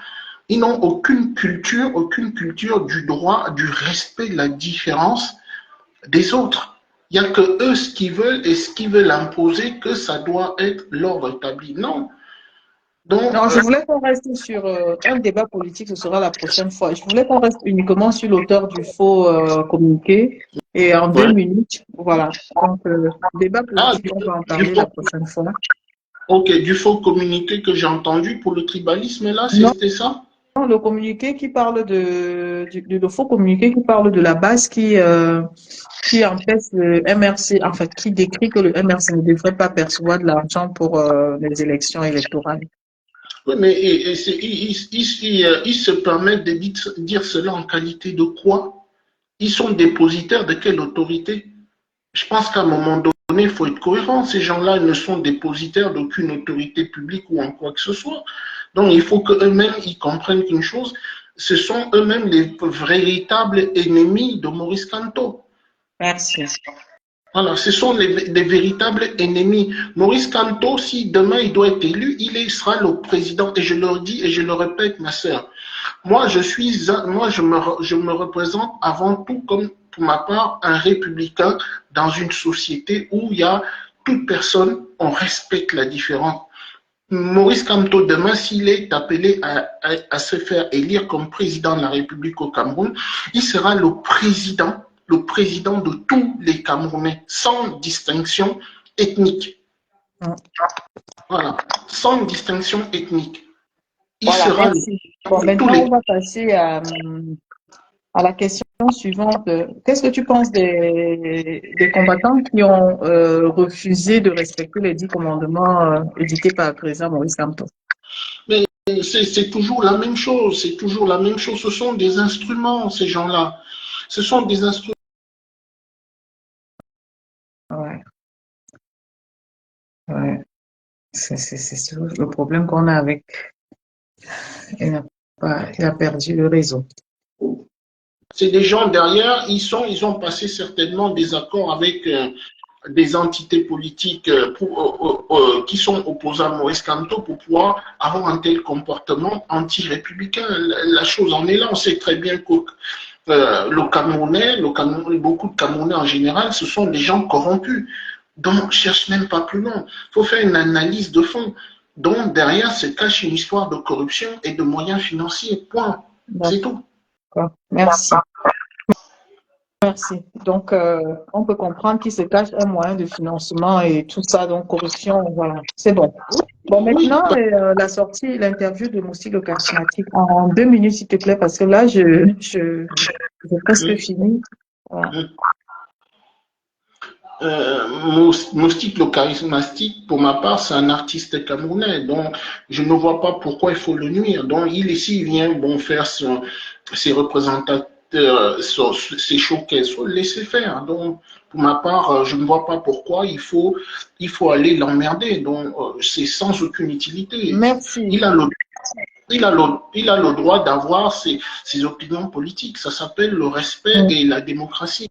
Ils n'ont aucune culture du droit, du respect de la différence des autres. Il n'y a que eux ce qu'ils veulent et ce qu'ils veulent imposer que ça doit être l'ordre établi. Non. Donc, Non, je voulais qu'on reste sur un débat politique, ce sera la prochaine fois. Je voulais qu'on reste uniquement sur l'auteur du faux communiqué et en 2 minutes, voilà. Donc, débat politique, on va en parler la prochaine fois. Ok, du faux communiqué que j'ai entendu pour le tribalisme, là, c'était ça? Non, le communiqué qui parle le faux communiqué qui parle de la base qui empêche le MRC, enfin, qui décrit que le MRC ne devrait pas percevoir de l'argent pour les élections électorales. Oui, mais ils se permettent de dire cela en qualité de quoi? Ils sont dépositaires de quelle autorité? Je pense qu'à un moment donné, il faut être cohérent. Ces gens-là ne sont dépositaires d'aucune autorité publique ou en quoi que ce soit. Donc, il faut qu'eux-mêmes, ils comprennent qu'une chose, ce sont eux-mêmes les véritables ennemis de Maurice Kamto. Merci. Voilà, ce sont des véritables ennemis. Maurice Kamto, si demain il doit être élu, sera le président. Et je leur dis et je le répète, ma sœur, moi je me représente avant tout comme, pour ma part, un républicain dans une société où il y a toute personne, on respecte la différence. Maurice Kamto, demain, s'il est appelé à se faire élire comme président de la République au Cameroun, il sera le président de tous les Camerounais, sans distinction ethnique. Voilà, sans distinction ethnique. Il Voilà, sera merci. Bon, de tous maintenant, les... on va passer à la question suivante. Qu'est-ce que tu penses des combattants qui ont refusé de respecter les 10 commandements édictés par le président Maurice Kamto? Mais c'est toujours la même chose, c'est toujours la même chose. Ce sont des instruments, ces gens-là. Ce sont des instruments. Ouais, ouais. C'est tout le problème qu'on a avec. Il a perdu le réseau. C'est des gens derrière, ils ont passé certainement des accords avec des entités politiques qui sont opposées à Maurice Kamto pour pouvoir avoir un tel comportement anti-républicain. La chose en est là. On sait très bien que le Camerounais, beaucoup de Camerounais en général, ce sont des gens corrompus. Donc, on ne cherche même pas plus loin. Il faut faire une analyse de fond. Donc, derrière se cache une histoire de corruption et de moyens financiers. Point. C'est tout. D'accord. Merci. Merci. Donc, on peut comprendre qu'il se cache un moyen de financement et tout ça, donc corruption, voilà, c'est bon. Bon, Oui, maintenant, la sortie, l'interview de Moussi le charismatique en 2 minutes, s'il te plaît, parce que là, j'ai presque fini. Voilà. Moustique le charismatique, pour ma part, c'est un artiste camerounais, donc je ne vois pas pourquoi il faut le nuire. Donc il vient faire ses représentateurs, ses showcases, il faut le laisser faire. Donc pour ma part, je ne vois pas pourquoi il faut aller l'emmerder. Donc c'est sans aucune utilité. Merci. Il a le droit d'avoir ses opinions politiques. Ça s'appelle le respect et la démocratie.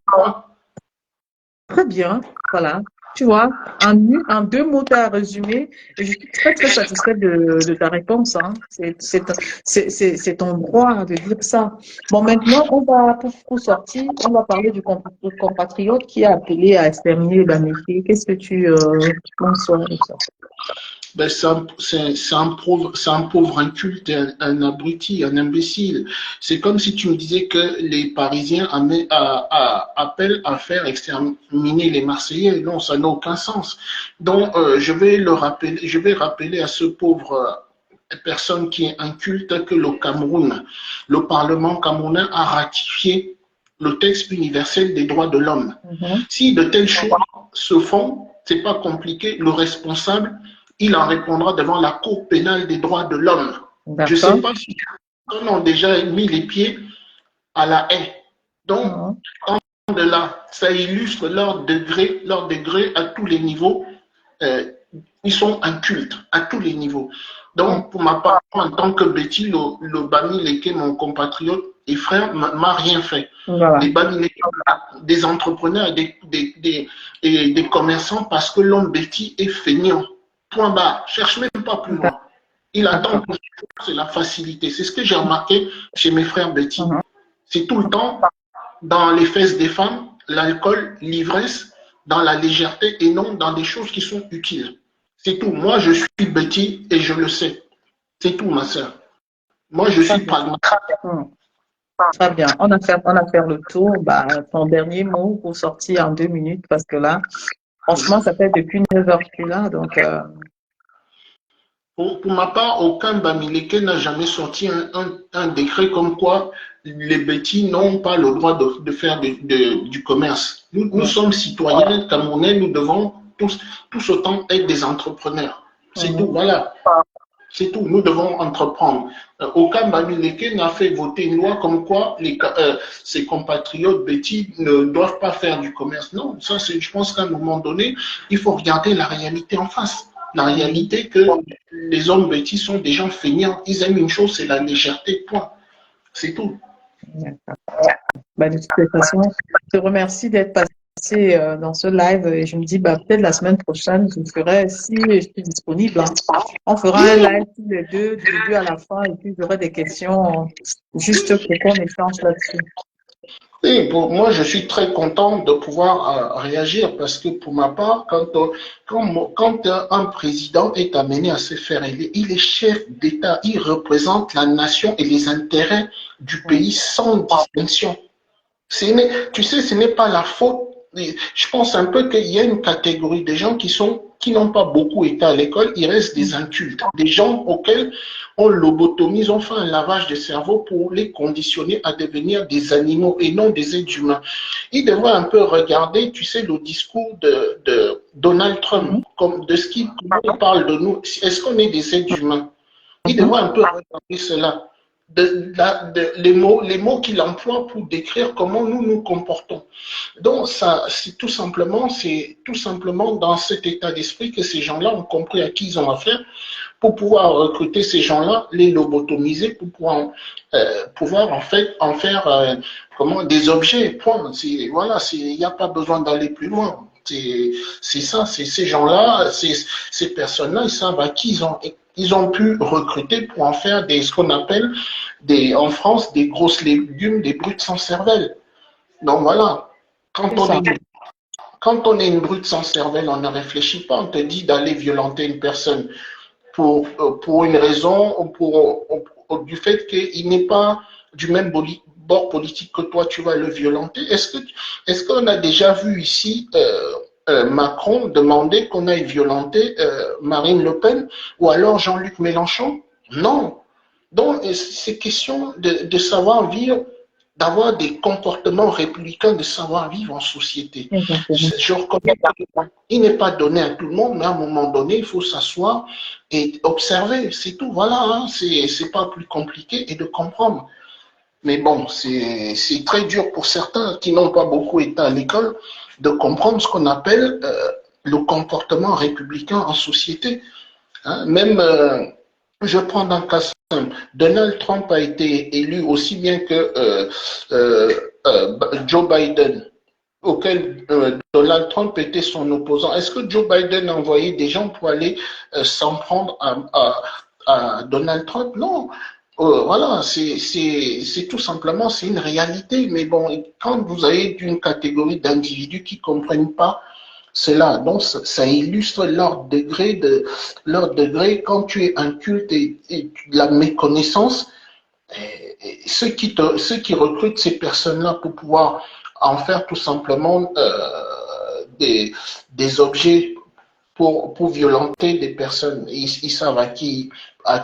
Très bien, voilà. Tu vois, en 2 mots, tu as résumé. Et je suis très, très satisfaite de ta réponse, hein. C'est ton droit de dire ça. Bon, maintenant, pour sortir, on va parler du compatriote qui a appelé à exterminer les Bamileke. Qu'est-ce que tu penses de ça? Ben, c'est un pauvre inculte, un abruti, un imbécile. C'est comme si tu me disais que les Parisiens appellent à faire exterminer les Marseillais. Non, ça n'a aucun sens. Donc, je vais rappeler à ce pauvre personne qui est inculte que le Parlement camerounais a ratifié le texte universel des droits de l'homme. Si de telles choses se font, c'est pas compliqué. Le responsable, il en répondra devant la Cour pénale des droits de l'homme. Je ne sais pas si on a déjà mis les pieds à la haie. Donc, de là, ça illustre leur degré à tous les niveaux. Ils sont incultes à tous les niveaux. Donc, pour ma part, en tant que Betty, le Bamileke, mon compatriote et frère, m'a rien fait. Voilà. Les Bamileke, des entrepreneurs et des commerçants, parce que l'homme Betty est feignant. Point barre. Cherche même pas plus loin. Il attend que c'est la facilité. C'est ce que j'ai remarqué chez mes frères Betty. C'est tout le temps dans les fesses des femmes, l'alcool, l'ivresse, dans la légèreté et non dans des choses qui sont utiles. C'est tout. Moi, je suis Betty et je le sais. C'est tout, ma sœur. Moi, je suis pragmatique. Très bien. On a fait le tour. Bah, ton dernier mot pour sortir en 2 minutes, parce que là, franchement, ça fait depuis 9 heures que je suis là. Donc, pour ma part, aucun Bamileke n'a jamais sorti un décret comme quoi les Betty n'ont pas le droit de faire du commerce. Nous sommes citoyens camerounais, nous devons tous autant être des entrepreneurs. C'est tout, voilà. C'est tout, nous devons entreprendre. Aucun Bamileke n'a fait voter une loi comme quoi ses compatriotes Betty ne doivent pas faire du commerce. Non, ça, je pense qu'à un moment donné, il faut regarder la réalité en face. La réalité que les hommes Betty sont des gens feignants. Ils aiment une chose, c'est la légèreté, point. C'est tout. Bah, de toute façon, je te remercie d'être passé dans ce live et je me dis, bah, peut-être la semaine prochaine, je ferai, si je suis disponible, hein, on fera un live tous les deux, du début à la fin, et puis j'aurai des questions juste pour qu'on échange là-dessus. Et moi, je suis très content de pouvoir réagir parce que pour ma part, quand un président est amené à se faire élire, il est chef d'État, il représente la nation et les intérêts du pays sans distinction. Tu sais, ce n'est pas la faute. Je pense un peu qu'il y a une catégorie de gens qui qui n'ont pas beaucoup été à l'école, il reste des incultes, des gens auxquels on lobotomise, on fait un lavage de cerveau pour les conditionner à devenir des animaux et non des êtres humains. Ils devraient un peu regarder, tu sais, le discours de Donald Trump, comme de ce qu'il parle de nous. Est-ce qu'on est des êtres humains? Ils devraient un peu regarder cela. Les mots qu'il emploie pour décrire comment nous nous comportons. Donc, ça, c'est tout simplement dans cet état d'esprit que ces gens-là ont compris à qui ils ont affaire pour pouvoir recruter ces gens-là, les lobotomiser, pour pouvoir en fait en faire des objets. Point. Voilà, il n'y a pas besoin d'aller plus loin. C'est ça, c'est ces gens-là, ces personnes-là, ils savent à qui ils ont pu recruter pour en faire ce qu'on appelle en France des grosses légumes, des brutes sans cervelle. Donc voilà, quand on est une brute sans cervelle, on ne réfléchit pas, on te dit d'aller violenter une personne pour une raison, du fait qu'il n'est pas du même bord politique que toi, tu vas le violenter. Est-ce qu'on a déjà vu ici Macron demander qu'on aille violenter Marine Le Pen ou alors Jean-Luc Mélenchon? Non. Donc, c'est question de savoir vivre, d'avoir des comportements républicains, de savoir vivre en société. Je reconnais qu'il n'est pas donné à tout le monde, mais à un moment donné, il faut s'asseoir et observer. C'est tout, voilà, hein, c'est pas plus compliqué et de comprendre. Mais bon, c'est très dur pour certains qui n'ont pas beaucoup été à l'école de comprendre ce qu'on appelle le comportement républicain en société. Hein, même, je prends un cas simple. Donald Trump a été élu aussi bien que Joe Biden, auquel Donald Trump était son opposant. Est-ce que Joe Biden a envoyé des gens pour aller s'en prendre à Donald Trump? Non. Voilà, c'est tout simplement, c'est une réalité. Mais bon, quand vous avez une catégorie d'individus qui ne comprennent pas cela, donc ça illustre leur degré quand tu es inculte et la méconnaissance. Ceux qui recrutent ces personnes-là pour pouvoir en faire tout simplement des objets pour violenter des personnes. Ils savent à qui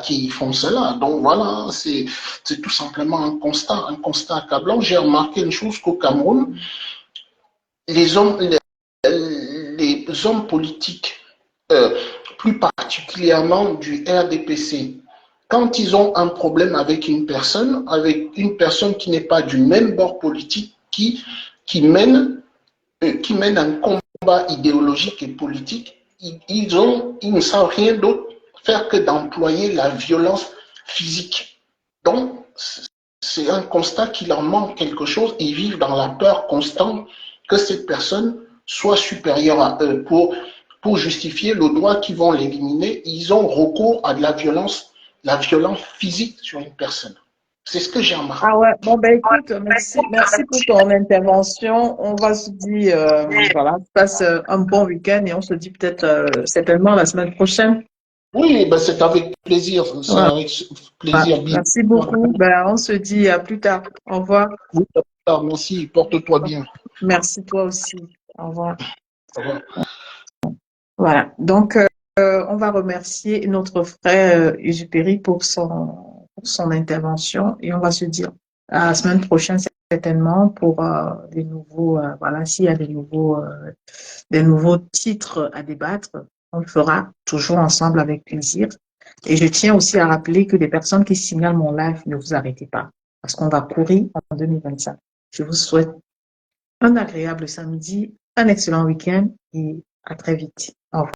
ils font cela. Donc voilà, c'est tout simplement un constat accablant. J'ai remarqué une chose qu'au Cameroun, les hommes politiques, plus particulièrement du RDPC, quand ils ont un problème avec une personne qui n'est pas du même bord politique, qui mène un combat idéologique et politique, ils ne savent rien d'autre faire que d'employer la violence physique. Donc, c'est un constat qu'il leur manque quelque chose et ils vivent dans la peur constante que cette personne soit supérieure à eux. Pour justifier le droit qu'ils vont l'éliminer, ils ont recours à de la violence physique sur une personne. C'est ce que j'ai remarqué. Ah ouais, bon ben écoute, merci pour ton intervention. On va se dire, voilà, passe un bon week-end et on se dit peut-être certainement la semaine prochaine. Oui, ben c'est avec plaisir. C'est avec plaisir. Merci beaucoup. Ben, on se dit à plus tard. Au revoir. Oui, à plus tard. Merci. Porte-toi bien. Merci toi aussi. Au revoir. Au revoir. Voilà. Donc, on va remercier notre frère Usuperi pour son intervention et on va se dire à la semaine prochaine certainement pour des nouveaux, voilà, s'il y a des nouveaux titres à débattre, on le fera toujours ensemble avec plaisir. Et je tiens aussi à rappeler que les personnes qui signalent mon live, ne vous arrêtez pas parce qu'on va courir en 2025. Je vous souhaite un agréable samedi, un excellent week-end et à très vite. Au revoir.